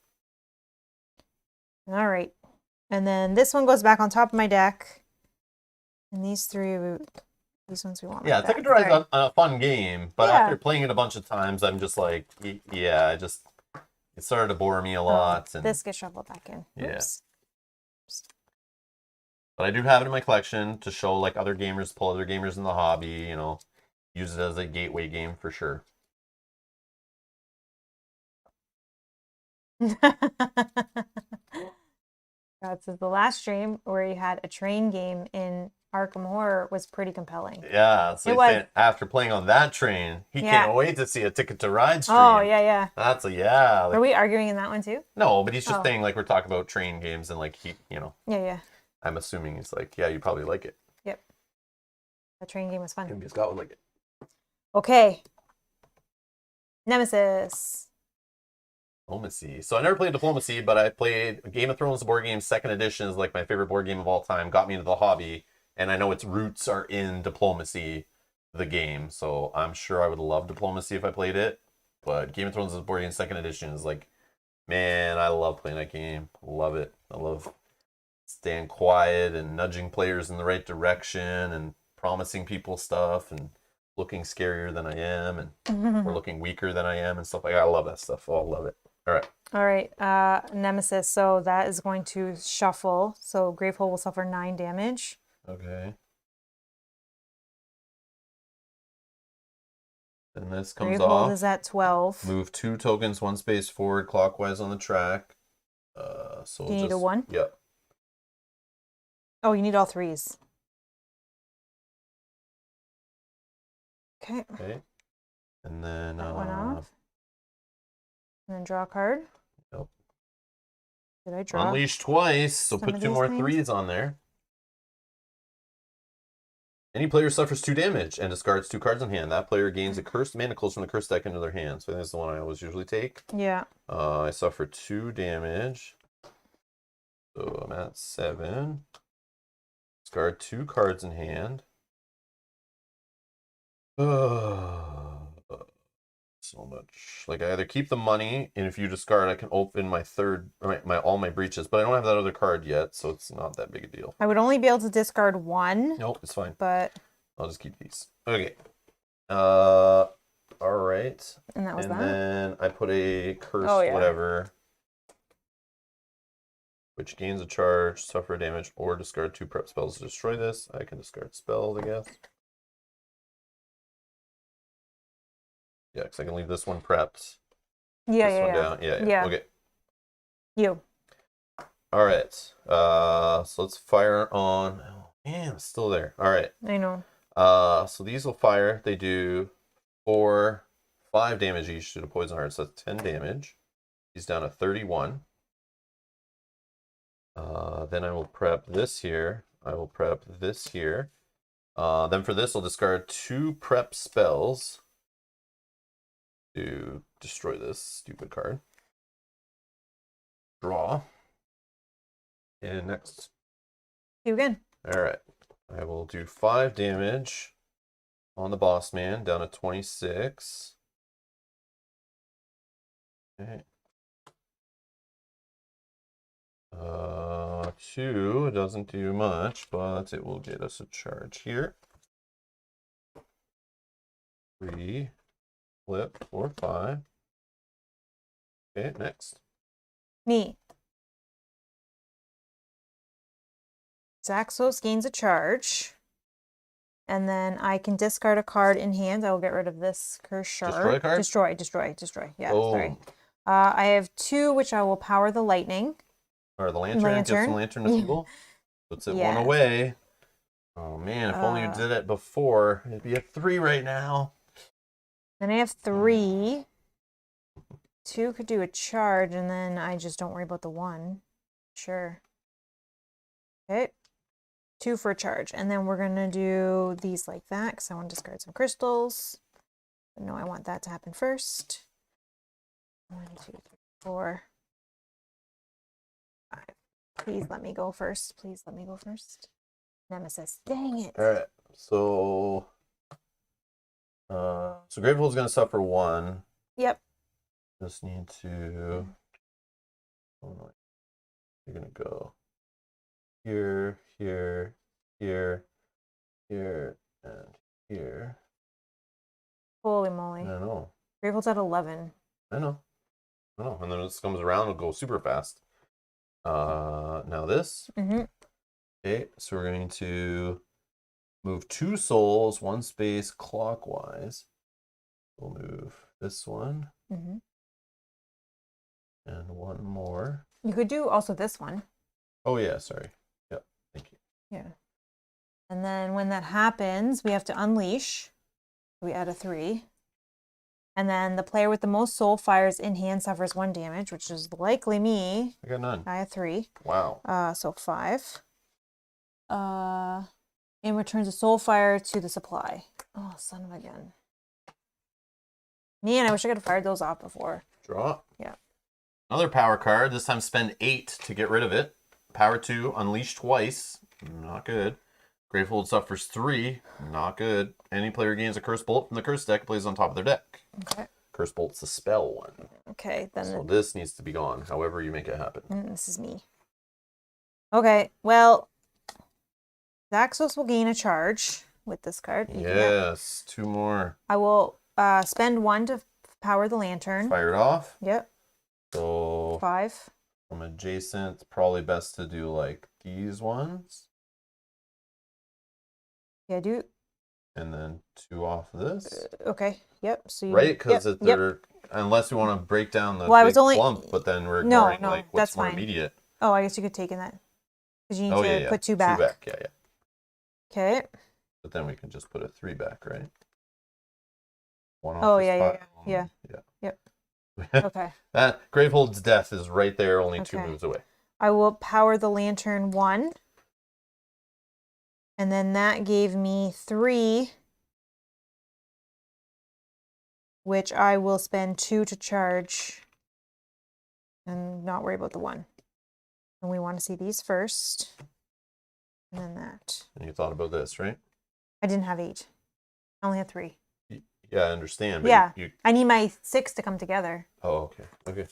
All right. And then this one goes back on top of my deck. And these 3, these ones we want. Yeah, Ticket to Ride is a fun game, but after playing it a bunch of times, I'm just it started to bore me a lot. And this gets shuffled back in. Yeah. Oops. But I do have it in my collection to show other gamers, pull other gamers in the hobby, use it as a gateway game for sure. God, so the last stream where you had a train game in Arkham Horror was pretty compelling. Yeah, so It he's was. saying after playing on that train, he Yeah. can't wait to see a Ticket to Ride stream. Oh, yeah. That's a yeah. Were we arguing in that one too? No, but he's just Oh. saying like we're talking about train games and like he, Yeah. I'm assuming he's like, yeah, you probably like it. Yep. The train game was fun. Maybe Scott would like it. Okay. Nemesis. Diplomacy. So I never played Diplomacy, but I played Game of Thrones board game second edition is like my favorite board game of all time. Got me into the hobby, and I know its roots are in Diplomacy, the game. So I'm sure I would love Diplomacy if I played it. But Game of Thrones board game second edition is like, man, I love playing that game. Love it. I love staying quiet and nudging players in the right direction and promising people stuff and looking scarier than I am and or looking weaker than I am and stuff like that. I love that stuff. Oh, I love it. All right. All right. Nemesis. So that is going to shuffle. So Gravehole will suffer 9 damage. Okay. Then this comes Gravehold off. is at 12. Move 2 tokens 1 space forward clockwise on the track. So Do you need a 1? Yep. Oh, you need all 3s. Okay. Okay. And then That one off. And then draw a card. Yep. Did I draw? Unleash twice, so some put of 2 these more things? 3s on there. Any player suffers 2 damage and discards 2 cards in hand. That player gains a cursed manacles from the cursed deck into their hand. So that's the one I always usually take. Yeah. I suffer 2 damage. So I'm at 7. Discard 2 cards in hand. So much. Like I either keep the money, and if you discard, I can open my third, all my breaches. But I don't have that other card yet, so it's not that big a deal. I would only be able to discard 1. Nope, it's fine. But I'll just keep these. Okay. All right. and that was that. Then I put a curse, whatever, which gains a charge, suffer damage, or discard 2 prep spells to destroy this. I can discard spells, I guess. Yeah, because I can leave this one prepped. Yeah, this one down. Yeah. Okay. You. All right. So let's fire on. Oh, man, it's still there. All right. I know. So these will fire. They do 5 damage each to the poison heart. So that's 10 damage. He's down to 31. Then I will prep this here. I will prep this here. Then for this, I'll discard 2 prep spells to destroy this stupid card. Draw. And next. You again. All right. I will do 5 damage on the boss man, down to 26. Okay. 2 doesn't do much, but it will get us a charge here. 3, flip, 4, 5. Okay, next. Me. Zaxos gains a charge. And then I can discard a card in hand. I will get rid of this curse shard. Destroy a card? Destroy. Yeah, Oh. sorry. I have 2, which I will power the lightning. Or the lantern. Get some lantern to people. Puts it 1 away. Oh man, if only you did it before. It'd be a 3 right now. Then I have 3. 2 could do a charge, and then I just don't worry about the 1. Sure. Okay. 2 for a charge. And then we're going to do these like that, because I want to discard some crystals. But no, I want that to happen first. 1, 2, 3, 4, 5. Please let me go first. Nemesis. Dang it. All right. So Gravehold's going to suffer 1. Yep. Just need to. Oh no. You're going to go here, here, here, here, and here. Holy moly. I know. Gravehold's at 11. I know. And then this comes around, it'll go super fast. Now this. Mm-hmm. Okay, so we're going to move 2 souls, 1 space clockwise. We'll move this one. Mm-hmm. And 1 more. You could do also this one. Oh yeah, sorry. Yep. Thank you. Yeah. And then when that happens, we have to unleash. We add a 3. And then the player with the most soul fires in hand suffers 1 damage, which is likely me. I got none. I have 3. Wow. So 5. And returns a soul fire to the supply. Oh, son of a gun. Man, I wish I could have fired those off before. Draw. Yeah. Another power card. This time spend 8 to get rid of it. Power 2, unleash twice. Not good. Gravehold suffers 3. Not good. Any player gains a curse bolt from the curse deck, plays on top of their deck. Okay. Curse bolt's a spell one. Okay, then. So this needs to be gone, however you make it happen. This is me. Okay, well, Zaxos will gain a charge with this card. Yes, 2 more. I will spend 1 to power the lantern. Fire it off. Yep. So 5. from adjacent, probably best to do like these ones. Yeah, do. And then 2 off this. Okay. Yep. So you, Right? Because yep, they're unless we want to break down the Well, I big was only- clump, but then we're No, ignoring like what's that's more fine. immediate. Oh, I guess you could take in that. Because you need to Yeah. put 2 back. 2 back, yeah. Okay. But then we can just put a 3 back, right? 1 off Oh, this yeah. pile. Yep. Yeah. Okay. That Gravehold's death is right there, only 2 Okay. moves away. I will power the lantern 1. And then that gave me 3, which I will spend 2 to charge and not worry about the 1. And we want to see these first. And then that. And you thought about this, right? I didn't have 8. I only had 3. Yeah, I understand. But Yeah. You... I need my 6 to come together. Oh, okay. Okay.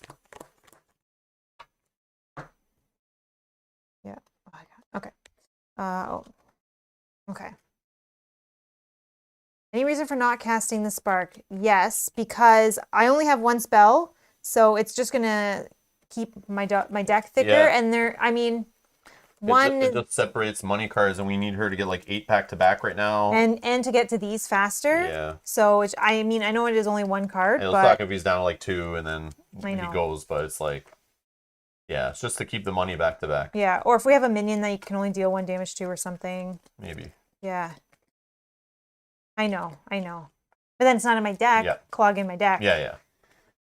Yeah. Oh, I got. Okay. Oh. Okay. Any reason for not casting the spark? Yes, because I only have 1 spell, so it's just gonna keep my deck thicker. Yeah. And there, I mean, It just separates money cards, and we need her to get like 8 back to back right now. and to get to these faster. Yeah. So it's, I mean, I know it is only 1 card, It'll but suck if he's down to like 2 and then I he know. goes, but it's like, yeah, it's just to keep the money back to back. yeah. Or if we have a minion that you can only deal 1 damage to or something. Maybe. Yeah. I know. But then it's not in my deck. Yeah. Clogging my deck. Yeah.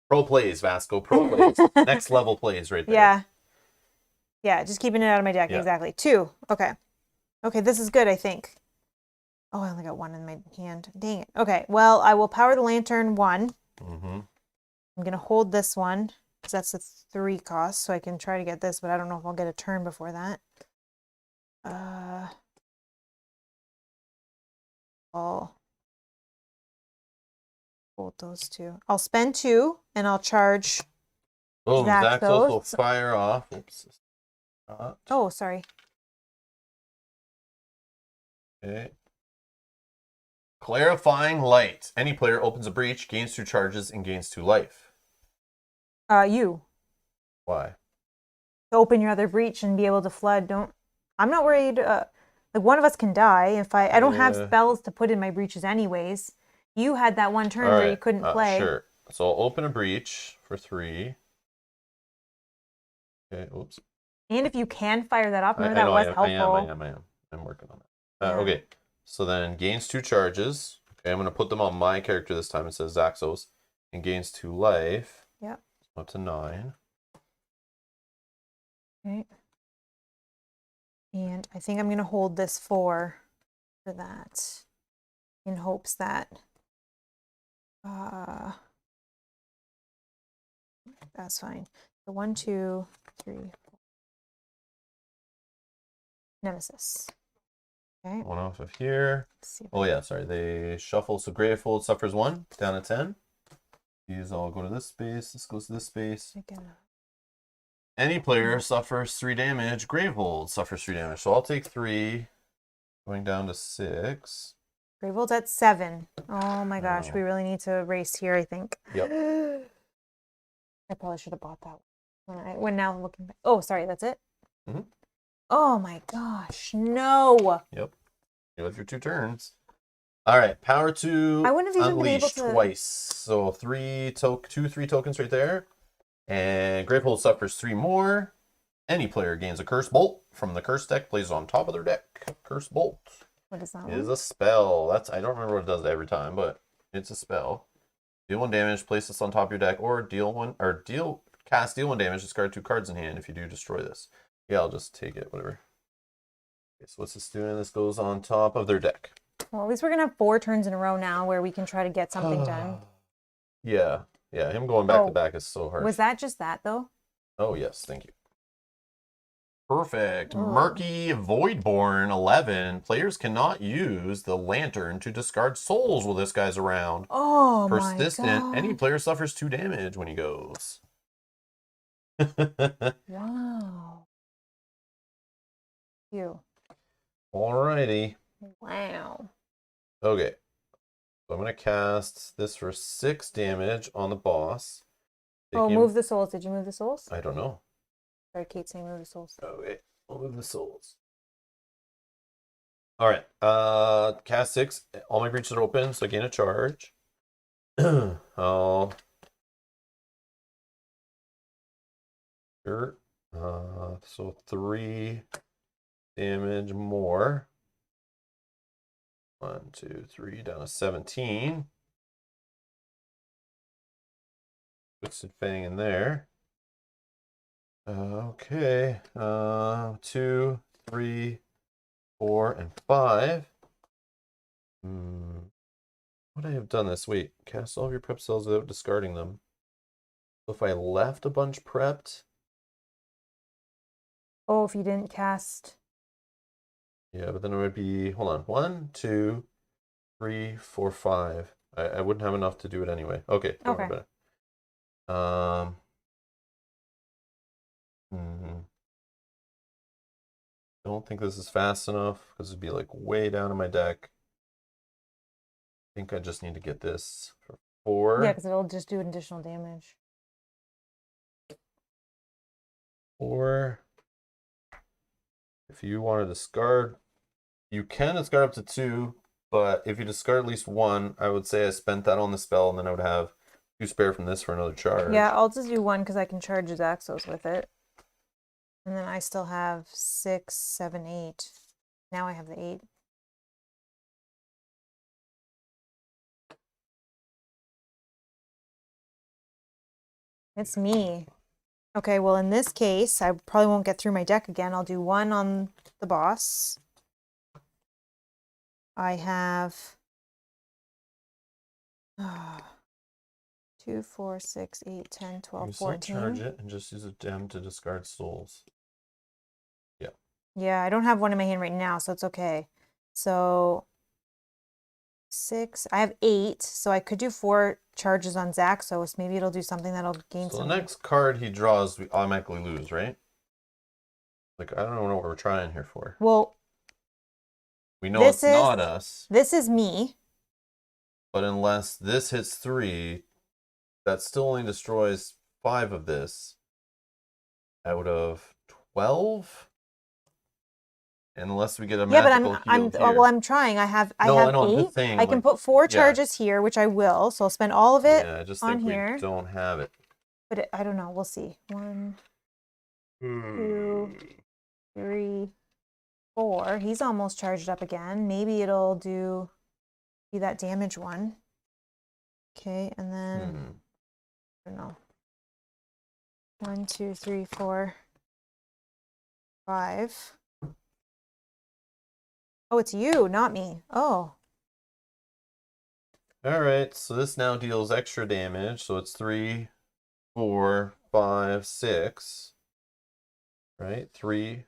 Pro plays, Vasco. Pro plays. Next level plays right there. Yeah. Yeah, just keeping it out of my deck. Yeah. Exactly. 2. Okay. Okay, this is good, I think. Oh, I only got 1 in my hand. Dang it. Okay, well, I will power the lantern 1. Mm-hmm. I'm going to hold this one, because that's a 3 cost, so I can try to get this, but I don't know if I'll get a turn before that. I'll hold those 2. I'll spend 2, and I'll charge. Boom. Zaxos. Zaxos will fire off. Oops. Oh, sorry. Okay. Clarifying Light. Any player opens a breach, gains 2 charges, and gains 2 life. You. Why? To open your other breach and be able to flood. I'm not worried. Like, one of us can die if I don't have Yeah. spells to put in my breaches anyways. You had that 1 turn where you couldn't play. Sure. So I'll open a breach for 3. Okay, oops. And if you can fire that off, remember I that know, was I helpful. am. I'm working on that. Yeah. Okay, so then gains 2 charges. Okay, I'm going to put them on my character this time. It says Zaxos. And gains 2 life. Yep. Up to 9. Okay. And I think I'm going to hold this 4 for that. In hopes that that's fine. So 1, 2, 3, 4. Nemesis. Okay. 1 off of here. Let's see if Oh yeah, sorry. They shuffle. So Gravehold suffers 1, down to 10. These all go to this space. This goes to this space. I can. Any player suffers 3 damage. Gravehold suffers 3 damage. So I'll take 3, going down to 6. Gravehold's at 7. Oh my gosh, Oh. we really need to race here, I think. Yep. I probably should have bought that one. When now looking back. Oh, sorry, that's it? Mhm. Oh my gosh, no. Yep. You have your 2 turns. All right, power 2. I wouldn't have even been able unleash to. twice. So 3 tokens right there. And Gravehold suffers 3 more. Any player gains a Curse Bolt from the Curse deck, plays it on top of their deck. Curse Bolt What is that is one? a spell. I don't remember what it does every time, but it's a spell. Deal 1 damage, place this on top of your deck, or cast deal 1 damage, discard 2 cards in hand. If you do, destroy this. Yeah, I'll just take it, whatever. Okay, so what's this doing? This goes on top of their deck. Well, at least we're gonna have 4 turns in a row now where we can try to get something done. Yeah, him going back to back is so hard. Was that just that though? Oh, yes, thank you. Perfect. Oh. Murky Voidborn 11. Players cannot use the lantern to discard souls while this guy's around. Oh Persistent. my god. Any player suffers 2 damage when he goes. Wow. You. Alrighty. Wow. Okay. So I'm going to cast this for 6 damage on the boss. Move the souls. Did you move the souls? I don't know. Sorry, Kate saying move the souls. Okay. I'll move the souls. Alright. Cast 6. All my breaches are open, so I gain a charge. I'll... Sure. So 3 damage more. 1, 2, 3, down to 17. Twisted Fang in there. Okay. 2, 3, 4, and 5. What would I have done this? Wait, cast all of your prep spells without discarding them. So if I left a bunch prepped. Oh, if you didn't cast. Yeah, but then it would be, hold on, 1, 2, 3, 4, 5. I wouldn't have enough to do it anyway. Okay. Okay. Don't think this is fast enough because it'd be like way down in my deck. I think I just need to get this for 4. Yeah, because it'll just do additional damage. 4. If you want to discard, you can discard up to 2, but if you discard at least 1, I would say I spent that on the spell, and then I would have 2 spare from this for another charge. Yeah, I'll just do 1 because I can charge Zaxos with it. And then I still have 6, 7, 8. Now I have the 8. It's me. Okay, well, in this case, I probably won't get through my deck again. I'll do 1 on the boss. I have 2, 4, 6, 8, 10, 12, 14. Charge it and just use a gem to discard souls. Yeah. Yeah, I don't have 1 in my hand right now, so it's okay. So 6. I have 8, so I could do 4 charges on Zaxos. Maybe it'll do something that'll gain So some. the next card he draws, we automatically lose, right? Like, I don't know what we're trying here for. Well, we know it's not us. This is me. But unless this hits 3, that still only destroys 5 of this out of 12. Unless we get a magical heal here. Well, I'm trying. I have 8. I can put 4 charges here, which I will. So I'll spend all of it I just on think here. we don't have it. But I don't know. We'll see. 1, 2, 3, 4. He's almost charged up again. Maybe it'll be that damage one. Okay, and then I don't know. 1, 2, 3, 4, 5. Oh, it's you, not me. Oh. All right, so this now deals extra damage. So it's 3, 4, 5, 6. Right? 3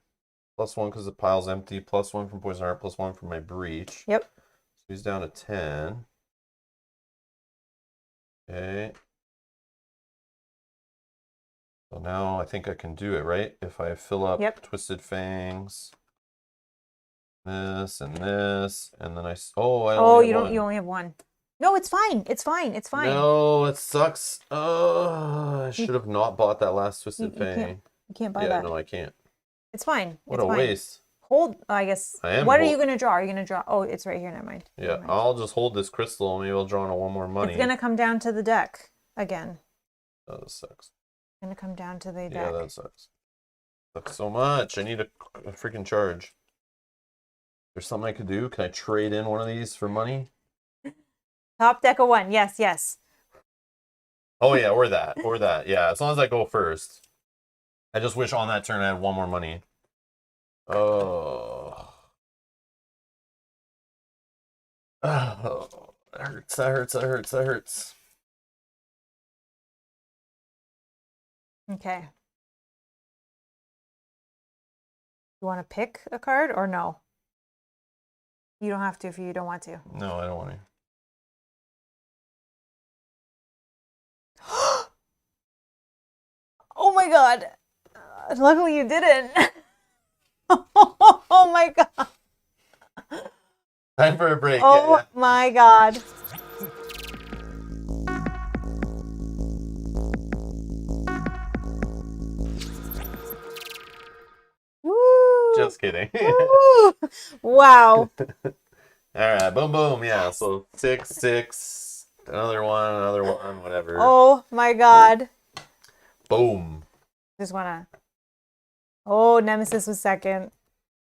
plus 1 because the pile's empty, plus 1 from poison art, plus 1 from my breach. Yep. So he's down to 10. Okay. So now I think I can do it, right? If I fill up Twisted Fangs, this, and then I you only have 1. No, it's fine. It's fine. It's fine. No, it sucks. I should have not bought that last Twisted Fang. You can't buy that. Yeah, no, I can't. It's fine. What a waste. Hold, I guess. What are you going to draw? Are you going to draw? Oh, it's right here. Never mind. Yeah, I'll just hold this crystal and maybe I'll draw on 1 more money. It's going to come down to the deck again. Oh, this sucks. It's going to come down to the deck. Yeah, that sucks. Sucks so much. I need a freaking charge. There's something I could do. Can I trade in one of these for money? Top deck of 1. Yes, yes. Oh yeah, or that. Or that. Yeah, as long as I go first. I just wish on that turn I had one more money. Oh. Oh, that hurts, that hurts, that hurts, that hurts. Okay. You want to pick a card or no? You don't have to if you don't want to. No, I don't want to. Oh my god. Luckily you didn't. Oh my god. Time for a break. Oh Yeah. my god. Woo. Just kidding. Woo. Wow. All right, boom, boom. Yeah, so 6, 6, another one, whatever. Oh my god. Boom. Just wanna. Oh, Nemesis was second.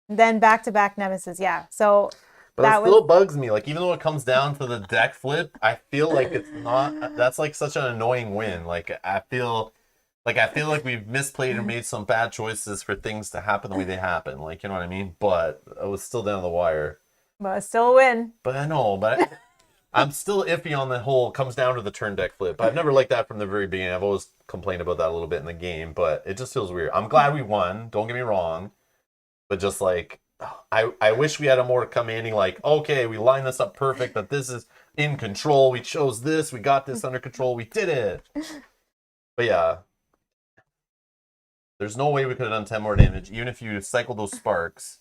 Then back-to-back Nemesis. Yeah. So But that it still bugs me. Like, even though it comes down to the deck flip, I feel like it's not. That's like such an annoying win. Like, I feel like we've misplayed and made some bad choices for things to happen the way they happen. Like, you know what I mean? But I was still down the wire. But it's still a win. But I know, I'm still iffy on the whole comes down to the turn deck flip. I've never liked that from the very beginning. I've always complained about that a little bit in the game, but it just feels weird. I'm glad we won. Don't get me wrong. But just like, I wish we had a more commanding, like, okay, we lined this up perfect, that this is in control. We chose this. We got this under control. We did it. But yeah. There's no way we could have done 10 more damage, even if you cycled those sparks.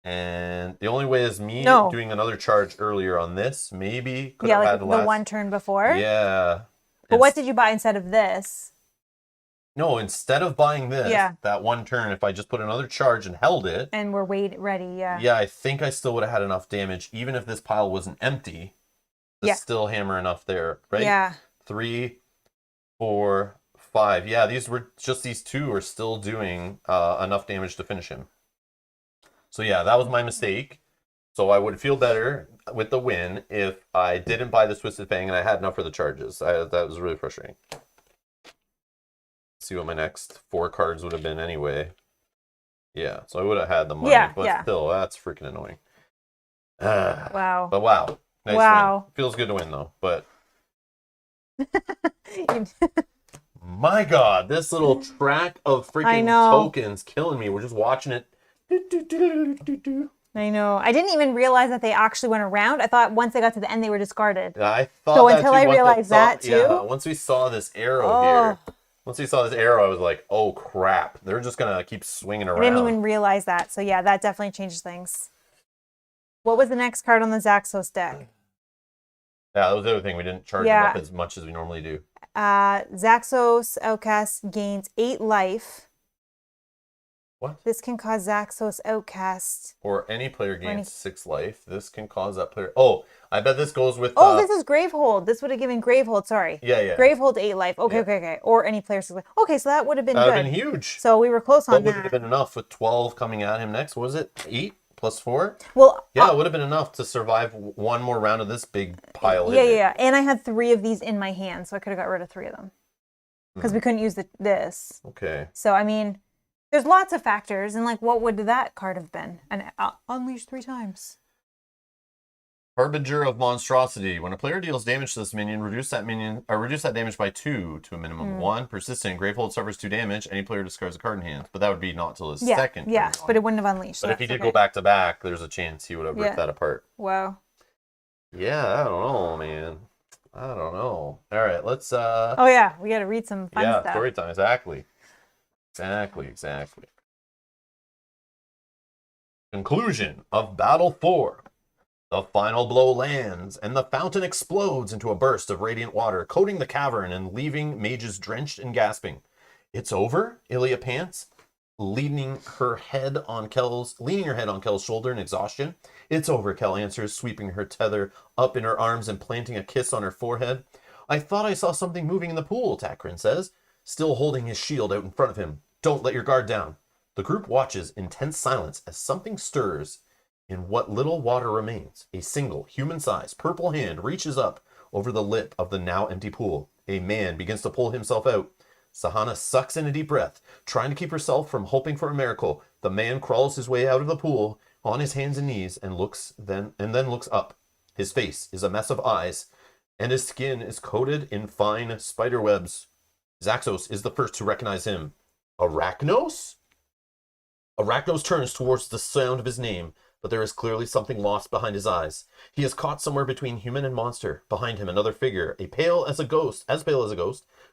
And the only way is me doing another charge earlier on this. Maybe could have like had the last... one turn before. Yeah. But what did you buy instead of this? No, instead of buying this, that one turn, if I just put another charge and held it. And we're ready, yeah. Yeah, I think I still would have had enough damage, even if this pile wasn't empty, to still hammer enough there, right? Yeah. 3, 4, 5. Yeah, these two are still doing enough damage to finish him. So yeah, that was my mistake. So I would feel better with the win if I didn't buy the Twisted Fang and I had enough for the charges. That was really frustrating. See what my next 4 cards would have been anyway. Yeah, so I would have had the money, but still, that's freaking annoying. Wow. But wow. Nice win. Feels good to win though, but my god, this little track of freaking tokens killing me. We're just watching it. I know. I didn't even realize that they actually went around. I thought once they got to the end, they were discarded. Yeah, I thought so until I realized that too. Yeah, once we saw this arrow here. Once we saw this arrow, I was like, oh crap. They're just going to keep swinging around. I didn't even realize that. So yeah, that definitely changes things. What was the next card on the Zaxos deck? Yeah, that was the other thing. We didn't charge them up as much as we normally do. Zaxos Outcast gains 8 life. What? This can cause Zaxos Outcast. Or any player gains 6 life. This can cause that player... Oh, I bet this goes with... Oh, this is Gravehold. This would have given Gravehold, sorry. Yeah. Gravehold 8 life. Okay. Or any player 6 life. Okay, so that would have been good. That would have been huge. So we were close on that. What would have been enough with 12 coming at him next? What was it? 8 plus 4? Well... Yeah, it would have been enough to survive one more round of this big pile. Yeah. And I had 3 of these in my hand, so I could have got rid of 3 of them. Because we couldn't use this. Okay. So, I mean... There's lots of factors, and like, what would that card have been? And unleash 3 times. Harbinger of Monstrosity. When a player deals damage to this minion, reduce that damage by 2 to a minimum of 1. Persistent. Gravehold suffers 2 damage. Any player discards a card in hand. But that would be not till his second. Yeah, but it wouldn't have unleashed. But if he did go back to back, there's a chance he would have ripped that apart. Wow. Yeah, I don't know, man. I don't know. All right, let's... Oh, yeah, we got to read some fun stuff. Yeah, story time, exactly. Conclusion of Battle 4. The final blow lands, and the fountain explodes into a burst of radiant water, coating the cavern and leaving mages drenched and gasping. It's over, Ilya pants, leaning her head on Kel's shoulder in exhaustion. It's over, Kel answers, sweeping her tether up in her arms and planting a kiss on her forehead. I thought I saw something moving in the pool, Takrin says, still holding his shield out in front of him. Don't let your guard down. The group watches in tense silence as something stirs in what little water remains. A single, human-sized, purple hand reaches up over the lip of the now empty pool. A man begins to pull himself out. Sahana sucks in a deep breath, trying to keep herself from hoping for a miracle. The man crawls his way out of the pool on his hands and knees and then looks up. His face is a mess of eyes, and his skin is coated in fine spider webs. Zaxos is the first to recognize him. Arachnos? Arachnos turns towards the sound of his name, but there is clearly something lost behind his eyes. He is caught somewhere between human and monster. Behind him, another figure, as pale as a ghost,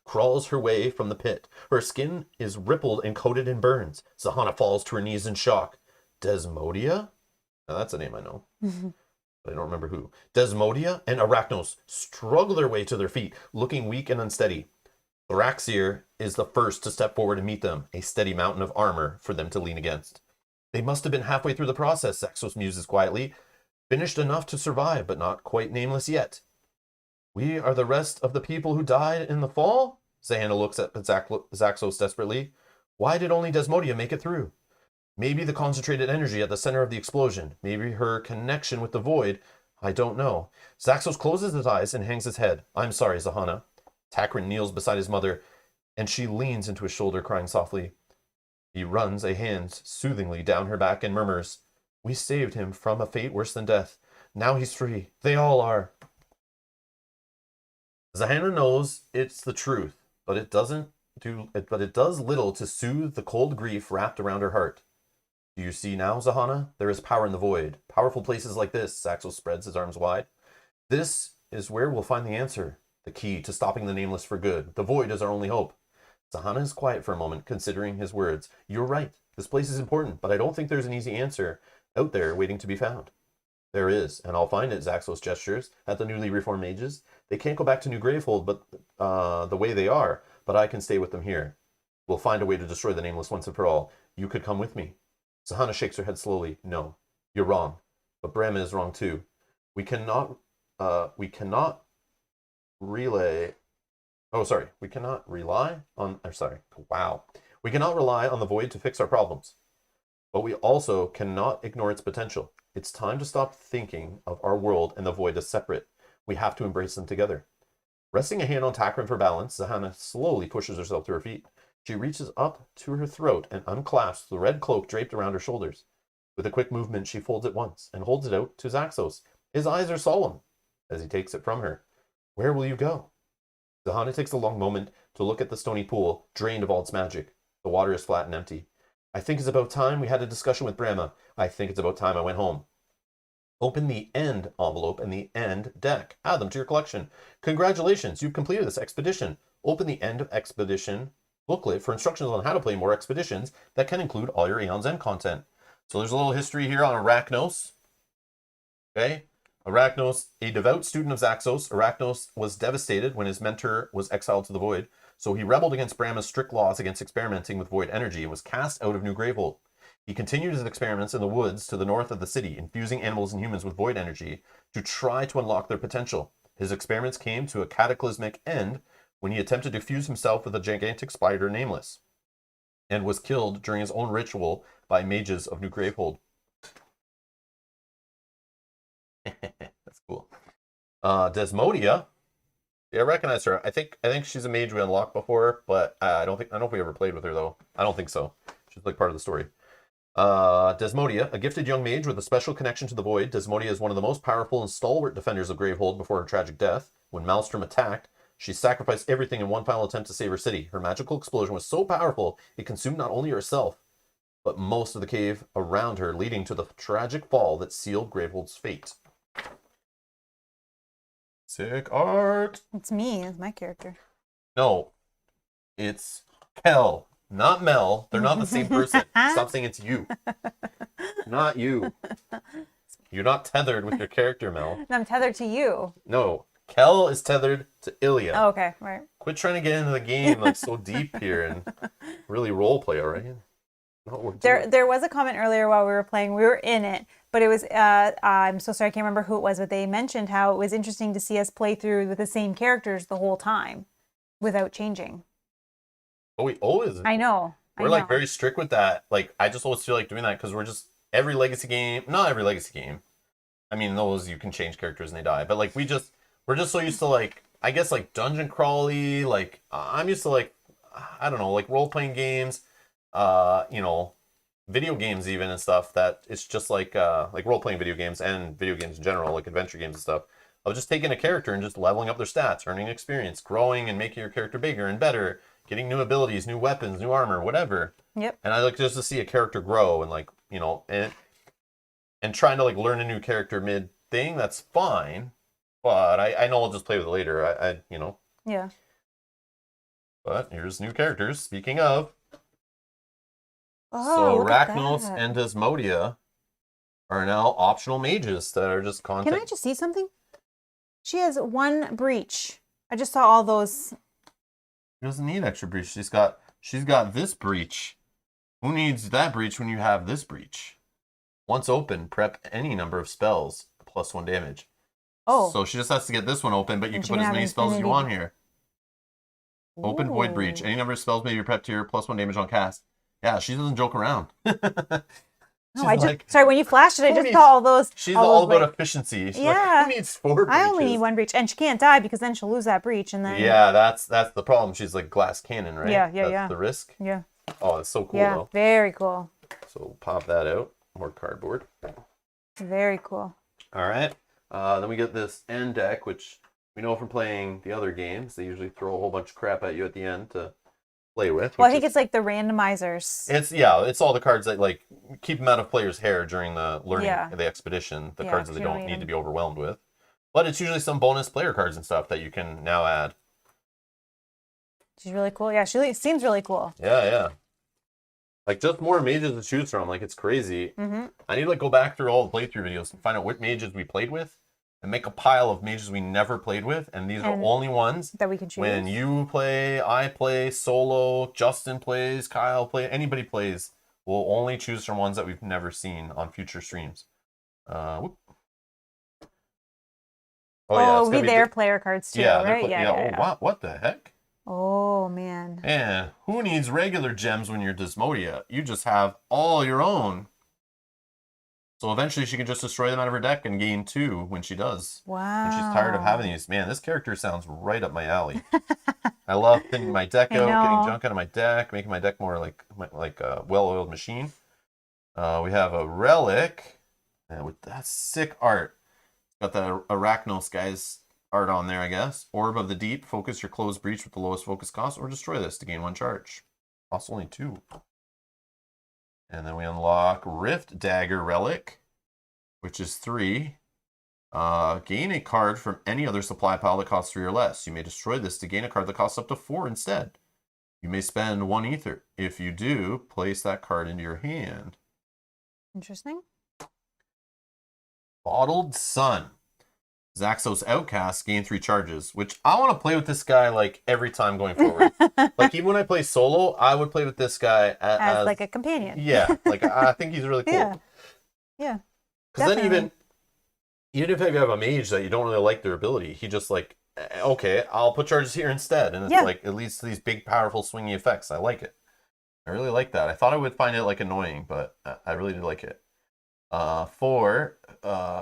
crawls her way from the pit. Her skin is rippled and coated in burns. Sahana falls to her knees in shock. Desmodia? Now that's a name I know, but I don't remember who. Desmodia and Arachnos struggle their way to their feet, looking weak and unsteady. Thraxir is the first to step forward and meet them, a steady mountain of armor for them to lean against. They must have been halfway through the process, Zaxos muses quietly. Finished enough to survive, but not quite nameless yet. We are the rest of the people who died in the fall? Zahana looks at Zaxos desperately. Why did only Desmodia make it through? Maybe the concentrated energy at the center of the explosion. Maybe her connection with the void. I don't know. Zaxos closes his eyes and hangs his head. I'm sorry, Zahana. Takrin kneels beside his mother, and she leans into his shoulder, crying softly. He runs a hand soothingly down her back and murmurs, We saved him from a fate worse than death. Now he's free. They all are. Zahana knows it's the truth, but it does little to soothe the cold grief wrapped around her heart. Do you see now, Zahana? There is power in the void. Powerful places like this. Zaxos spreads his arms wide. This is where we'll find the answer. The key to stopping the Nameless for good. The void is our only hope. Zahana is quiet for a moment, considering his words. You're right. This place is important, but I don't think there's an easy answer out there waiting to be found. There is, and I'll find it, Zaxos gestures at the newly reformed mages. They can't go back to New Gravehold but the way they are, but I can stay with them here. We'll find a way to destroy the Nameless once and for all. You could come with me. Zahana shakes her head slowly. No, you're wrong. But Brahma is wrong too. We cannot rely on the void to fix our problems. But we also cannot ignore its potential. It's time to stop thinking of our world and the void as separate. We have to embrace them together. Resting a hand on Takrin for balance, Zahana slowly pushes herself to her feet. She reaches up to her throat and unclasps the red cloak draped around her shoulders. With a quick movement, she folds it once and holds it out to Zaxos. His eyes are solemn as he takes it from her. Where will you go? Zahana takes a long moment to look at the stony pool, drained of all its magic. The water is flat and empty. I think it's about time we had a discussion with Brahma. I think it's about time I went home. Open the end envelope and the end deck. Add them to your collection. Congratulations, you've completed this expedition. Open the end of expedition booklet for instructions on how to play more expeditions that can include all your Aeon's End content. So there's a little history here on Arachnos. Okay. Arachnos, a devout student of Zaxos, Arachnos was devastated when his mentor was exiled to the void, so he rebelled against Brahma's strict laws against experimenting with void energy and was cast out of New Gravehold. He continued his experiments in the woods to the north of the city, infusing animals and humans with void energy to try to unlock their potential. His experiments came to a cataclysmic end when he attempted to fuse himself with a gigantic spider Nameless, and was killed during his own ritual by mages of New Gravehold. That's cool. Desmodia. Yeah, I recognize her. I think she's a mage we unlocked before, but I don't know if we ever played with her though. I don't think so. She's like part of the story. Desmodia, a gifted young mage with a special connection to the void. Desmodia is one of the most powerful and stalwart defenders of Gravehold before her tragic death. When Maelstrom attacked, she sacrificed everything in one final attempt to save her city. Her magical explosion was so powerful, it consumed not only herself, but most of the cave around her, leading to the tragic fall that sealed Gravehold's fate. Sick art. It's me. It's my character. No, it's Kel, not Mel. They're not the same person. Stop saying it's you. Not you. You're not tethered with your character, Mel. I'm tethered to you. No, Kel is tethered to Ilya. Oh, okay, right. Quit trying to get into the game like so deep here and really role play, all right? Not what we're doing. There was a comment earlier while we were playing. We were in it, but it was, I'm so sorry, I can't remember who it was, but they mentioned how it was interesting to see us play through with the same characters the whole time without changing. Oh, we always. I know. We're like very strict with that. Like I just always feel like doing that because we're just every legacy game, not every legacy game. I mean, those you can change characters and they die, but like we're just so used to like I guess like dungeon crawly. Like I'm used to like I don't know like role playing games, you know, video games even and stuff that it's just like role playing video games and video games in general, like adventure games and stuff. Of just taking a character and just leveling up their stats, earning experience, growing and making your character bigger and better, getting new abilities, new weapons, new armor, whatever. Yep. And I like just to see a character grow and like, you know, and trying to like learn a new character mid thing, that's fine. But I know I'll just play with it later. I you know. Yeah. But here's new characters. Speaking of. Oh, so look at Arachnos that. and Desmodia are now optional mages that are just content. Can I just see something? She has 1 breach. I just saw all those. She doesn't need extra breach. She's got this breach. Who needs that breach when you have this breach? Once open, prep any number of spells, +1 damage. Oh. So she just has to get this one open, but you And can she put can as have many spells as you infinity. want here. Open Void Breach. Ooh. Any number of spells may be prepped here, +1 damage on cast. Yeah, she doesn't joke around. No, I just sorry when you flashed it, I just saw all those. She's all all those, about like, efficiency. She's yeah. like, who needs 4 breaches? I only need 1 breach, and she can't die because then she'll lose that breach, and then Yeah, that's the problem. She's like glass cannon, right? Yeah, That's the risk. Yeah. Oh, it's so cool Yeah, though. very cool. So we'll pop that out. More cardboard. Very cool. All right. Then we get this end deck, which we know from playing the other games. They usually throw a whole bunch of crap at you at the end to play with. Well, I think it's like the randomizers. It's all the cards that like keep them out of players' hair during the learning of the expedition. The Yeah, cards that they you don't don't need even- to be overwhelmed with. But it's usually some bonus player cards and stuff that you can now add. She's really cool. Yeah, she seems really cool. Yeah. Like just more mages to choose from. Like it's crazy. Mm-hmm. I need to like go back through all the playthrough videos and find out what mages we played with and make a pile of mages we never played with. And these are only ones that we can choose. when you play, I play, Solo, Justin plays, Kyle plays, anybody plays. We'll only choose from ones that we've never seen on future streams. Oh, yeah, it's gonna be their player cards too, right? Oh, wow, what the heck? Oh, man. And who needs regular gems when you're Desmodia? You just have all your own. So eventually she can just destroy them out of her deck and gain 2 when she does. Wow. And she's tired of having these. Man, this character sounds right up my alley. I love thinning my deck out, getting junk out of my deck, making my deck more like a well-oiled machine. We have a relic with that sick art. Got the Arachnos guy's art on there, I guess. Orb of the Deep. Focus your closed breach with the lowest focus cost, or destroy this to gain 1 charge. Costs only 2. And then we unlock Rift Dagger Relic, which is 3. Gain a card from any other supply pile that costs 3 or less. You may destroy this to gain a card that costs up to 4 instead. You may spend 1 ether. If you do, place that card into your hand. Interesting. Bottled Sun. Zaxos Outcasts gain 3 charges, which I want to play with this guy like every time going forward. Like even when I play solo, I would play with this guy as like a companion. Yeah, like I think he's really cool. Yeah. Because then even if you have a mage that you don't really like their ability, he just like, okay, I'll put charges here instead, and it's like it leads to these big, powerful, swingy effects. I like it. I really like that. I thought I would find it like annoying, but I really did like it. For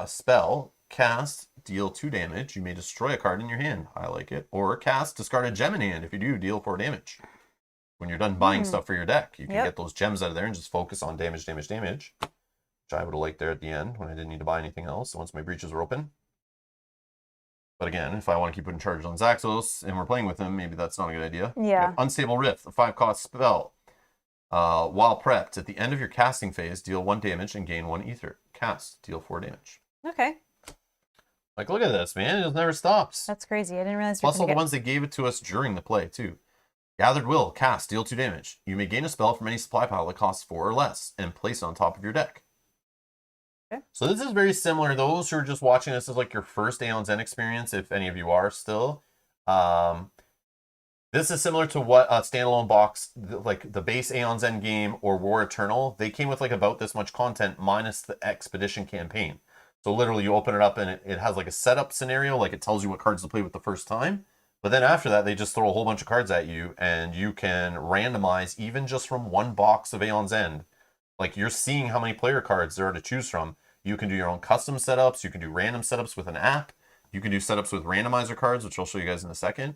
spell. Cast, deal 2 damage. You may destroy a card in your hand. I like it. Or cast, discard a gem in hand. If you do, deal 4 damage. When you're done buying stuff for your deck, you can get those gems out of there and just focus on damage. Which I would have liked there at the end when I didn't need to buy anything else once my breaches were open. But again, if I want to keep putting charges on Zaxos and we're playing with him, maybe that's not a good idea. Yeah. Unstable Rift, a 5-cost spell. While prepped, at the end of your casting phase, deal 1 damage and gain 1 ether. Cast, deal 4 damage. Okay. Like, look at this, man. It just never stops. That's crazy. I didn't realize. Plus all the ones that gave it to us during the play, too. Gathered Will, cast, deal 2 damage. You may gain a spell from any supply pile that costs 4 or less and place it on top of your deck. Okay. So this is very similar. Those who are just watching this as like your first Aeon's End experience, if any of you are still. This is similar to what standalone box, like the base Aeon's End game or War Eternal. They came with like about this much content minus the expedition campaign. So literally you open it up and it has like a setup scenario, like it tells you what cards to play with the first time. But then after that, they just throw a whole bunch of cards at you, and you can randomize even just from one box of Aeon's End. Like, you're seeing how many player cards there are to choose from. You can do your own custom setups. You can do random setups with an app. You can do setups with randomizer cards, which I'll show you guys in a second.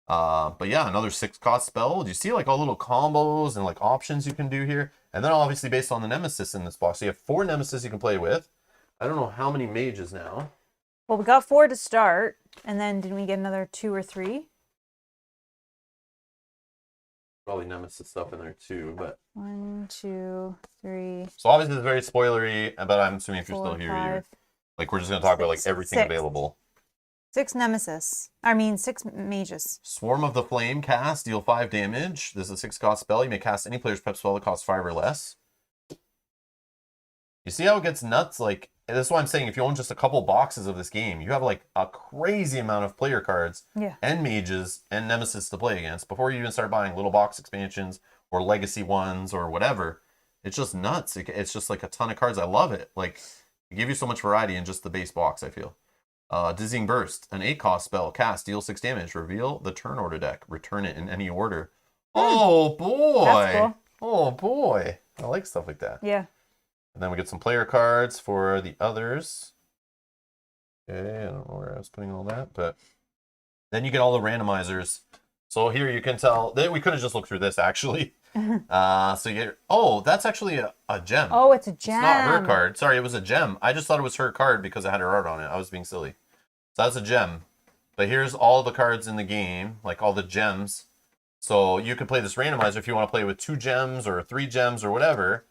But yeah, another 6-cost spell. Do you see like all little combos and like options you can do here? And then obviously based on the Nemesis in this box. So you have 4 Nemesis you can play with. I don't know how many mages now. Well, we got 4 to start, and then didn't we get another 2 or 3? Probably Nemesis stuff in there too, but 1, 2, 3. so obviously it's very spoilery, but I'm assuming if you're 4, still here, 5, like we're just gonna talk about like 6, everything 6. available. 6 Nemesis. I mean, 6 mages. Swarm of the Flame cast, deal 5 damage. This is a 6-cost spell. You may cast any player's prep spell that costs 5 or less. You see how it gets nuts? Like, this is why I'm saying if you own just a couple boxes of this game, you have like a crazy amount of player cards and mages and Nemesis to play against before you even start buying little box expansions or legacy ones or whatever. It's just nuts. It's just like a ton of cards. I love it. Like, it gives you so much variety in just the base box, I feel. Dizzying Burst, an 8-cost spell, cast, deal 6 damage, reveal the turn order deck, return it in any order. Oh boy! That's cool. Oh boy! I like stuff like that. Yeah. And then we get some player cards for the others. Okay, I don't know where I was putting all that, but then you get all the randomizers. So here you can tell that we could have just looked through this actually. So you get, oh, that's actually a gem. Oh, it's a gem. It's not her card. Sorry, it was a gem. I just thought it was her card because it had her art on it. I was being silly. So that's a gem. But here's all the cards in the game, like all the gems. So you can play this randomizer if you want to play with 2 gems or 3 gems or whatever.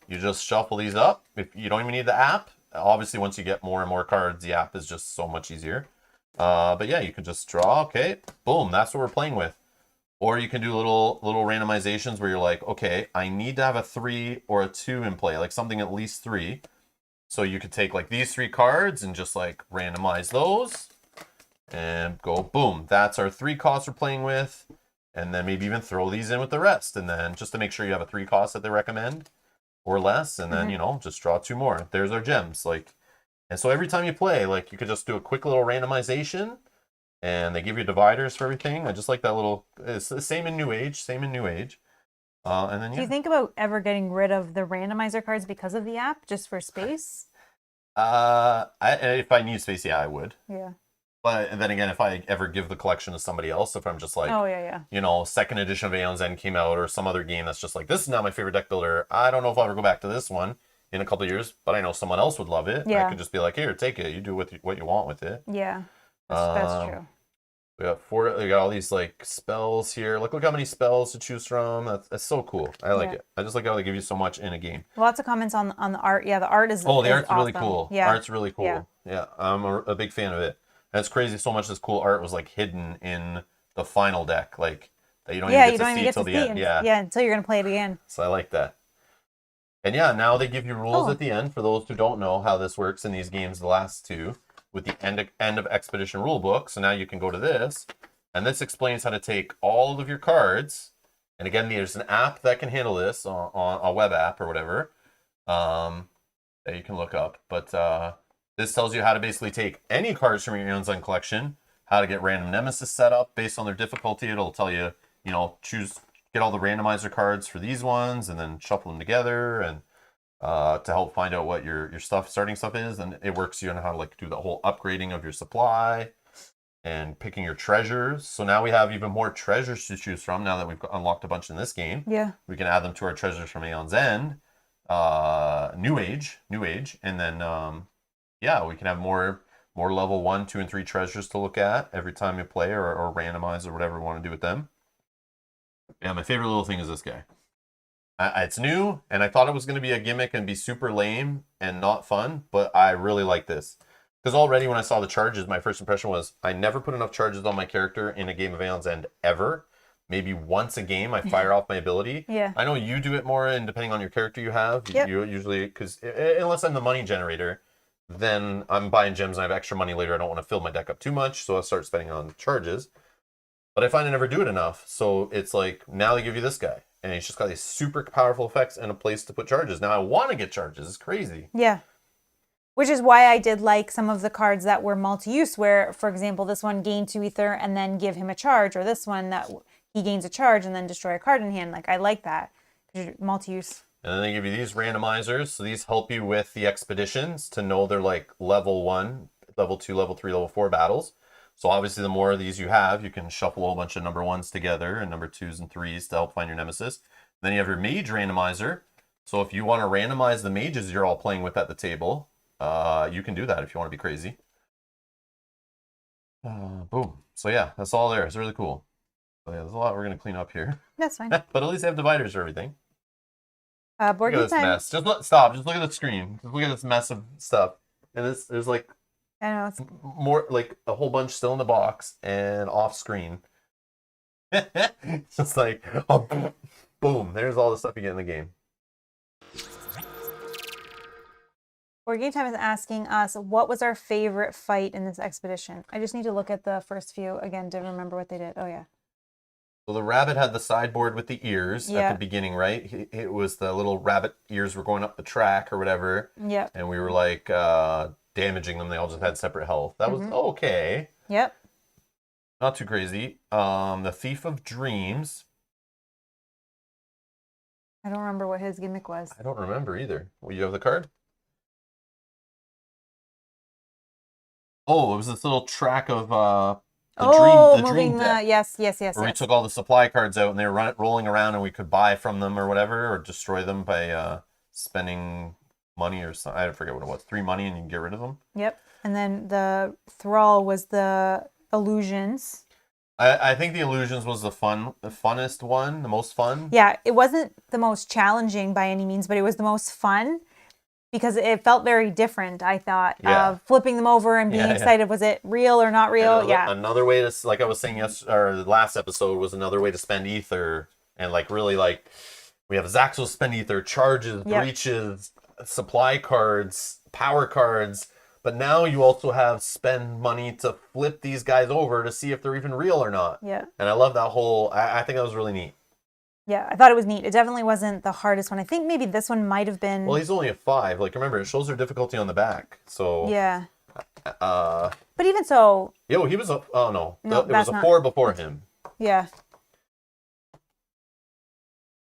You just shuffle these up. If you don't even need the app. Obviously, once you get more and more cards, the app is just so much easier. But yeah, you can just draw. Okay, boom. That's what we're playing with. Or you can do little randomizations where you're like, okay, I need to have a 3 or a 2 in play, like something at least 3. So you could take like these 3 cards and just like randomize those and go boom. That's our 3 costs we're playing with. And then maybe even throw these in with the rest. And then just to make sure you have a 3 cost that they recommend or less. And then, you know, just draw 2 more. There's our gems. Like, and so every time you play, like you could just do a quick little randomization. And they give you dividers for everything. I just like that little. It's the same in New Age. Same in New Age. And then yeah. Do you think about ever getting rid of the randomizer cards because of the app, just for space? If I need space, yeah, I would. Yeah. But then again, if I ever give the collection to somebody else, if I'm just like, oh yeah, you know, 2nd edition of Aeon's End came out, or some other game that's just like, this is not my favorite deck builder. I don't know if I'll ever go back to this one in a couple of years, but I know someone else would love it. Yeah. I could just be like, here, take it. You do what you want with it. yeah. That's true. We got all these like spells here. Look how many spells to choose from. That's so cool. I like it. I just like how they give you so much in a game. Lots of comments on the art. Yeah, the art is. Oh, the art's awesome. really cool. Yeah, Art's really cool. Yeah, I'm a big fan of it. And it's crazy. So much of this cool art was like hidden in the final deck, like that you don't even get to see till the end. Yeah, until you're gonna play it again. So I like that. And yeah, now they give you rules at the end for those who don't know how this works in these games. The last 2. With the end of Expedition rulebook. So now you can go to this, and this explains how to take all of your cards. And again, there's an app that can handle this on a web app or whatever that you can look up. But this tells you how to basically take any cards from your Aeon's End collection, how to get random Nemesis set up based on their difficulty. It'll tell you, you know, get all the randomizer cards for these ones, and then shuffle them together, and to help find out what your starting stuff is. And it works you on how to like do the whole upgrading of your supply and picking your treasures. So now we have even more treasures to choose from now that we've unlocked a bunch in this game. Yeah. We can add them to our treasures from Aeon's End, New Age, and then yeah, we can have more level 1, 2, and 3 treasures to look at every time you play, or randomize, or whatever we want to do with them. Yeah, my favorite little thing is this guy. It's new, and I thought it was going to be a gimmick and be super lame and not fun, but I really like this. Because already when I saw the charges, my first impression was, I never put enough charges on my character in a game of Aeon's End ever. Maybe once a game, I fire off my ability. Yeah. I know you do it more, and depending on your character you have, you usually, because unless I'm the money generator, then I'm buying gems and I have extra money later. I don't want to fill my deck up too much, so I'll start spending on charges. But I find I never do it enough, so it's like, now they give you this guy. And he's just got these super powerful effects and a place to put charges. Now I want to get charges. It's crazy. Yeah. Which is why I did like some of the cards that were multi-use, where, for example, this one gain 2 ether and then give him a charge, or this one that he gains a charge and then destroy a card in hand. Like, I like that. Multi-use. And then they give you these randomizers. So these help you with the expeditions to know they're like level 1, level 2, level 3, level 4 battles. So obviously the more of these you have, you can shuffle a whole bunch of number 1s together and number 2s and 3s to help find your Nemesis. Then you have your mage randomizer. So if you want to randomize the mages you're all playing with at the table, you can do that if you want to be crazy. Boom. So yeah, that's all there. It's really cool. So yeah, there's a lot we're going to clean up here. That's fine. But at least they have dividers for everything. Board Look game at this time. mess. Stop. Just look at the screen. Just look at this mess of stuff. And there's like I know. It's... more, like a whole bunch still in the box and off screen. Just like, oh, boom. There's all the stuff you get in the game. Board Game Time is asking us, what was our favorite fight in this expedition? I just need to look at the first few again to remember what they did. Oh, yeah. So the rabbit had the sideboard with the ears at the beginning, right? It was the little rabbit ears were going up the track or whatever. Yep. And we were like damaging them. They all just had separate health. That was okay. Yep. Not too crazy. The Thief of Dreams. I don't remember what his gimmick was. I don't remember either. Well, you have the card? Oh, it was this little track of the dream deck. Yes. Where we took all the supply cards out and they were rolling around and we could buy from them or whatever, or destroy them by spending money or something. I forget what it was. 3 money and you can get rid of them. Yep. And then the Thrall was the illusions. I think the illusions was the funnest one, the most fun. Yeah, it wasn't the most challenging by any means, but it was the most fun because it felt very different, I thought, of flipping them over and being excited. Was it real or not real? Another way to, like I was saying the last episode, was another way to spend ether and like really like, we have Zaxel spend ether, charges, breaches, supply cards, power cards. But now you also have spend money to flip these guys over to see if they're even real or not. Yeah. And I love that whole, I think that was really neat. Yeah, I thought it was neat. It definitely wasn't the hardest one. I think maybe this one might have been... Well, he's only a 5. Like, remember, it shows their difficulty on the back. So... Yeah. But even so... Yo, he was a... Oh, no. It was a 4 before him. Yeah.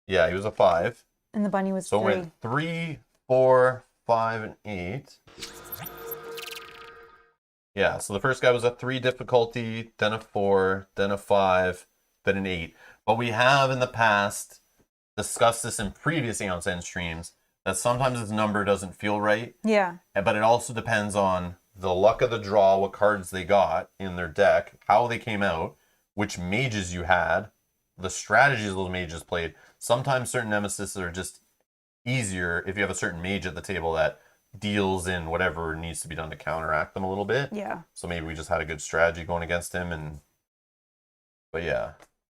Yeah, he was a 5. And the bunny was 3. So it went 3, 4, 5, and 8. Yeah, so the first guy was a 3 difficulty, then a 4, then a 5, then an 8. But we have in the past discussed this in previous Aeon's End streams, that sometimes this number doesn't feel right. Yeah. But it also depends on the luck of the draw, what cards they got in their deck, how they came out, which mages you had, the strategies those mages played. Sometimes certain Nemesis are just easier if you have a certain mage at the table that deals in whatever needs to be done to counteract them a little bit. Yeah. So maybe we just had a good strategy going against him. But yeah.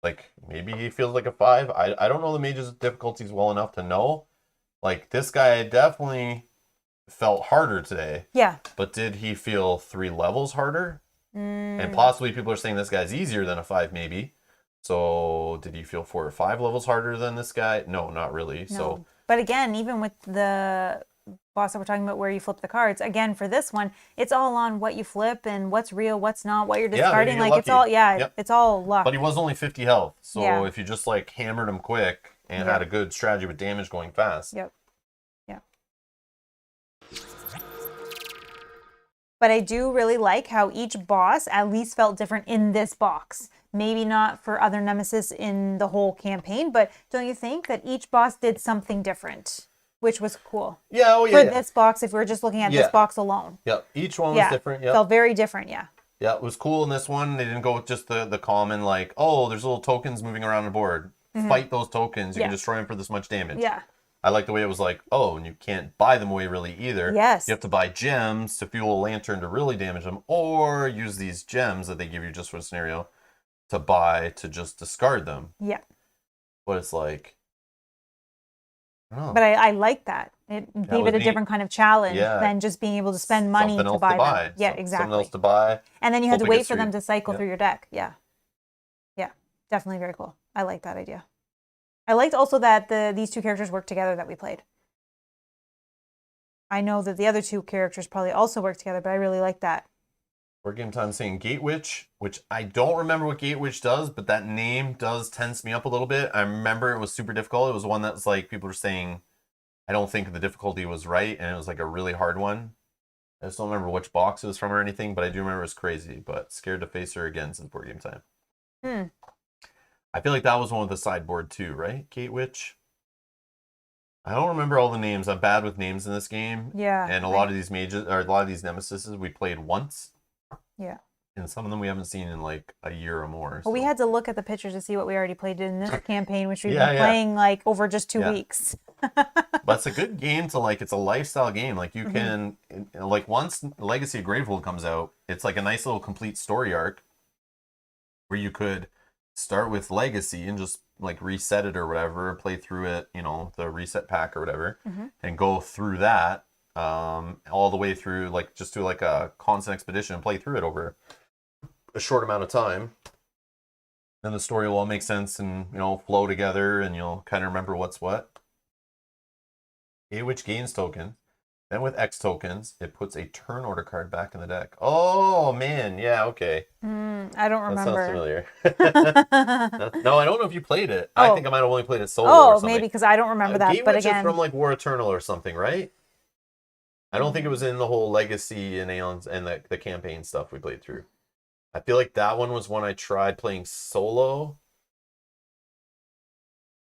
Like, maybe he feels like a 5. I don't know the mage's difficulties well enough to know. Like, this guy definitely felt harder today. Yeah. But did he feel 3 levels harder? And possibly people are saying this guy's easier than a 5 maybe. So, did he feel 4 or 5 levels harder than this guy? No, not really. No. So, but again, even with the boss that we're talking about where you flip the cards, again, for this one, it's all on what you flip and what's real, what's not, what you're discarding. Like, lucky. It's all, it's all luck. But he was only 50 health. So if you just like hammered him quick and had a good strategy with damage going fast. Yep. Yeah. But I do really like how each boss at least felt different in this box. Maybe not for other Nemesis in the whole campaign, but don't you think that each boss did something different? Which was cool. Yeah, For this box, if we're just looking at this box alone. Yep, each one was different. Felt very different, Yeah, it was cool in this one. They didn't go with just the common, like, oh, there's little tokens moving around the board. Fight those tokens. You can destroy them for this much damage. Yeah. I like the way it was like, oh, and you can't buy them away really either. Yes. You have to buy gems to fuel a lantern to really damage them, or use these gems that they give you just for the scenario to buy to just discard them. Yeah. But it's like... But I like that. It gave it a different kind of challenge than just being able to spend money to buy them. Yeah, exactly. Something else to buy. And then you had to wait for them to cycle through your deck. Yeah. Yeah. Definitely very cool. I like that idea. I liked also that these 2 characters worked together that we played. I know that the other two characters probably also work together, but I really like that. Board Game Time saying Gate Witch, which I don't remember what Gate Witch does, but that name does tense me up a little bit. I remember it was super difficult. It was one that's like people were saying, I don't think the difficulty was right, and it was like a really hard one. I just don't remember which box it was from or anything, but I do remember it was crazy. But scared to face her again since Board Game Time. I feel like that was one with the sideboard too, right? Gate Witch. I don't remember all the names. I'm bad with names in this game. Yeah. And a lot of these mages, or a lot of these Nemesises, we played once. Yeah. And some of them we haven't seen in like a year or more. Well, we so. had to look at the pictures to see what we already played in this campaign, which we've Yeah, been yeah. playing like over just 2 weeks. But it's a good game to like, it's a lifestyle game. Like you can, like once Legacy of Gravehold comes out, it's like a nice little complete story arc where you could start with Legacy and just like reset it or whatever, play through it, you know, the reset pack or whatever, and go through that all the way through, like just do like a constant expedition and play through it over a short amount of time. Then the story will all make sense and, you know, flow together and you'll kind of remember what's what. Which gains token. Then with X tokens, it puts a turn order card back in the deck. Oh, man. Yeah, okay. I don't That remember. sounds familiar. No, I don't know if you played it. I think I might have only played it solo or Oh, something. maybe because I don't remember that. Game But Witch again, is from like War Eternal or something, right? I don't think it was in the whole Legacy and Aeons and the campaign stuff we played through. I feel like that one was when I tried playing solo.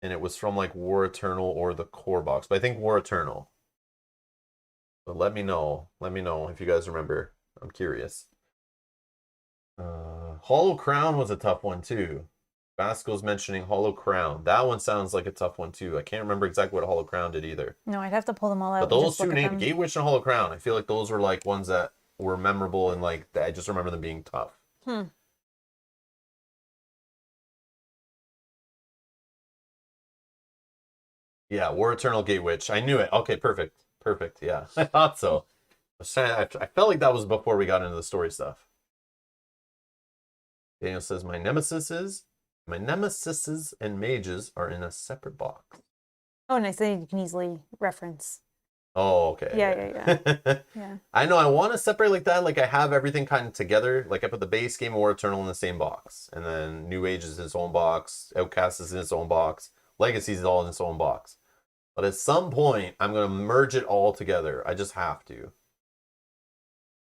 And it was from like War Eternal or the core box. But I think War Eternal. But let me know. Let me know if you guys remember. I'm curious. Hollow Crown was a tough one too. Vasco's mentioning Hollow Crown. That one sounds like a tough one too. I can't remember exactly what Hollow Crown did either. no, I'd have to pull them all out. But and those just two look at names, them. Gate Witch and Hollow Crown, I feel like those were like ones that were memorable and like I just remember them being tough. Yeah, War Eternal Gate Witch. I knew it. Okay, perfect. Perfect. Yeah, I thought so. I felt like that was before we got into the story stuff. Daniel says, my nemesises and mages are in a separate box. Oh, nice. Then you can easily reference. Oh, okay. Yeah. I know. I want to separate like that. Like I have everything kind of together. Like I put the base game of War Eternal in the same box, and then New Age is in its own box. Outcasts is in its own box. Legacy is all in its own box. But at some point, I'm gonna merge it all together. I just have to.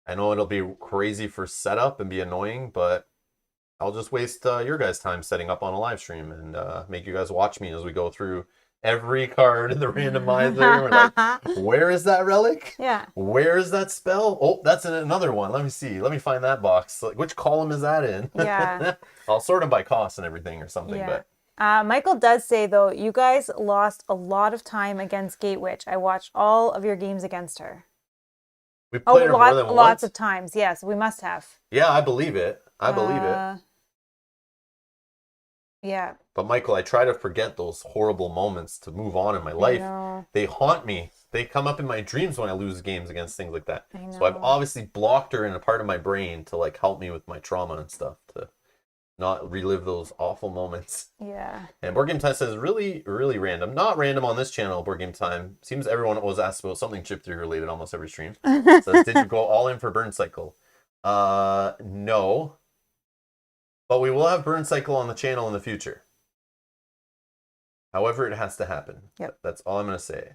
I know it'll be crazy for setup and be annoying, but I'll just waste your guys' time setting up on a live stream and make you guys watch me as we go through every card in the randomizer. We're like, where is that relic? Yeah. Where is that spell? Oh, that's another one. Let me see. Let me find that box. Like, which column is that in? Yeah. I'll sort them by cost and everything or something. Yeah. But Michael does say, though, you guys lost a lot of time against Gate Witch. I watched all of your games against her. we played her more than lots once. of times. Yes, we must have. Yeah, I believe it. I believe it. Yeah. But Michael, I try to forget those horrible moments to move on in my life. They haunt me. They come up in my dreams when I lose games against things like that. So I've obviously blocked her in a part of my brain to like help me with my trauma and stuff, to not relive those awful moments. Yeah. And Board Game Time says really, really random. Not random on this channel, Board Game Time. Seems everyone always asks about something Chip 3 related almost every stream. Says, did you go all in for Burn Cycle? No. But we will have Burn Cycle on the channel in the future. However, it has to happen. Yep. That's all I'm going to say.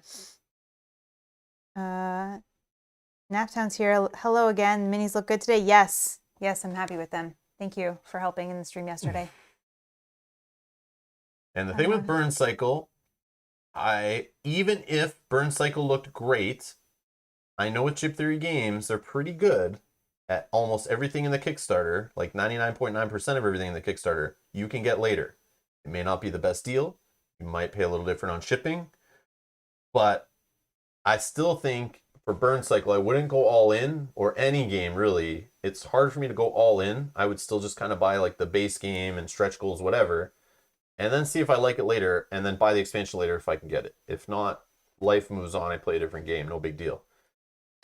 Naptown's here. Hello again. Minis look good today. Yes. Yes, I'm happy with them. Thank you for helping in the stream yesterday. And the thing with Burn Cycle, even if Burn Cycle looked great, I know with Chip Theory games, they're pretty good at almost everything in the Kickstarter, like 99.9% of everything in the Kickstarter, you can get later. It may not be the best deal. You might pay a little different on shipping. But I still think for Burn Cycle, I wouldn't go all in, or any game really. It's hard for me to go all in. I would still just kind of buy like the base game and stretch goals, whatever, and then see if I like it later, and then buy the expansion later if I can get it. If not, life moves on. I play a different game. No big deal.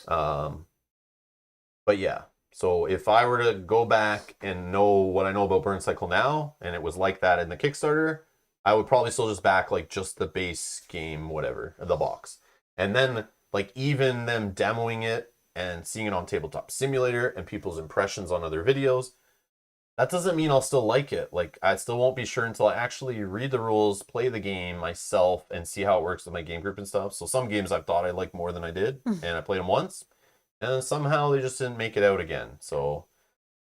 But yeah, so if I were to go back and know what I know about Burn Cycle now, and it was like that in the Kickstarter, I would probably still just back like just the base game, whatever, the box. And then like even them demoing it and seeing it on Tabletop Simulator and people's impressions on other videos, that doesn't mean I'll still like it. Like, I still won't be sure until I actually read the rules, play the game myself, and see how it works with my game group and stuff. So some games I've thought I liked more than I did, and I played them once, and somehow they just didn't make it out again. So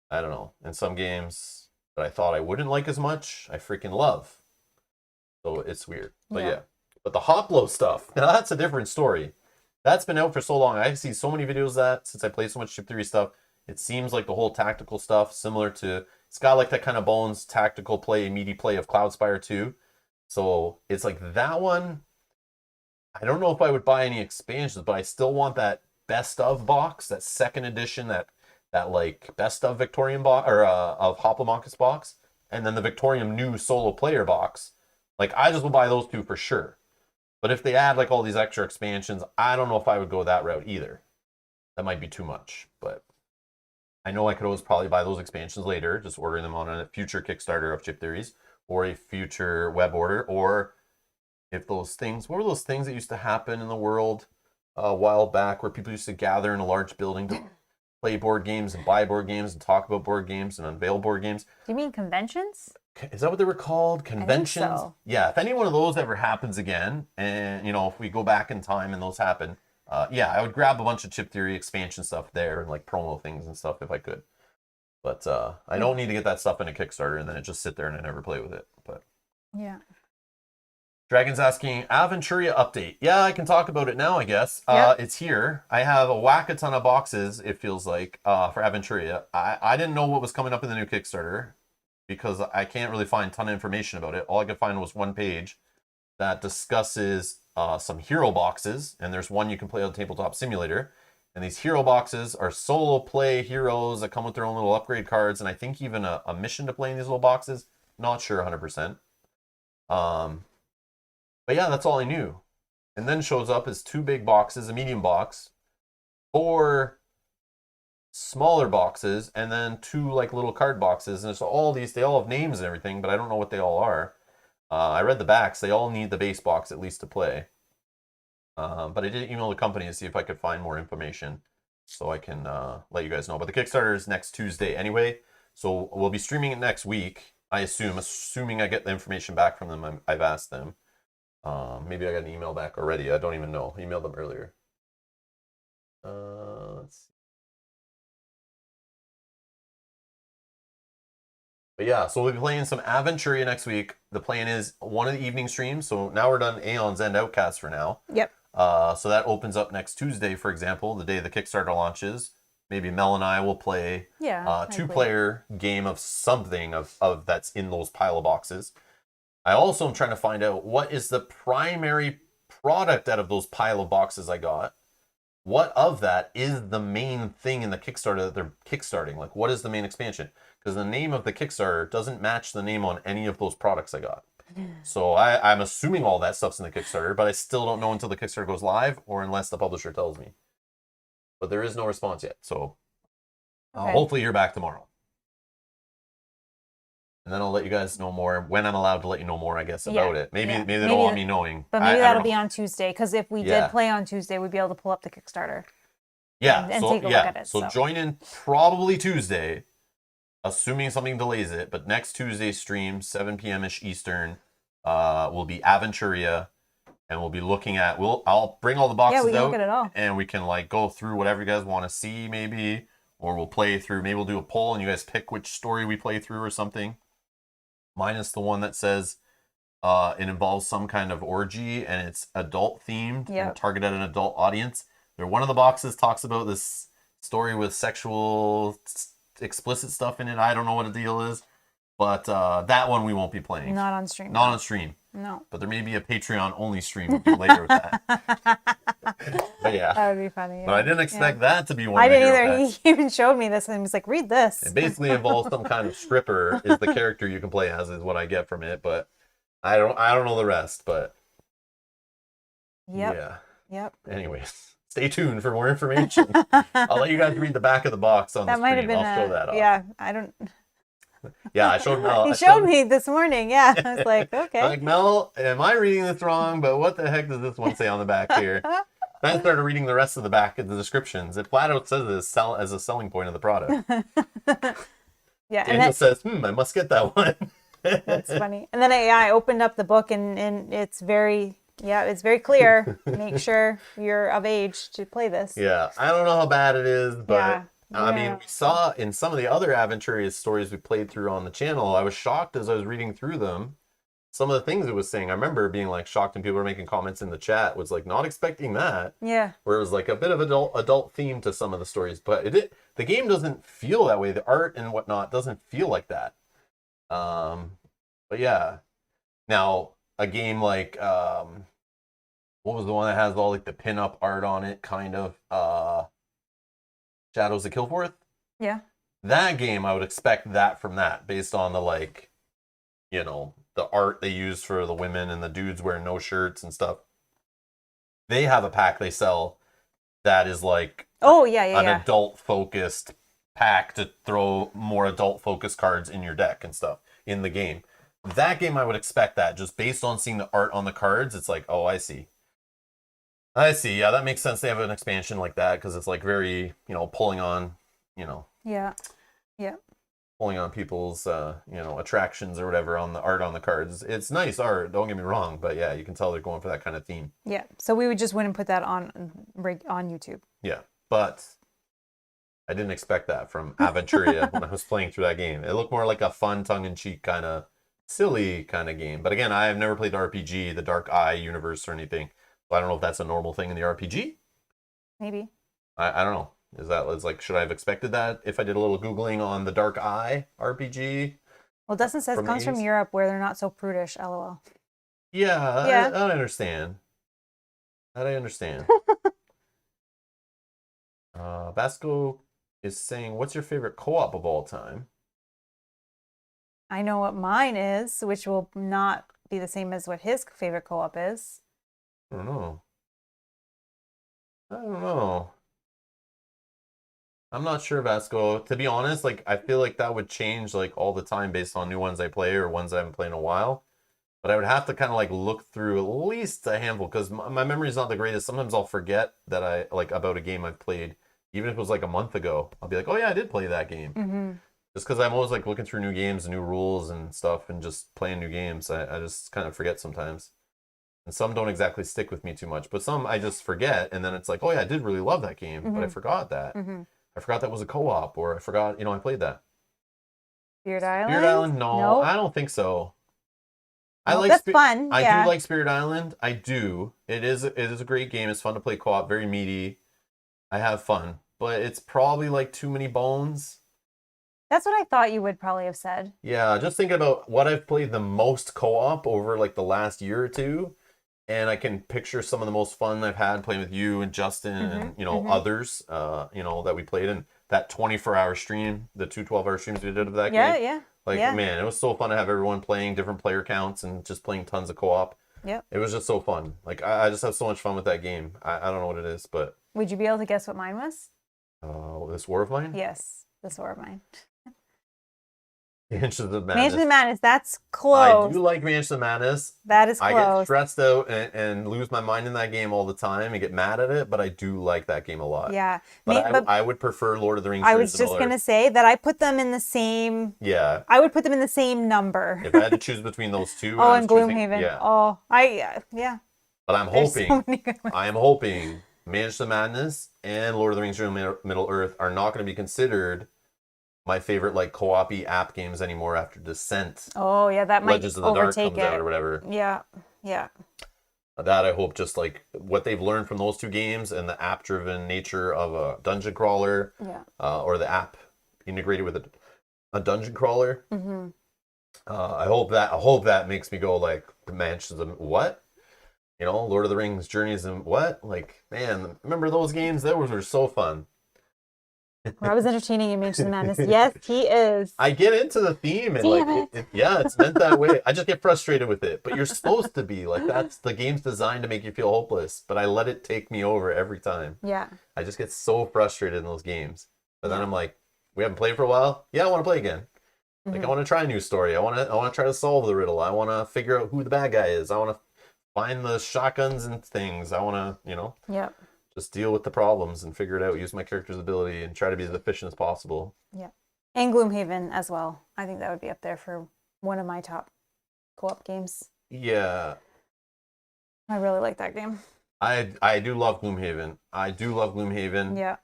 I don't know. And some games that I thought I wouldn't like as much, I freaking love. So it's weird. But yeah. But the Hoplo stuff, now that's a different story. That's been out for so long. I see so many videos of that since I played so much Chip Theory stuff. It seems like the whole tactical stuff, similar to, it's got like that kind of bones tactical play, meaty play of Cloudspire 2. So it's like that one. I don't know if I would buy any expansions, but I still want that best of box, that second edition, that like best of Victorian box or of Hoplomachus box, and then the Victorian new solo player box. Like, I just will buy those two for sure. But if they add like all these extra expansions, I don't know if I would go that route either. That might be too much, but I know I could always probably buy those expansions later, just ordering them on a future Kickstarter of Chip Theories or a future web order. Or if those things, what were those things that used to happen in the world a while back where people used to gather in a large building to play board games and buy board games and talk about board games and unveil board games? Do you mean conventions? Is that what they were called? Conventions? I think so. Yeah, if any one of those ever happens again, and, if we go back in time and those happen, yeah, I would grab a bunch of Chip Theory expansion stuff there and like promo things and stuff if I could. But I don't need to get that stuff in a Kickstarter and then it just sit there and I never play with it. But yeah. Dragon's asking, Aventuria update. Yeah, I can talk about it now, I guess. Yep. It's here. I have a whack a ton of boxes, it feels like, for Aventuria. I didn't know what was coming up in the new Kickstarter because I can't really find a ton of information about it. All I could find was one page that discusses some hero boxes, and there's one you can play on Tabletop Simulator. And these hero boxes are solo play heroes that come with their own little upgrade cards, and I think even a mission to play in these little boxes. Not sure 100%. But yeah, that's all I knew. And then shows up as 2 big boxes, a medium box, 4 smaller boxes, and then 2 like little card boxes. And it's all these, they all have names and everything, but I don't know what they all are. I read the backs. They all need the base box at least to play. But I did email the company to see if I could find more information so I can let you guys know. But the Kickstarter is next Tuesday anyway, so we'll be streaming it next week, I assume, assuming I get the information back from them. I've asked them. Maybe I got an email back already. I don't even know. I emailed them earlier. Let's see. But yeah, so we'll be playing some Aventuria next week. The plan is one of the evening streams. So now we're done Aeons and Outcasts for now. Yep. So that opens up next Tuesday, for example, the day the Kickstarter launches. Maybe Mel and I will play a 2-player game of something of that's in those pile of boxes. I also am trying to find out what is the primary product out of those pile of boxes I got. What of that is the main thing in the Kickstarter that they're kickstarting? Like, what is the main expansion? Because the name of the Kickstarter doesn't match the name on any of those products I got. So I'm assuming all that stuff's in the Kickstarter, but I still don't know until the Kickstarter goes live or unless the publisher tells me. But there is no response yet. So hopefully you're back tomorrow. And then I'll let you guys know more when I'm allowed to let you know more, I guess, about it. Maybe they don't want me knowing. But maybe that'll be on Tuesday, because if we did play on Tuesday, we'd be able to pull up the Kickstarter. Yeah, and take a look at it. So join in probably Tuesday, assuming something delays it. But next Tuesday's stream, 7 p.m.-ish Eastern, will be Aventuria, and we'll be looking at. I'll bring all the boxes we can out, look at it all. And we can like go through whatever you guys want to see, maybe, or we'll play through. Maybe we'll do a poll, and you guys pick which story we play through or something. Minus the one that says it involves some kind of orgy and it's adult themed and targeted at an adult audience. One of the boxes talks about this story with sexual explicit stuff in it. I don't know what the deal is, but that one we won't be playing. Not on stream. Not on stream. No. But there may be a Patreon only stream later with that. But yeah. That would be funny. Yeah. But I didn't expect that to be one. I didn't either. He even showed me this and he was like, read this. It basically involves some kind of stripper is the character you can play as is what I get from it, but I don't know the rest, but yeah. Yep. Anyways, stay tuned for more information. I'll let you guys read the back of the box on the stream. I'll show that off. Yeah, I don't. Yeah, I showed Mel. He showed me this morning. Yeah, I was like, okay. Like, Mel, am I reading this wrong? But what the heck does this one say on the back here? Then I started reading the rest of the back of the descriptions. It flat out says it as a selling point of the product. Yeah, and Daniel then says, I must get that one. that's funny. And then I opened up the book and it's very clear. Make sure you're of age to play this. Yeah, I don't know how bad it is, but Yeah. I mean, Yeah. we saw in some of the other Aventurious stories we played through on the channel, I was shocked as I was reading through them. Some of the things it was saying, I remember being like shocked, and people were making comments in the chat, was like not expecting that. Yeah. Where it was like a bit of adult theme to some of the stories, but the game doesn't feel that way. The art and whatnot doesn't feel like that. But yeah. Now a game like what was the one that has all like the pin-up art on it, kind of Shadows of Killforth? Yeah. That game, I would expect that from that, based on the like, the art they use for the women and the dudes wearing no shirts and stuff. They have a pack they sell that is like an adult-focused pack to throw more adult-focused cards in your deck and stuff in the game. That game, I would expect that, just based on seeing the art on the cards. It's like, oh, I see. Yeah, that makes sense. They have an expansion like that because it's like very, pulling on, Yeah. pulling on people's, attractions or whatever on the art on the cards. It's nice art, don't get me wrong, but yeah, you can tell they're going for that kind of theme. Yeah. So we just wouldn't put that on YouTube. Yeah, but I didn't expect that from Aventuria when I was playing through that game. It looked more like a fun, tongue-in-cheek kind of silly kind of game. But again, I have never played the RPG, the Dark Eye universe or anything. So I don't know if that's a normal thing in the RPG. Maybe. I don't know. Is like, should I have expected that if I did a little Googling on the Dark Eye RPG? Well, Dustin says it comes from Europe where they're not so prudish, lol. Yeah, Yeah. I understand. That I understand. Vasco is saying, what's your favorite co-op of all time? I know what mine is, which will not be the same as what his favorite co-op is. I don't know. I'm not sure, Vasco. To be honest, like, I feel like that would change like all the time based on new ones I play or ones I haven't played in a while. But I would have to kind of like look through at least a handful because my memory is not the greatest. Sometimes I'll forget that I like about a game I've played, even if it was like a month ago. I'll be like, oh yeah, I did play that game. Mm-hmm. Just because I'm always like looking through new games and new rules and stuff and just playing new games. I just kind of forget sometimes. And some don't exactly stick with me too much, but some I just forget. And then it's like, oh yeah, I did really love that game, but I forgot that. Mm-hmm. I forgot that was a co-op, or I forgot, I played that. Spirit Island? Spirit Island? No, Nope. I don't think so. That's fun. I do like Spirit Island. I do. It is a great game. It's fun to play co-op, very meaty. I have fun, but it's probably like too many bones. That's what I thought you would probably have said. Yeah, just thinking about what I've played the most co-op over like the last year or two, and I can picture some of the most fun I've had playing with you and Justin and others, that we played in that 24-hour stream, the 2 12-hour streams we did of that game. Yeah. Man, it was so fun to have everyone playing different player counts and just playing tons of co-op. Yep. It was just so fun. Like I just have so much fun with that game. I don't know what it is, but would you be able to guess what mine was? This War of Mine? Yes, this War of Mine. Mansions of Madness. Mansions of Madness, that's close. I do like Mansions of Madness. That is close. I get stressed out and lose my mind in that game all the time and get mad at it, but I do like that game a lot. Yeah. But I would prefer Lord of the Rings. I was just going to say that I put them in the same... Yeah. I would put them in the same number. If I had to choose between those two... and Gloomhaven. Yeah. Oh, yeah. But I'm hoping... So many good ones. I am hoping Mansions of Madness and Lord of the Rings Middle Earth are not going to be considered my favorite like co-op-y app games anymore after Descent. Oh yeah, that might Legends of the Dark overtake comes out or whatever. Yeah. That I hope just like what they've learned from those two games and the app-driven nature of a dungeon crawler, or the app integrated with a dungeon crawler. Mm-hmm. I hope that makes me go like Mansions of what? Lord of the Rings Journeys and what? Like, man, remember those games? Those were so fun. Rob is entertaining in Mansions of Madness. Yes, he is. I get into the theme and it's meant that way. I just get frustrated with it. But you're supposed to be like that's the game's designed to make you feel hopeless. But I let it take me over every time. Yeah. I just get so frustrated in those games. But then I'm like, we haven't played for a while. Yeah, I want to play again. Like I want to try a new story. I want to try to solve the riddle. I want to figure out who the bad guy is. I want to find the shotguns and things. I want to, Yep. just deal with the problems and figure it out. Use my character's ability and try to be as efficient as possible. Yeah. And Gloomhaven as well. I think that would be up there for one of my top co-op games. Yeah. I really like that game. I do love Gloomhaven. Yeah.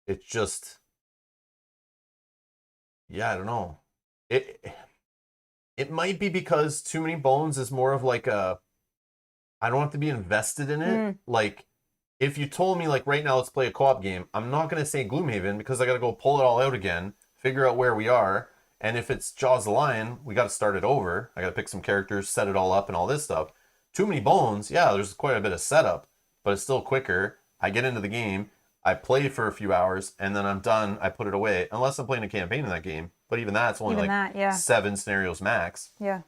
It's just, yeah, I don't know. It might be because Too Many Bones is more of like a, I don't have to be invested in it. Like, if you told me, like, right now, let's play a co-op game, I'm not going to say Gloomhaven because I got to go pull it all out again, figure out where we are. And if it's Jaws the Lion, we got to start it over. I got to pick some characters, set it all up, and all this stuff. Too Many Bones, yeah, there's quite a bit of setup, but it's still quicker. I get into the game, I play for a few hours, and then I'm done. I put it away, unless I'm playing a campaign in that game. But even that's only Even like that, yeah. 7 scenarios max. Yeah.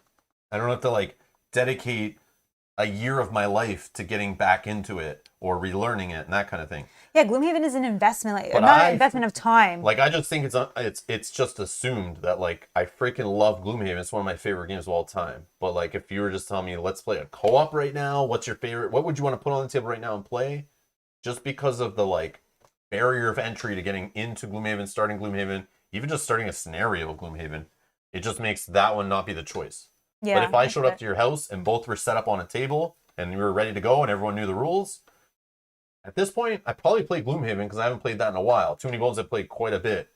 I don't have to like dedicate a year of my life to getting back into it or relearning it and that kind of thing. Yeah, Gloomhaven is an investment, like But not an investment of time. Like, I just think it's just assumed that, like, I freaking love Gloomhaven. It's one of my favorite games of all time. But like, if you were just telling me, let's play a co-op right now, what's your favorite? What would you want to put on the table right now and play? Just because of the like barrier of entry to getting into Gloomhaven, starting Gloomhaven, even just starting a scenario of Gloomhaven, it just makes that one not be the choice. Yeah. But if I showed up to your house and both were set up on a table and we were ready to go and everyone knew the rules, at this point, I probably play Gloomhaven because I haven't played that in a while. Too Many Bones I've played quite a bit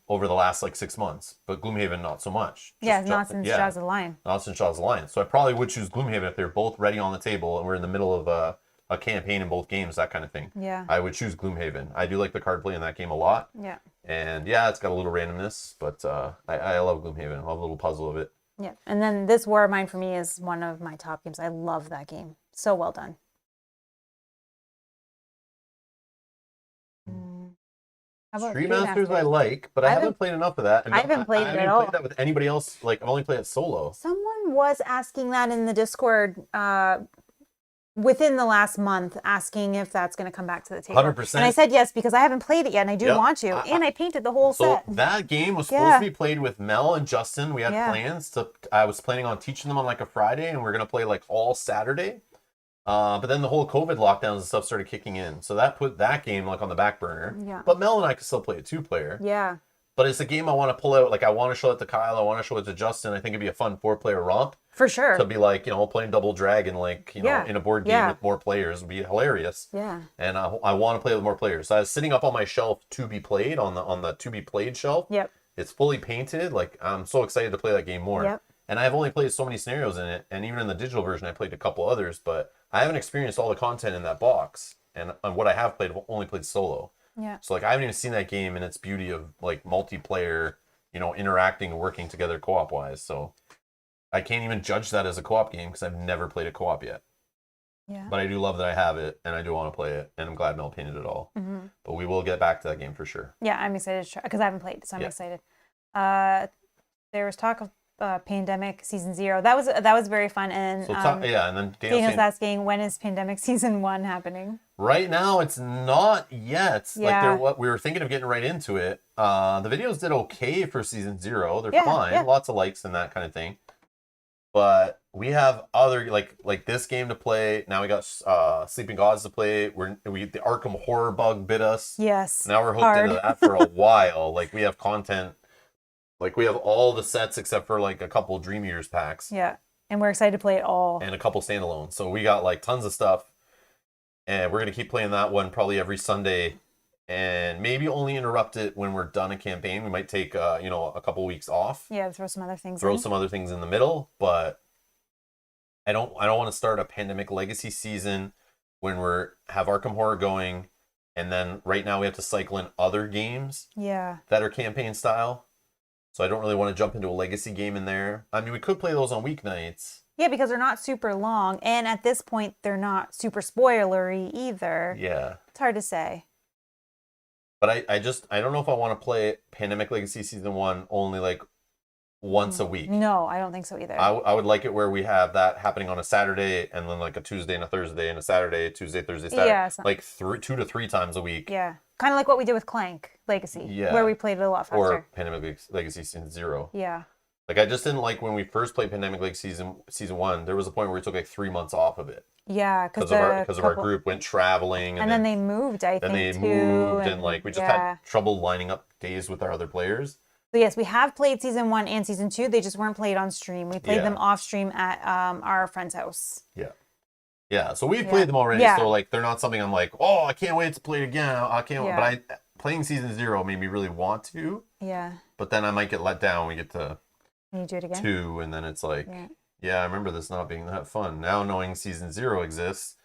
over the last like 6 months, but Gloomhaven not so much. Not since Jaws of the Lion. Not since Jaws of the Lion. So I probably would choose Gloomhaven if they're both ready on the table and we're in the middle of a campaign in both games, that kind of thing. Yeah. I would choose Gloomhaven. I do like the card play in that game a lot. Yeah. And yeah, it's got a little randomness, but I love Gloomhaven. I love the little puzzle of it. Yeah. And then this War of Mine for me is one of my top games. I love that game. So well done. How about Street Masters I like, but I haven't played enough of that. And I haven't played it at all. I haven't played that with anybody else. Like, I've only played it solo. Someone was asking that in the Discord within the last month, asking if that's going to come back to the table. 100%. And I said yes, because I haven't played it yet, and I do want to. And I painted the whole set. So that game was supposed to be played with Mel and Justin. We had plans to. I was planning on teaching them on like a Friday, and we're going to play like all Saturday. But then the whole COVID lockdowns and stuff started kicking in. So that put that game like on the back burner. Yeah. But Mel and I could still play a 2-player. Yeah. But it's a game I want to pull out. Like, I want to show it to Kyle. I want to show it to Justin. I think it'd be a fun 4-player romp. For sure. To be like, playing Double Dragon, like, in a board game with more players would be hilarious. Yeah. And I want to play with more players. So I was sitting up on my shelf to be played on the to be played shelf. Yep. It's fully painted. Like, I'm so excited to play that game more. Yep. And I've only played so many scenarios in it. And even in the digital version, I played a couple others. But I haven't experienced all the content in that box. And what I have played, I've only played solo. Yeah. So, like, I haven't even seen that game in its beauty of, like, multiplayer, interacting and working together co-op wise. So I can't even judge that as a co-op game because I've never played a co-op yet. Yeah. But I do love that I have it and I do want to play it. And I'm glad Mel painted it all. Mm-hmm. But we will get back to that game for sure. Yeah, I'm excited to try because I haven't played, so I'm excited. There was talk of Pandemic Season 0. That was very fun. And so and then Daniel's asking, when is Pandemic Season 1 happening? Right now, it's not yet. Yeah. Like, we were thinking of getting right into it. The videos did okay for Season 0. They're fine. Yeah. Lots of likes and that kind of thing. But we have other, like this game to play. Now we got Sleeping Gods to play. The Arkham horror bug bit us. Yes. Now we're hooked into that for a while. Like, we have content. Like, we have all the sets except for, like, a couple Dream Eaters packs. Yeah. And we're excited to play it all. And a couple standalones. So we got, like, tons of stuff. And we're going to keep playing that one probably every Sunday. And maybe only interrupt it when we're done a campaign. We might take, a couple weeks off. Yeah, throw some other things some other things in the middle. But I don't want to start a Pandemic Legacy season when have Arkham Horror going. And then right now we have to cycle in other games that are campaign style. So I don't really want to jump into a legacy game in there. I mean, we could play those on weeknights. Yeah, because they're not super long. And at this point, they're not super spoilery either. Yeah. It's hard to say. But I don't know if I want to play Pandemic Legacy Season 1 only, like, once a week. No, I don't think so either. I would like it where we have that happening on a Saturday and then, like, a Tuesday and a Thursday and a Saturday, Tuesday, Thursday, Saturday. Yeah. Like, 2 to 3 times a week. Yeah. Kind of like what we did with Clank Legacy. Yeah. Where we played it a lot faster. Or Pandemic Legacy Season 0. Yeah. Like I just didn't like when we first played Pandemic League season 1. There was a point where we took like 3 months off of it Yeah, because of our group went traveling, and then they moved, I then they think, too. moved, and like we just had yeah. trouble lining up days with our other players. So yes, we have played season 1 and season 2. They just weren't played on stream. We played Yeah. them off stream at our friend's house. Yeah. Yeah, so we've played them already, Yeah. so like they're not something I'm like, oh, I can't wait to play it again. I can't. Yeah. But playing season 0 made me really want to. Yeah. But then I might get let down when we get to Can you do it again? 2, and then it's like, yeah, I remember this not being that fun. Now knowing season 0 exists,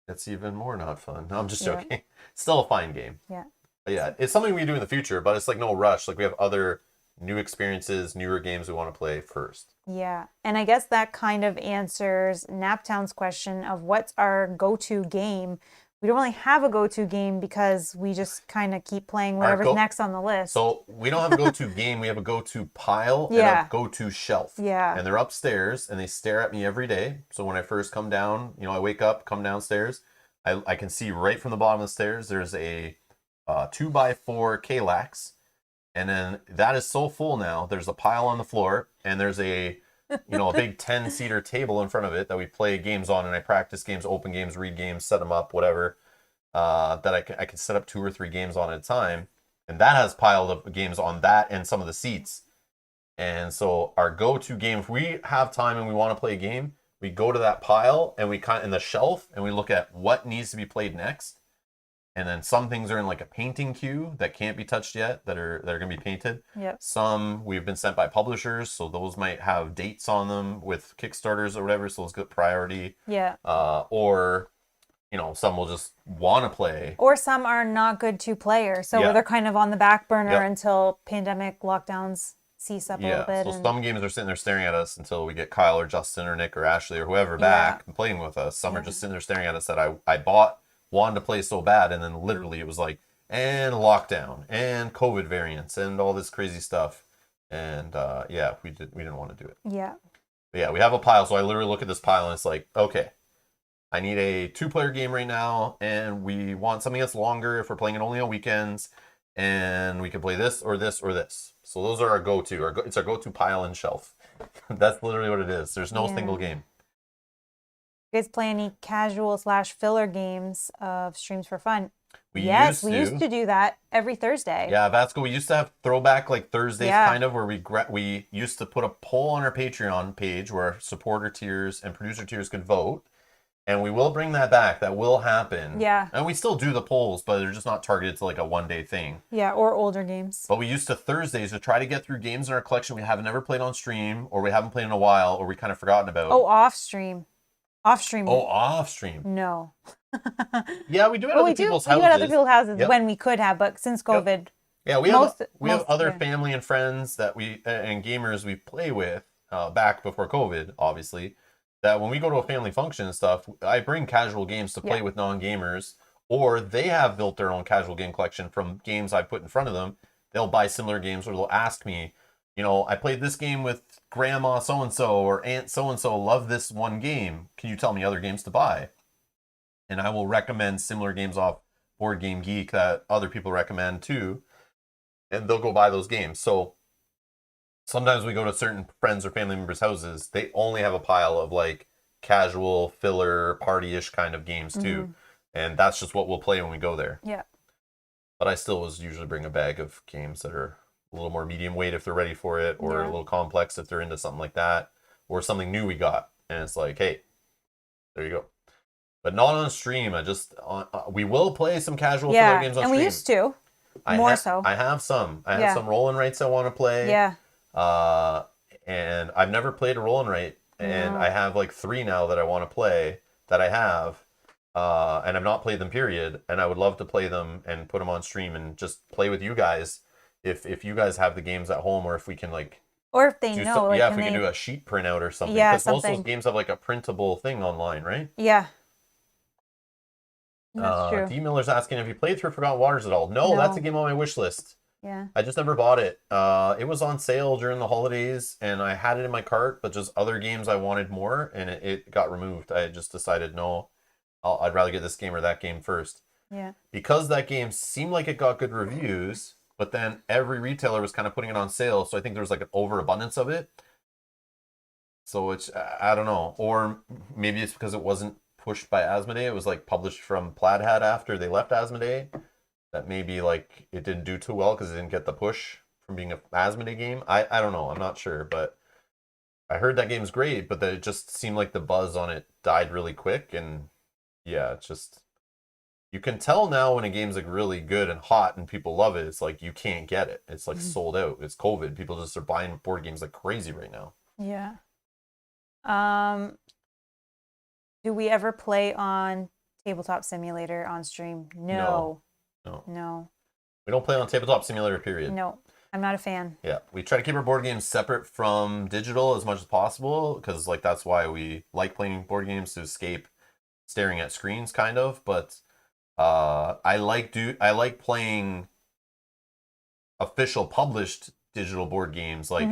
it's even more not fun. No, I'm just joking. Still a fine game. Yeah. But yeah, it's something we do in the future, but it's like no rush. Like we have other new experiences, newer games we want to play first. Yeah. And I guess that kind of answers Naptown's question of what's our go-to game. We don't really have a go-to game because we just kind of keep playing whatever's next on the list. So we don't have a go-to game. We have a go-to pile and a go-to shelf. Yeah. And they're upstairs and they stare at me every day. So when I first come down, I wake up, come downstairs, I can see right from the bottom of the stairs, there's a 2x4 Kallax. And then that is so full now. There's a pile on the floor, and there's a big 10-seater table in front of it that we play games on, and I practice games, open games, read games, set them up, whatever. That I can set up 2 or 3 games on at a time, and that has piled up games on that and some of the seats. And so our go-to game, if we have time and we want to play a game, we go to that pile and we in the shelf and we look at what needs to be played next. And then some things are in like a painting queue that can't be touched yet, that are going to be painted. Yep. Some we've been sent by publishers, so those might have dates on them with Kickstarters or whatever, so those get priority. Yeah. Or, some will just want to play. Or some are not good to players, so they're kind of on the back burner until pandemic lockdowns cease up a little bit. So some games are sitting there staring at us until we get Kyle or Justin or Nick or Ashley or whoever back and playing with us. Some are just sitting there staring at us that I wanted to play so bad, and then literally it was like, and lockdown and COVID variants and all this crazy stuff, and we didn't want to do it. But we have a pile, so I literally look at this pile and it's like, okay, I need a 2-player game right now, and we want something that's longer if we're playing it only on weekends, and we can play this or this or this. So those are our go-to. It's our go-to pile and shelf. That's literally what it is. There's no single game. You guys play any casual/filler games of Streams for Fun? We used to do that every Thursday. Yeah, Vasco, we used to have throwback like Thursdays kind of, where we used to put a poll on our Patreon page where supporter tiers and producer tiers could vote. And we will bring that back. That will happen. Yeah. And we still do the polls, but they're just not targeted to like a one-day thing. Yeah, or older games. But we used to Thursdays to try to get through games in our collection we haven't ever played on stream, or we haven't played in a while, or we kind of forgotten about. Oh, off stream. Off stream. Oh, off stream. No. Yeah, we do it at other people's houses. We do it at other people's houses when we could have, but since COVID. Yeah, we have other family and friends that and gamers we play with back before COVID, obviously. That when we go to a family function and stuff, I bring casual games to play with non-gamers, or they have built their own casual game collection from games I put in front of them. They'll buy similar games, or they'll ask me, I played this game with grandma so-and-so or aunt so-and-so, love this one game. Can you tell me other games to buy? And I will recommend similar games off Board Game Geek that other people recommend too. And they'll go buy those games. So sometimes we go to certain friends or family members' houses, they only have a pile of like casual, filler, party-ish kind of games too. And that's just what we'll play when we go there. Yeah. But I still usually bring a bag of games that are a little more medium weight if they're ready for it, or a little complex if they're into something like that, or something new we got. And it's like, hey, there you go. But not on stream. We will play some casual filler games on stream. And we used to. More so. I have some. I have some roll and writes I want to play. Yeah. And I've never played a roll and write, and I have like 3 now that I want to play that I have, and I've not played them, period. And I would love to play them and put them on stream and just play with you guys if you guys have the games at home, or if we can or if they know, if we can do a sheet printout or something. Yeah, because most of those games have like a printable thing online, right? Yeah. That's true. D Miller's asking if you played through Forgotten Waters at all. No, that's a game on my wish list. Yeah. I just never bought it. It was on sale during the holidays, and I had it in my cart, but just other games I wanted more, and it got removed. I just decided, no, I'd rather get this game or that game first. Yeah. Because that game seemed like it got good reviews, but then every retailer was kind of putting it on sale, so I think there was like an overabundance of it. So it's I don't know, or maybe it's because it wasn't pushed by Asmodee. It was like published from Plaid Hat after they left Asmodee. That maybe like it didn't do too well because it didn't get the push from being a Asmodee game. I don't know. I'm not sure, but I heard that game's great, but that it just seemed like the buzz on it died really quick, and yeah, it's just you can tell now when a game's like really good and hot and people love it. It's like you can't get it. It's like sold out. It's COVID. People just are buying board games like crazy right now. Yeah. Do we ever play on Tabletop Simulator on stream? No. No. We don't play on Tabletop Simulator, period. No. I'm not a fan. Yeah, we try to keep our board games separate from digital as much as possible because like that's why we like playing board games, to escape staring at screens kind of, but I like playing official published digital board games. Like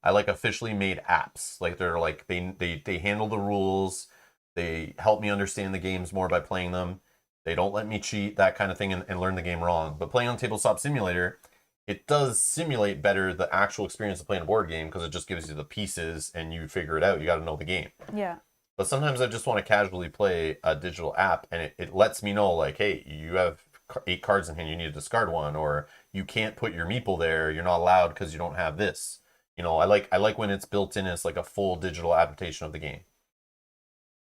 I like officially made apps. Like they're like they handle the rules. They help me understand the games more by playing them. They don't let me cheat, that kind of thing, and learn the game wrong. But playing on Tabletop Simulator, it does simulate better the actual experience of playing a board game because it just gives you the pieces and you figure it out. You got to know the game. Yeah. But sometimes I just want to casually play a digital app, and it lets me know, like, hey, you have 8 cards in hand, you need to discard one, or you can't put your meeple there, you're not allowed because you don't have this. You know, I like when it's built in as like a full digital adaptation of the game.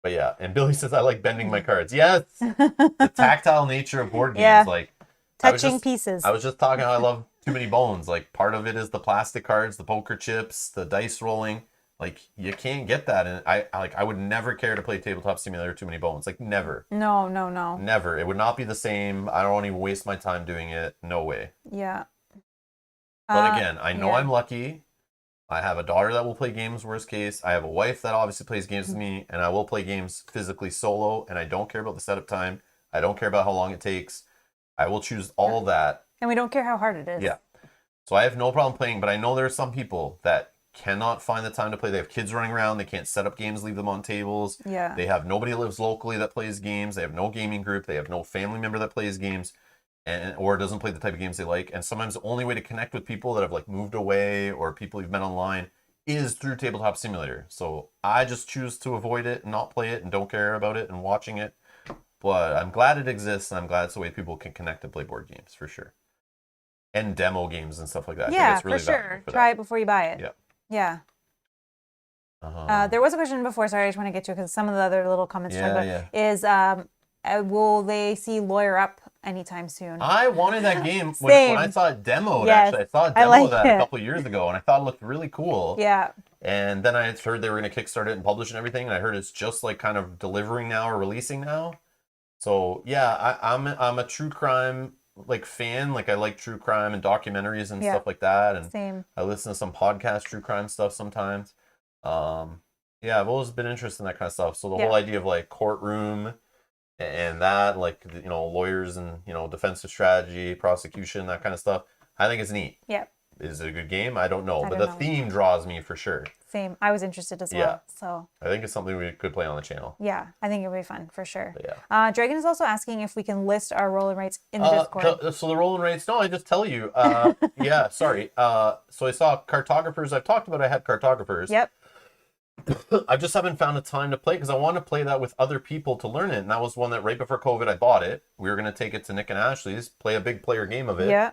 But yeah, and Billy says I like bending my cards. Yes, the tactile nature of board games, Yeah. like Touching pieces. I was just talking how I love Too Many Bones. Like part of it is the plastic cards, the poker chips, the dice rolling. Like you can't get that, and I would never care to play Tabletop Simulator Too Many Bones. Like never. No. Never. It would not be the same. I don't want to even waste my time doing it. No way. Yeah. But again, I know I'm lucky. I have a daughter that will play games, worst case. I have a wife that obviously plays games with me, and I will play games physically solo, and I don't care about the setup time. I don't care about how long it takes. I will choose all that. And we don't care how hard it is. Yeah. So I have no problem playing, but I know there are some people that cannot find the time to play. They have kids running around. They can't set up games, leave them on tables. Yeah. They have nobody that lives locally that plays games. They have no gaming group. They have no family member that plays games. Or doesn't play the type of games they like. And sometimes the only way to connect with people that have like moved away or people you've met online is through Tabletop Simulator. So I just choose to avoid it and not play it and don't care about it and watching it. But I'm glad it exists, and I'm glad it's a way people can connect and play board games for sure. And demo games and stuff like that. Yeah, I think it's really for sure. for Try it before you buy it. Yeah. There was a question before. Sorry, I just want to get to it because some of the other little comments is will they see Lawyer Up anytime soon? I wanted that game when I saw it demoed. Yes, actually, I saw a demo like of that it. a couple of years ago, and I thought it looked really cool. Yeah. And then I heard they were going to kickstart it and publish and everything, and I heard it's just like kind of delivering now or releasing now. So yeah, I'm a true crime like fan. Like I like true crime and documentaries and stuff like that. And Same. I listen to some podcast true crime stuff sometimes. Yeah, I've always been interested in that kind of stuff. So the whole idea of like courtroom and that, like, you know, lawyers and, you know, defensive strategy, prosecution, that kind of stuff, I think it's neat. Yeah. Is it a good game? I don't know, but the theme draws me for sure. Same. I was interested as well. So I think it's something we could play on the channel. Yeah, I think it would be fun for sure. But Dragon is also asking if we can list our rolling rates in the Discord. So the rolling rates, no, I just tell you. Yeah, sorry. So I saw cartographers. I've talked about I had cartographers. Yep. I just haven't found a time to play because I want to play that with other people to learn it. And that was one that right before COVID I bought it. We were going to take it to Nick and Ashley's, play a big player game of it. Yeah.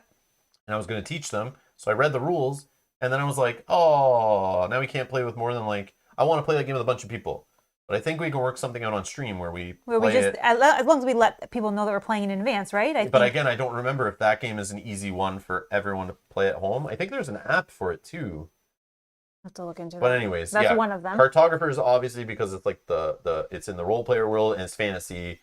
And I was going to teach them. So I read the rules. And then I was like, oh, now we can't play with more than like, I want to play that game with a bunch of people. But I think we can work something out on stream where we play it. As long as we let people know that we're playing in advance, right? But again, I don't remember if that game is an easy one for everyone to play at home. I think there's an app for it too. I'll have to look into that. But anyways, that's one of them. Cartographers, obviously, because it's like it's in the role player world and it's fantasy,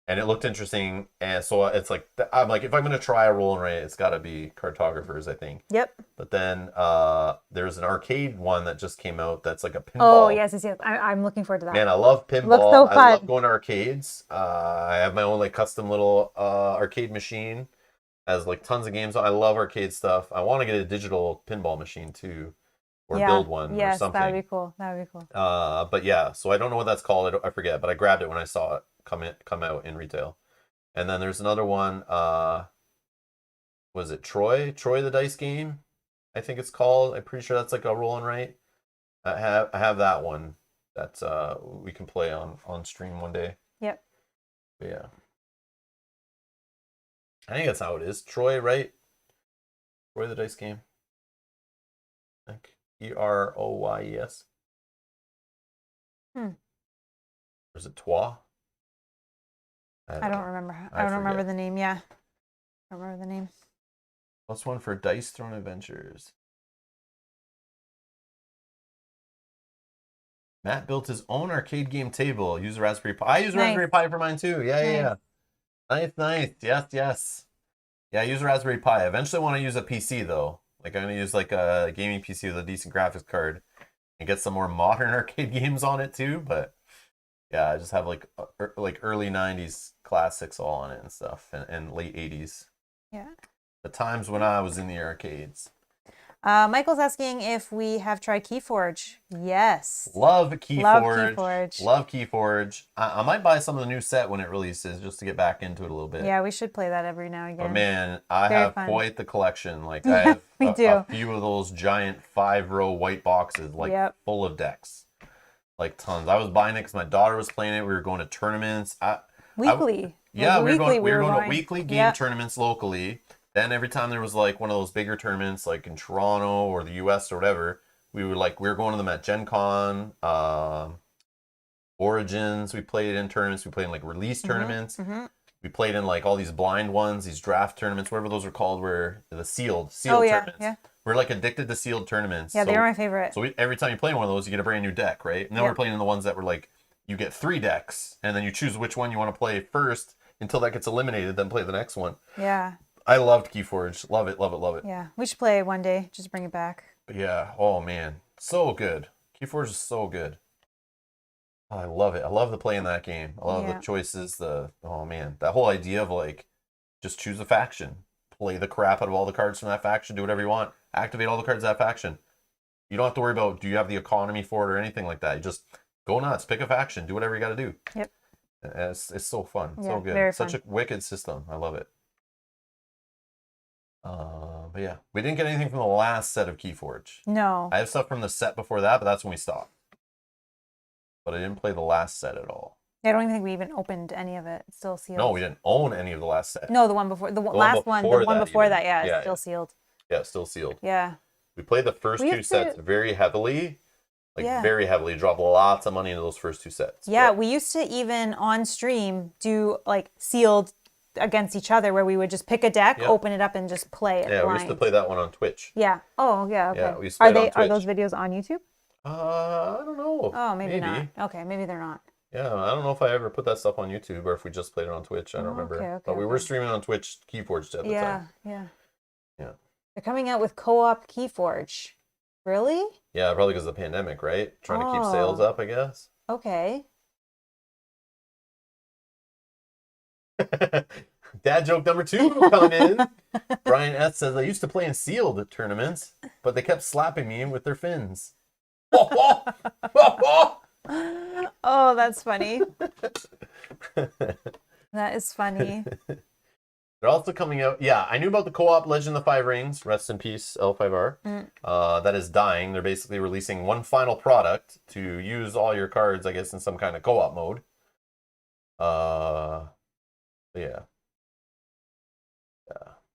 and it looked interesting, and so it's like I'm like, if I'm gonna try a roll and write, it's got to be Cartographers, I think. Yep. But then there's an arcade one that just came out that's like a pinball. Oh yes. I'm looking forward to that. Man, I love pinball. Looks so fun. I love going to arcades. I have my own like custom little arcade machine. Has like tons of games. I love arcade stuff. I want to get a digital pinball machine too. Or build one or something. That would be cool. But yeah, so I don't know what that's called. I forget, but I grabbed it when I saw it come out in retail. And then there's another one. Was it Troy? Troy the Dice Game? I think it's called. I'm pretty sure that's like a roll and write. I have that one that we can play on stream one day. Yep. But yeah. I think that's how it is. Troy, right? Troy the dice game. I think Eroyes. Hmm. Or is it Trois? I don't remember. I don't remember the name. Yeah. I don't remember the name. Plus one for Dice Throne Adventures. Matt built his own arcade game table. Use Raspberry Pi. I use Raspberry Pi for mine too. Yeah. Nice. Yes. Yeah, I use Raspberry Pi. Eventually I want to use a PC though. Like I'm gonna use like a gaming PC with a decent graphics card and get some more modern arcade games on it too. But yeah, I just have like early '90s classics all on it and stuff, and late '80s. Yeah. The times when I was in the arcades. Michael's asking if we have tried Keyforge. Yes. Love Keyforge. Keyforge. Love Keyforge. I might buy some of the new set when it releases just to get back into it a little bit. Yeah, we should play that every now and again. But man, I Very have fun. quite the collection. Like I have a few of those giant 5-row white boxes, like full of decks, like tons. I was buying it because my daughter was playing it. We were going to tournaments. Weekly. We were going to weekly game tournaments locally. Then every time there was like one of those bigger tournaments, like in Toronto or the US or whatever, we were going to them at Gen Con, Origins. We played in tournaments. We played in like release tournaments. We played in like all these blind ones, these draft tournaments, whatever those are called, where the sealed tournaments. Yeah. We're like addicted to sealed tournaments. Yeah, they're my favorite. So every time you play one of those, you get a brand new deck, right? And then we're playing in the ones that were like, you get 3 decks, and then you choose which one you want to play first until that gets eliminated, then play the next one. Yeah. I loved Keyforge. Love it. Yeah, we should play one day. Just bring it back. But yeah. Oh man, so good. Keyforge is so good. Oh, I love it. I love the play in that game. I love the choices. Oh man, that whole idea of like, just choose a faction, play the crap out of all the cards from that faction, do whatever you want, activate all the cards of that faction. You don't have to worry about do you have the economy for it or anything like that. You just go nuts, pick a faction, do whatever you got to do. Yep. It's so fun. Yeah, so good. Very Such fun. a wicked system. I love it. But yeah, we didn't get anything from the last set of Keyforge. No. I have stuff from the set before that, but that's when we stopped. But I didn't play the last set at all. Yeah, I don't even think we even opened any of it. It's still sealed. No, we didn't own any of the last set. No, the one before. The last one. The one before that, yeah, it's still sealed. Yeah, it's still sealed. Yeah. We played the first 2 sets very heavily. Very heavily. Drop lots of money into those first 2 sets. Yeah, we used to even on stream do like sealed against each other where we would just pick a deck, open it up, and just play it. Yeah, we used to play that one on Twitch. Yeah. Oh, yeah. Okay. Yeah, we used to play Are those videos on YouTube? I don't know. Oh, maybe not. Okay, maybe they're not. Yeah, I don't know if I ever put that stuff on YouTube or if we just played it on Twitch. I don't remember. Okay, but we were streaming on Twitch Keyforge at the time. Yeah. Yeah. They're coming out with co-op Keyforge. Really? Yeah, probably because of the pandemic, right? Trying to keep sales up, I guess. Okay. Dad joke number 2 coming in. Brian S. says, I used to play in sealed tournaments, but they kept slapping me with their fins. Oh, that's funny. That is funny. They're also coming out. Yeah, I knew about the co-op Legend of the 5 Rings. Rest in peace, L5R. That is dying. They're basically releasing one final product to use all your cards, I guess, in some kind of co-op mode. Yeah.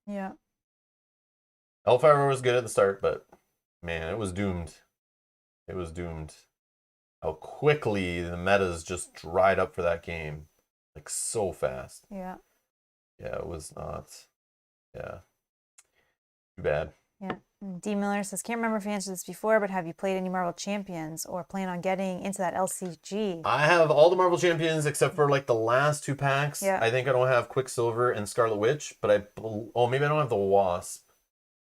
Yeah. L5R was good at the start, but man, it was doomed. It was doomed. How quickly the metas just dried up for that game. Like, so fast. Yeah. Yeah, it was not. Yeah. Too bad. Yeah. D. Miller says, can't remember if you answered this before, but have you played any Marvel Champions or plan on getting into that LCG? I have all the Marvel Champions except for like the last 2 packs. Yeah. I think I don't have Quicksilver and Scarlet Witch, but maybe I don't have the Wasp.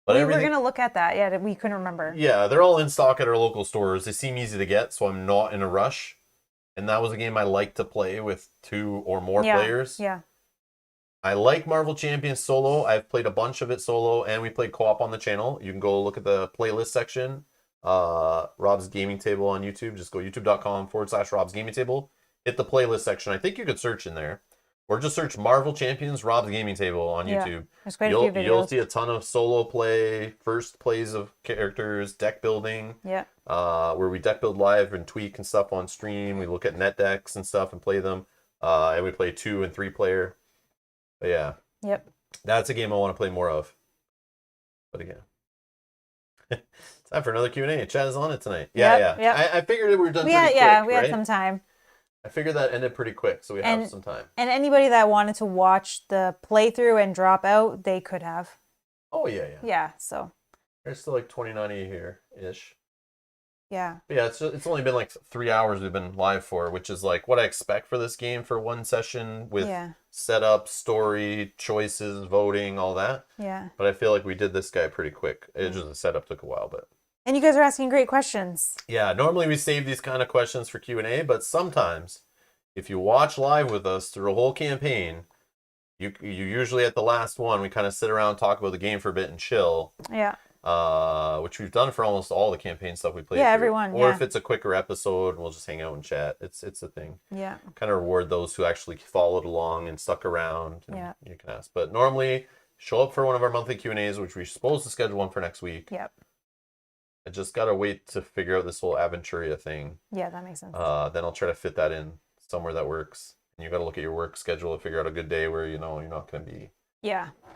But we were going to look at that. Yeah, we couldn't remember. Yeah, they're all in stock at our local stores. They seem easy to get, so I'm not in a rush. And that was a game I like to play with 2 or more players. Yeah. I like Marvel Champions solo. I've played a bunch of it solo, and we played co-op on the channel. You can go look at the playlist section. Rob's Gaming Table on YouTube. Just go youtube.com/Rob's Gaming Table. Hit the playlist section. I think you could search in there. or just search Marvel Champions Rob's Gaming Table on Yeah. YouTube. There's quite a few videos. You'll see a ton of solo play, first plays of characters, deck building. Yeah. Where we deck build live and tweak and stuff on stream. We look at net decks and stuff and play them. And we play 2 and 3 player. But yeah. Yep. That's a game I want to play more of. But again. It's time for another Q&A. Chad is on it tonight. Yeah. I figured we were done pretty quick, we had right? some time. I figured that ended pretty quick, so we have some time. And anybody that wanted to watch the playthrough and drop out, they could have. Oh, yeah. Yeah, so. There's still like 2090 here-ish. Yeah. But yeah, it's only been like 3 hours we've been live for, which is like what I expect for this game for one session with setup, story, choices, voting, all that. Yeah. But I feel like we did this guy pretty quick. It just the setup took a while, but. And you guys are asking great questions. Yeah, normally we save these kind of questions for Q&A, but sometimes if you watch live with us through a whole campaign, you usually at the last one, we kind of sit around, talk about the game for a bit and chill. Yeah. Which we've done for almost all the campaign stuff we played. Yeah, through. everyone. Or if it's a quicker episode, we'll just hang out and chat. It's a thing. Yeah. Kind of reward those who actually followed along and stuck around. And Yeah. You can ask. But normally, show up for one of our monthly Q&As, which we're supposed to schedule one for next week. Yep. I just gotta wait to figure out this whole Aventuria thing. Yeah, that makes sense. Then I'll try to fit that in somewhere that works. And you gotta look at your work schedule to figure out a good day where you're not gonna be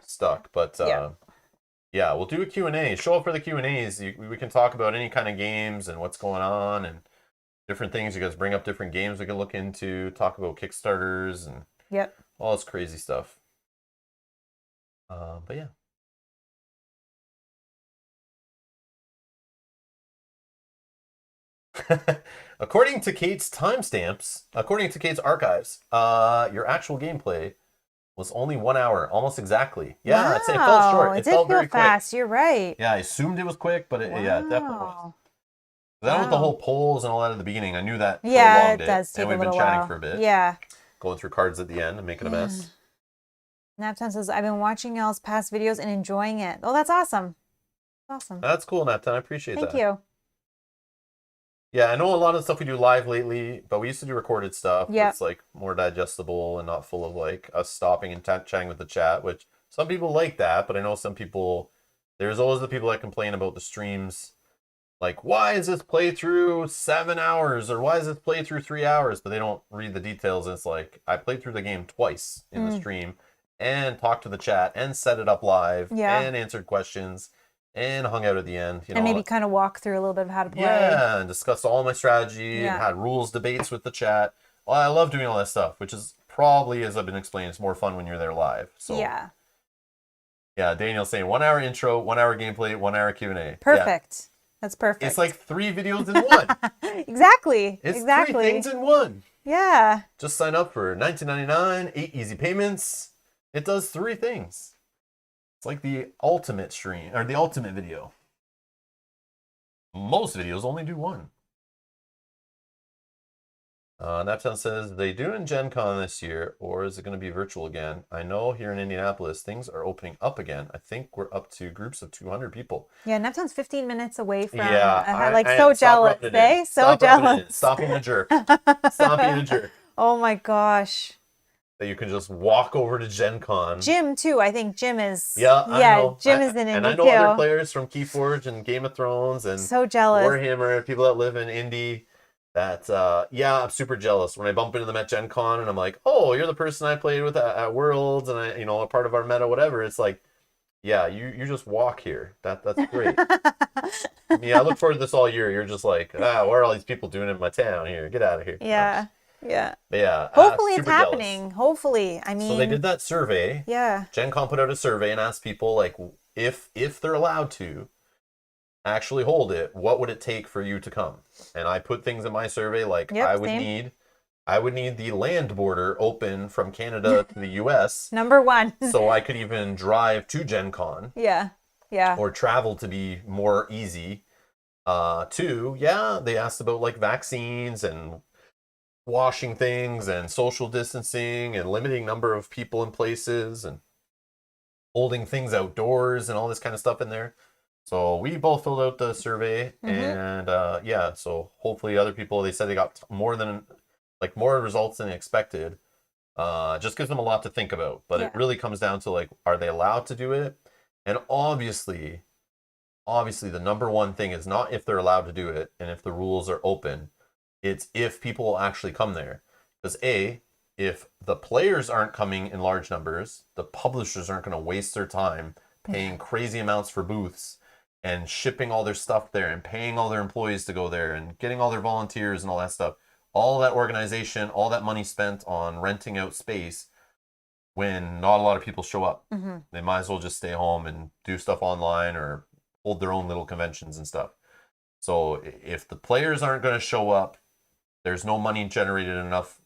stuck. But yeah, we'll do a Q&A. Show up for the Q&As. We can talk about any kind of games and what's going on and different things. You guys bring up different games we can look into, talk about Kickstarters and all this crazy stuff. But yeah. According to Kate's archives, your actual gameplay was only 1 hour, almost exactly. Yeah, wow. I'd say it fell short. It did feel fast. Quick. You're right. Yeah, I assumed it was quick, but it definitely was. That was the whole polls and all that at the beginning. I knew that. Yeah, it does take and we've a little been chatting while. for a bit. Yeah. Going through cards at the end and making a mess. Napton says, I've been watching y'all's past videos and enjoying it. Oh, that's awesome. Awesome. That's cool, Napton. I appreciate that. Thank you. Yeah, I know a lot of the stuff we do live lately, but we used to do recorded stuff. Yeah. It's like more digestible and not full of like us stopping and chatting with the chat, which some people like that, but I know some people, there's always the people that complain about the streams. Like, why is this playthrough 7 hours or why is this playthrough 3 hours? But they don't read the details. And it's like, I played through the game twice in the stream and talked to the chat and set it up live and answered questions. And hung out at the end. And maybe kind of walk through a little bit of how to play. Yeah, and discussed all my strategy and had rules debates with the chat. Well, I love doing all that stuff, which is probably, as I've been explaining, it's more fun when you're there live. So yeah, Daniel's saying 1 hour intro, 1 hour gameplay, 1 hour Q&A. Perfect. Yeah. That's perfect. It's like 3 videos in one. Exactly. It's exactly. 3 things in one. Yeah. Just sign up for $19.99, 8 easy payments. It does 3 things. It's like the ultimate stream, or the ultimate video. Most videos only do 1. Naptown says, they do in Gen Con this year, or is it going to be virtual again? I know here in Indianapolis, things are opening up again. I think we're up to groups of 200 people. Yeah, Naptown's 15 minutes away from, I so jealous, eh? So jealous. Stop being a jerk. Stop being a jerk. Oh my gosh. That you can just walk over to Gen Con. Jim too. I think Jim is. I know. Jim is in Indy and I know other players from Keyforge and Game of Thrones and so jealous. Warhammer, people that live in Indy. That I'm super jealous when I bump into them at Gen Con and I'm like, oh, you're the person I played with at Worlds and a part of our meta, whatever. It's like, yeah, you just walk here. That's great. I look forward to this all year. You're just like, what are all these people doing in my town here? Get out of here. Yeah. Yeah. But yeah. Hopefully it's happening. Jealous. Hopefully. I mean. So they did that survey. Yeah. Gen Con put out a survey and asked people like if they're allowed to actually hold it, what would it take for you to come? And I put things in my survey like I would need the land border open from Canada to the US. Number 1. So I could even drive to Gen Con. Yeah. Yeah. Or travel to be more easy. 2, they asked about like vaccines and washing things and social distancing and limiting number of people in places and holding things outdoors and all this kind of stuff in there. So we both filled out the survey and so hopefully other people, they said they got more results than expected. Just gives them a lot to think about. But it Yeah. really comes down to like, are they allowed to do it? And obviously, the number one thing is not if they're allowed to do it and if the rules are open. It's if people will actually come there. Because if the players aren't coming in large numbers, the publishers aren't going to waste their time paying crazy amounts for booths and shipping all their stuff there and paying all their employees to go there and getting all their volunteers and all that stuff. All that organization, all that money spent on renting out space when not a lot of people show up. Mm-hmm. They might as well just stay home and do stuff online or hold their own little conventions and stuff. So if the players aren't going to show up, there's no money generated enough,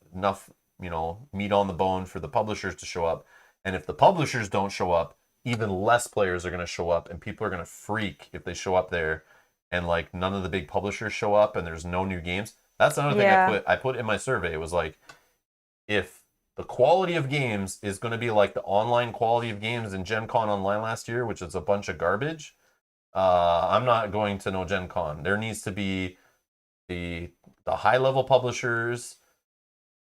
meat on the bone for the publishers to show up. And if the publishers don't show up, even less players are going to show up, and people are going to freak if they show up there and like none of the big publishers show up and there's no new games. That's another thing I put in my survey. It was like, if the quality of games is going to be like the online quality of games in Gen Con Online last year, which is a bunch of garbage, I'm not going to no Gen Con. There needs to be the high level publishers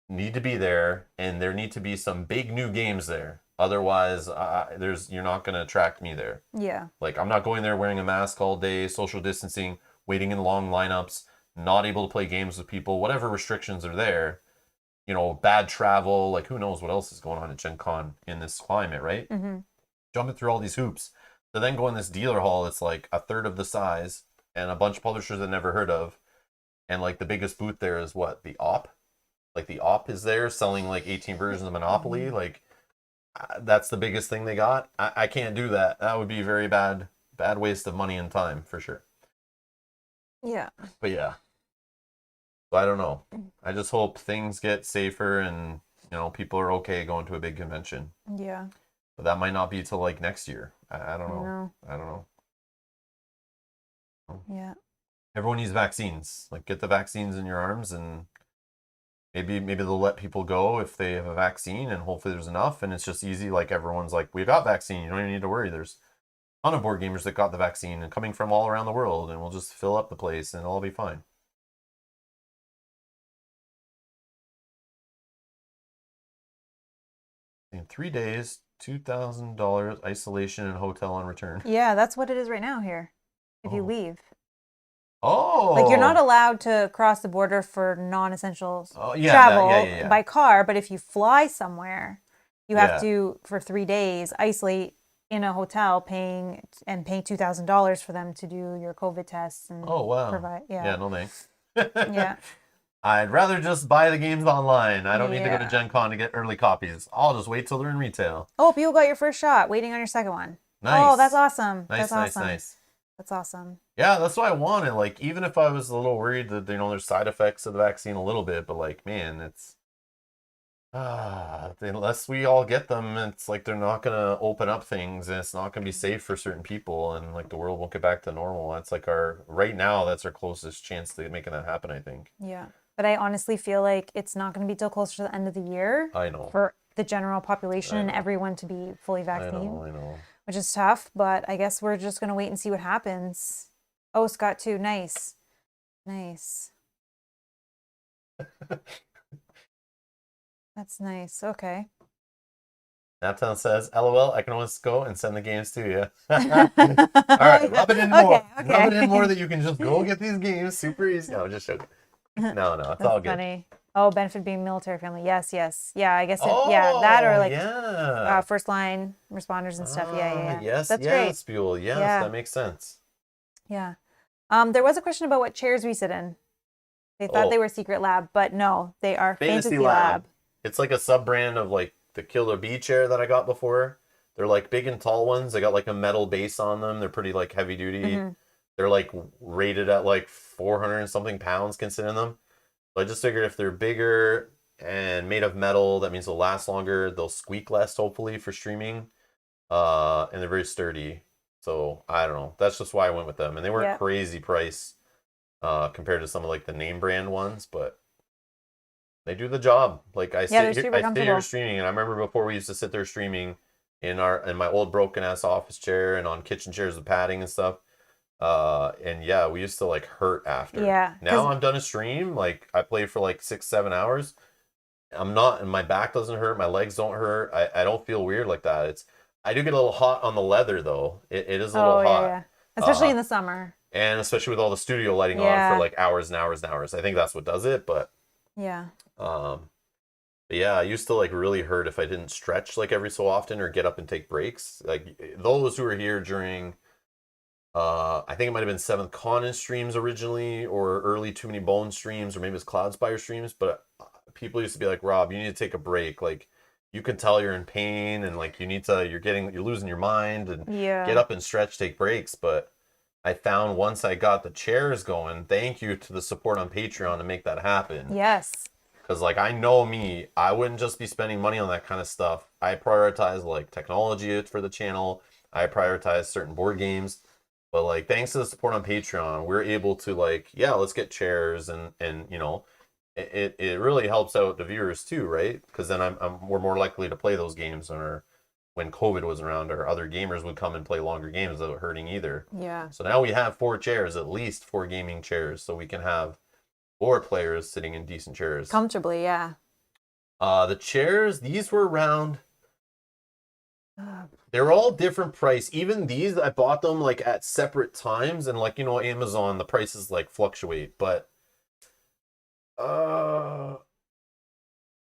need to be there, and there need to be some big new games there. Otherwise, you're not going to attract me there. Yeah. Like, I'm not going there wearing a mask all day, social distancing, waiting in long lineups, not able to play games with people, whatever restrictions are there. Bad travel, like who knows what else is going on at Gen Con in this climate, right? Mm-hmm. Jumping through all these hoops. To then go in this dealer hall, it's like a third of the size and a bunch of publishers I've never heard of. And like the biggest booth there is what? The Op? Like the Op is there selling like 18 versions of Monopoly. Like that's the biggest thing they got. I can't do that. That would be very bad waste of money and time for sure. Yeah. But yeah. So I don't know. I just hope things get safer and people are okay going to a big convention. Yeah. But that might not be till like next year. I don't know. I don't know. Yeah. Everyone needs vaccines. Like get the vaccines in your arms, and maybe they'll let people go if they have a vaccine, and hopefully there's enough, and it's just easy. Like everyone's like, we got vaccine. You don't even need to worry. There's a ton of board gamers that got the vaccine and coming from all around the world, and we'll just fill up the place and it'll all be fine. In 3 days, $2,000 isolation and hotel on return. Yeah, that's what it is right now here. If you Oh. leave. Oh. Like you're not allowed to cross the border for non-essential yeah, travel by car, but if you fly somewhere, you have Yeah. to for 3 days isolate in a hotel, paying $2,000 for them to do your COVID tests and Oh, wow. provide. Yeah. Yeah, no thanks. Yeah. I'd rather just buy the games online. I don't need to go to Yeah. Gen Con to get early copies. I'll just wait till they're in retail. Oh, people got your first shot, waiting on your second one. Nice. Oh, that's awesome. Nice, That's nice, awesome. nice. That's awesome. Yeah, that's what I wanted. Like, even if I was a little worried that, there's side effects of the vaccine a little bit, but like, man, it's, unless we all get them, it's like they're not going to open up things and it's not going to be safe for certain people and like the world won't get back to normal. That's like right now, that's our closest chance to making that happen, I think. Yeah. But I honestly feel like it's not going to be till closer to the end of the year. I know. For the general population and know. everyone to be fully vaccinated. I know. Which is tough, but I guess we're just going to wait and see what happens. Oh, Scott too. Nice. Nice. That's nice. Okay. Naptown says, LOL, I can always go and send the games to you. All right, rub it in more. Okay. Rub it in more that you can just go get these games super easy. No, just joking. No, it's That's all good. funny. Oh, benefit being military family. Yes. Yeah, I guess that or like first line responders and stuff. Yeah. Yes, That's yes, Buell. Yes, Yeah. that makes sense. great. Yeah. There was a question about what chairs we sit in. They thought they were Secret Lab, but no, they are Fantasy Lab. It's like a sub brand of like the Killer Bee chair that I got before. They're like big and tall ones. They got like a metal base on them. They're pretty like heavy duty. Mm-hmm. They're like rated at like 400 and something pounds considering them. So I just figured if they're bigger and made of metal, that means they'll last longer. They'll squeak less, hopefully, for streaming. And they're very sturdy. So I don't know. That's just why I went with them. And they weren't crazy price compared to some of like the name brand ones, but they do the job. Like I sit here streaming, and I remember before we used to sit there streaming in my old broken ass office chair and on kitchen chairs with padding and stuff. And yeah, we used to like hurt after. Yeah. Now I'm done a stream. Like I played for like 6-7 hours. I'm not, and my back doesn't hurt, my legs don't hurt. I don't feel weird like that. I do get a little hot on the leather though. It is a little Oh yeah, hot. yeah. Especially Uh, in the summer. and especially with all the studio lighting on for Yeah, like hours and hours and hours. I think that's what does it, yeah. um but yeah, I used to like really hurt if I didn't stretch like every so often or get up and take breaks. Like those who were here during I think it might have been Seventh Conan streams originally, or early Too Many Bones streams, or maybe it's Cloudspire streams. But people used to be like, Rob, you need to take a break. Like, you can tell you're in pain, and like you're losing your mind, and get Yeah. up and stretch, take breaks. But I found once I got the chairs going, thank you to the support on Patreon to make that happen. Yes. Because like I know me, I wouldn't just be spending money on that kind of stuff. I prioritize like technology for the channel. I prioritize certain board games. But like thanks to the support on Patreon, we're able to like, yeah, let's get chairs and you know, it really helps out the viewers too, right? Because then we're more likely to play those games, or when COVID was around, or other gamers would come and play longer games without hurting either. Yeah. So now we have 4 chairs, at least 4 gaming chairs, so we can have 4 players sitting in decent chairs. Comfortably, yeah. The chairs, these were around. They're all different price. Even these, I bought them like at separate times, and like Amazon, the prices like fluctuate. But uh,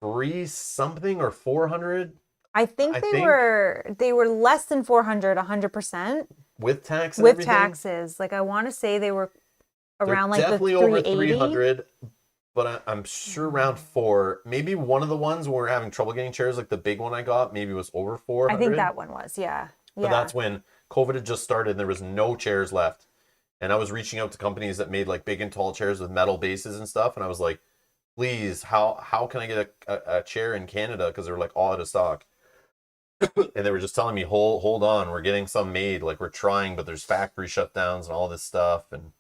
3 something or 400. I think I they think were less than 400, 100% with tax and with everything. taxes. Like I want to say they were They're around like the definitely over 380. 300. But I'm sure around 4. Maybe one of the ones when we were having trouble getting chairs, like the big one I got, maybe was over 400. I think that one was, yeah. But Yeah. that's when COVID had just started and there was no chairs left. And I was reaching out to companies that made like big and tall chairs with metal bases and stuff. And I was like, please, how can I get a chair in Canada? Because they were like all out of stock. And they were just telling me, hold on, we're getting some made. Like we're trying, but there's factory shutdowns and all this stuff. And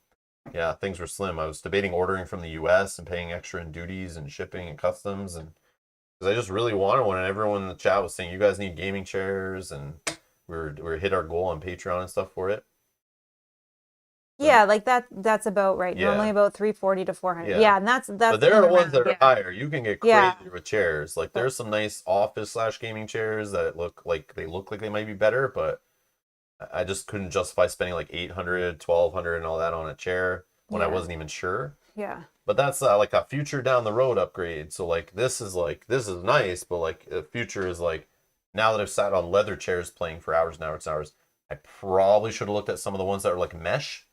yeah, things were slim. I was debating ordering from the US and paying extra in duties and shipping and customs, and because I just really wanted one, and everyone in the chat was saying you guys need gaming chairs, and we hit our goal on Patreon and stuff for it. Yeah, like that's about right. Yeah. Normally about 340 to 400. Yeah. Yeah, and that's But there in are ones around, that are yeah. higher. You can get crazy Yeah. with chairs. Like there's some nice office/gaming chairs that look like they might be better, but I just couldn't justify spending like 800, 1200 and all that on a chair when I Yeah. wasn't even sure. Yeah. But that's like a future down the road upgrade. So like this is nice, but like the future is like, now that I've sat on leather chairs playing for hours and hours and hours, I probably should have looked at some of the ones that are like mesh,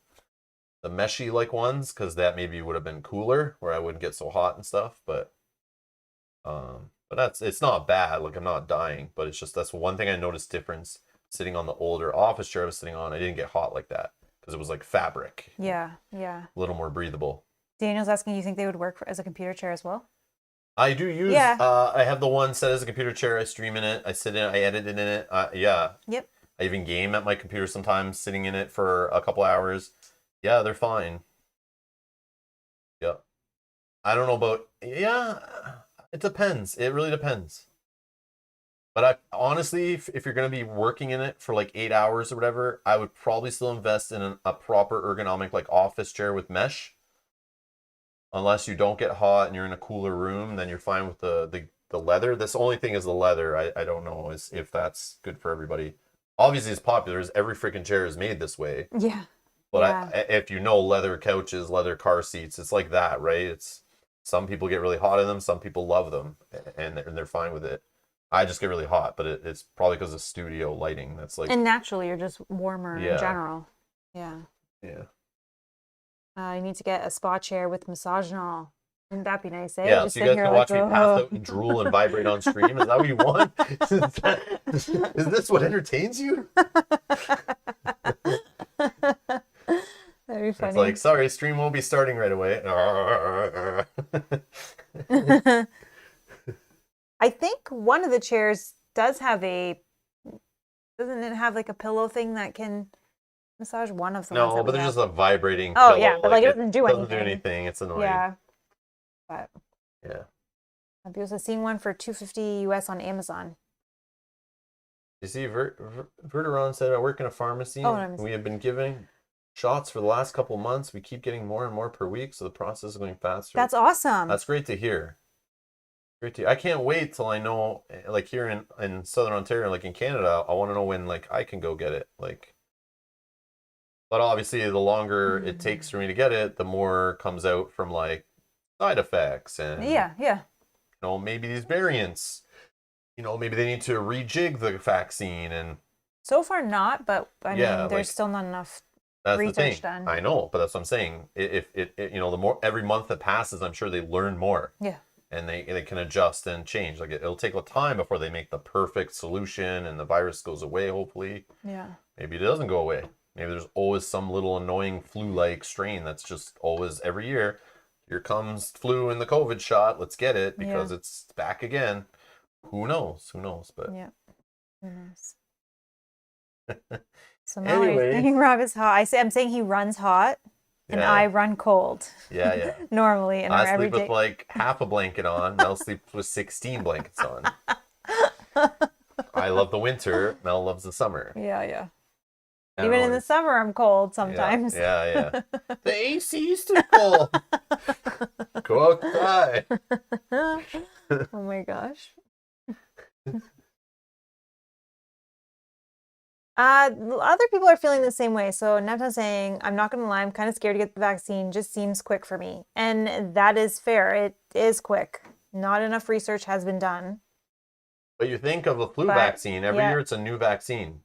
the meshy like ones, because that maybe would have been cooler, where I wouldn't get so hot and stuff. But it's not bad. Like I'm not dying, but it's just that's one thing I noticed difference sitting on the older office chair I was sitting on. I didn't get hot like that because it was like fabric, Yeah. Yeah. a little more breathable. Daniel's asking, you think they would work as a computer chair as well? I do use. Yeah. I have the one set as a computer chair. I stream in it. I sit in it. I edit in it. Yeah. Yep. I even game at my computer sometimes, sitting in it for a couple hours. Yeah, they're fine. Yep. I don't know about. Yeah, it depends. It really depends. But I honestly, if you're gonna be working in it for like 8 hours or whatever, I would probably still invest in a proper ergonomic like office chair with mesh. Unless you don't get hot and you're in a cooler room, then you're fine with the leather. This only thing is the leather. I don't know if that's good for everybody. Obviously, it's popular. Every freaking chair is made this way. Yeah. But Yeah. if you know leather couches, leather car seats, it's like that, right? It's some people get really hot in them. Some people love them, and they're fine with it. I just get really hot, but it's probably because of studio lighting. That's like, And naturally, you're just warmer Yeah. in general. Yeah. yeah. You need to get a spa chair with massage and all. Wouldn't that be nice, eh? Yeah, Just so you sit guys here can like, watch me pass out and drool and vibrate on stream. Is that what you want? Is this what entertains you? That'd be funny. It's like, sorry, stream won't be starting right away. I think one of the chairs doesn't it have like a pillow thing that can massage one of the ones No, that but we there's have? just a vibrating Oh, pillow. yeah, but, like, it doesn't do Doesn't do anything. anything. It's annoying. Yeah. But Yeah. I've also seen one for $250 US on Amazon. You see, Verteron said, I work in a pharmacy. Oh, nice. We have been giving shots for the last couple months. We keep getting more and more per week, so the process is going faster. That's awesome. That's great to hear. I can't wait till I know, like here in Southern Ontario, like in Canada, I want to know when like I can go get it. Like, but obviously, the longer it takes for me to get it, the more comes out from like side effects and Yeah. maybe these variants. Maybe they need to rejig the vaccine and So far not, but I yeah, mean, there's like still not enough that's the research thing. done. I know, but that's what I'm saying. If the more every month that passes, I'm sure they learn more. Yeah. And they can adjust and change. Like it'll take a time before they make the perfect solution and the virus goes away, hopefully. Yeah. Maybe it doesn't go away. Maybe there's always some little annoying flu-like strain that's just always every year. Here comes flu and the COVID shot. Let's get it because it's back again. Who knows? Who knows? But Yeah. Who knows? So Mallory's anyway, saying Rob is hot. I'm saying he runs hot and yeah, I run cold. yeah. Normally in our I sleep everyday. with like half a blanket on. Mel sleeps with 16 blankets on. I love the winter. Mel loves the summer. Yeah. I don't Even know, in the it's- summer, I'm cold sometimes. Yeah. The AC's too cold. Go outside. Oh my gosh. Other people are feeling the same way. So Neptune's saying, I'm not going to lie, I'm kind of scared to get the vaccine. Just seems quick for me. And that is fair. It is quick. Not enough research has been done. But you think of a flu But, vaccine. Every yeah. year it's a new vaccine.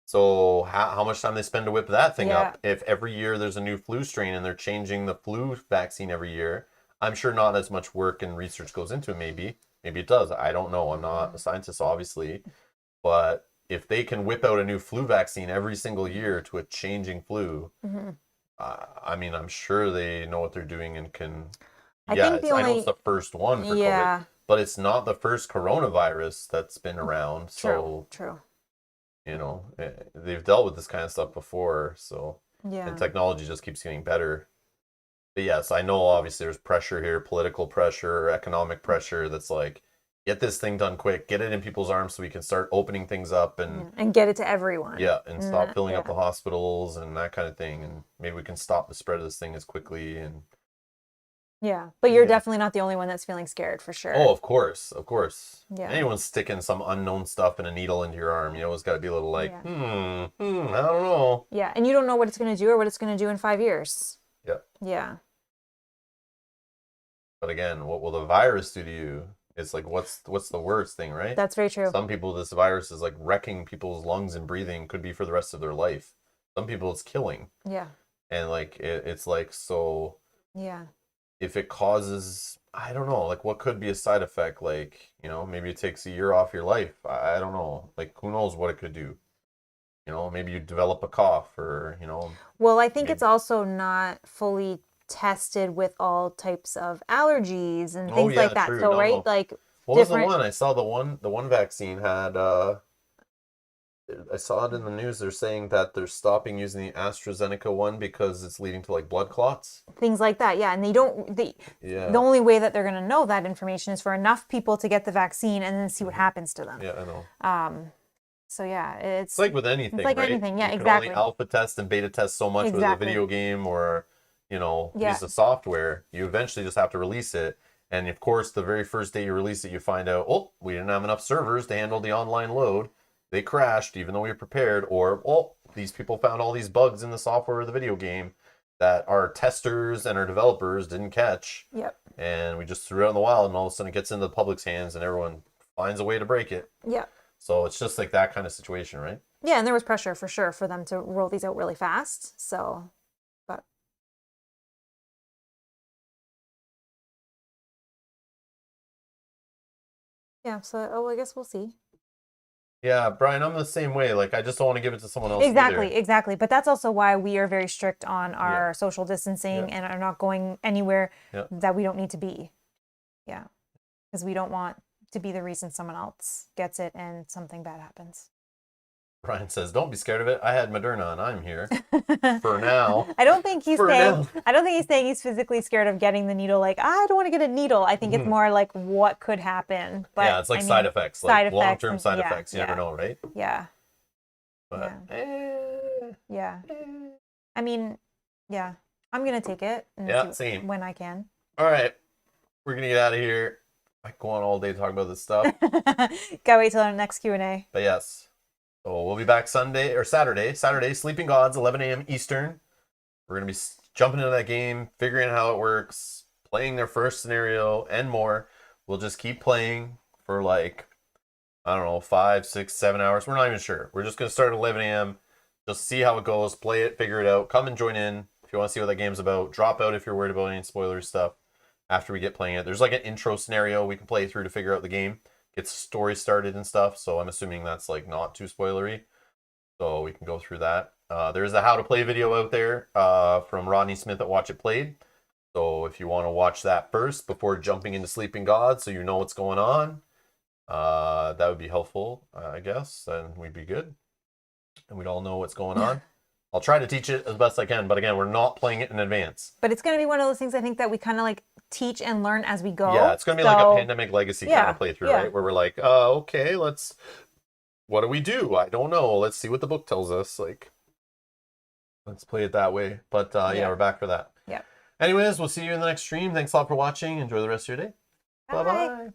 So how much time they spend to whip that thing Yeah. up? If every year there's a new flu strain and they're changing the flu vaccine every year, I'm sure not as much work and research goes into it. Maybe it does. I don't know. I'm not a scientist, obviously. But if they can whip out a new flu vaccine every single year to a changing flu, I mean, I'm sure they know what they're doing and can. I Yeah, think the I know only. it's the first one for Yeah. COVID, but it's not the first coronavirus that's been around. So, True. they've dealt with this kind of stuff before. So, Yeah. and technology just keeps getting better. But yes, I know obviously there's pressure here, political pressure, economic pressure that's like, get this thing done quick, get it in people's arms so we can start opening things up And get it to everyone. and stop filling up yeah. the hospitals and that kind of thing. And maybe we can stop the spread of this thing as quickly and Yeah. But you're Yeah. definitely not the only one that's feeling scared for sure. oh, of course. Yeah. Anyone's sticking some unknown stuff in a needle into your arm, you always got to be a little like, Yeah. I don't know. Yeah. And you don't know what it's going to do or what it's going to do in 5 years. Yeah. Yeah. But again, what will the virus do to you? It's like, what's the worst thing, right? That's very true. Some people, this virus is like wrecking people's lungs and breathing, could be for the rest of their life. Some people, it's killing. Yeah. And like, it's like, so Yeah. if it causes, I don't know, like what could be a side effect? Like, maybe it takes a year off your life. I don't know. Like, who knows what it could do? Maybe you develop a cough or, Well, I think maybe- it's also not fully tested with all types of allergies and Oh, things yeah, like that. true. So, No, right? no. Like What was the different. one? I saw the one vaccine had, I saw it in the news. They're saying that they're stopping using the AstraZeneca one because it's leading to like blood clots. Things like that. Yeah. And Yeah. the only way that they're going to know that information is for enough people to get the vaccine and then see what happens to them. Yeah, I know. So yeah, It's like with anything, like right? anything, yeah, You can exactly. only alpha test and beta test so much with a Exactly. video game or, Yeah. use the software. You eventually just have to release it. And of course, the very first day you release it, you find out, oh, we didn't have enough servers to handle the online load. They crashed, even though we were prepared. Or, oh, these people found all these bugs in the software of the video game that our testers and our developers didn't catch. Yep. And we just threw it out in the wild, and all of a sudden it gets into the public's hands, and everyone finds a way to break it. Yeah. So it's just like that kind of situation, right? Yeah, and there was pressure for sure for them to roll these out really fast. So, but yeah, so I guess we'll see. Yeah, Brian, I'm the same way. Like, I just don't want to give it to someone else either. Exactly. But that's also why we are very strict on our Yeah. social distancing Yeah. and are not going anywhere Yeah. that we don't need to be. Yeah. Because we don't want to be the reason someone else gets it and something bad happens. Brian says, "Don't be scared of it. I had Moderna, and I'm here for now." I don't think he's For saying. now. I don't think he's saying he's physically scared of getting the needle. Like I don't want to get a needle. I think it's more like what could happen. But Yeah, it's like I side mean, effects, side like effects long-term and- side yeah, effects. You yeah. never know, right? Yeah. But Yeah. I mean, yeah. I'm gonna take it. And Yeah, see same. when I can. all right, we're gonna get out of here. I could go on all day talking about this stuff. Gotta wait till our next Q&A. But yes. So we'll be back Sunday or Saturday. Saturday, Sleeping Gods, 11 a.m. Eastern. We're going to be jumping into that game, figuring out how it works, playing their first scenario, and more. We'll just keep playing for like, I don't know, 5, 6, 7 hours. We're not even sure. We're just going to start at 11 a.m. Just see how it goes, play it, figure it out. Come and join in if you want to see what that game's about. Drop out if you're worried about any spoiler stuff after we get playing it. There's like an intro scenario we can play through to figure out the game. Get the story started and stuff. So I'm assuming that's like not too spoilery. So we can go through that. There's a how to play video out there from Rodney Smith at Watch It Played. So if you want to watch that first before jumping into Sleeping God so you know what's going on, that would be helpful, I guess. Then we'd be good. And we'd all know what's going on. I'll try to teach it as best I can, but again, we're not playing it in advance. But it's going to be one of those things I think that we kind of like teach and learn as we go. Yeah, it's going to be like a Pandemic Legacy kind of playthrough, right? Where we're like, okay, what do we do? I don't know. Let's see what the book tells us. Like, let's play it that way. But yeah, we're back for that. Yeah. Anyways, we'll see you in the next stream. Thanks a lot for watching. Enjoy the rest of your day. Bye-bye.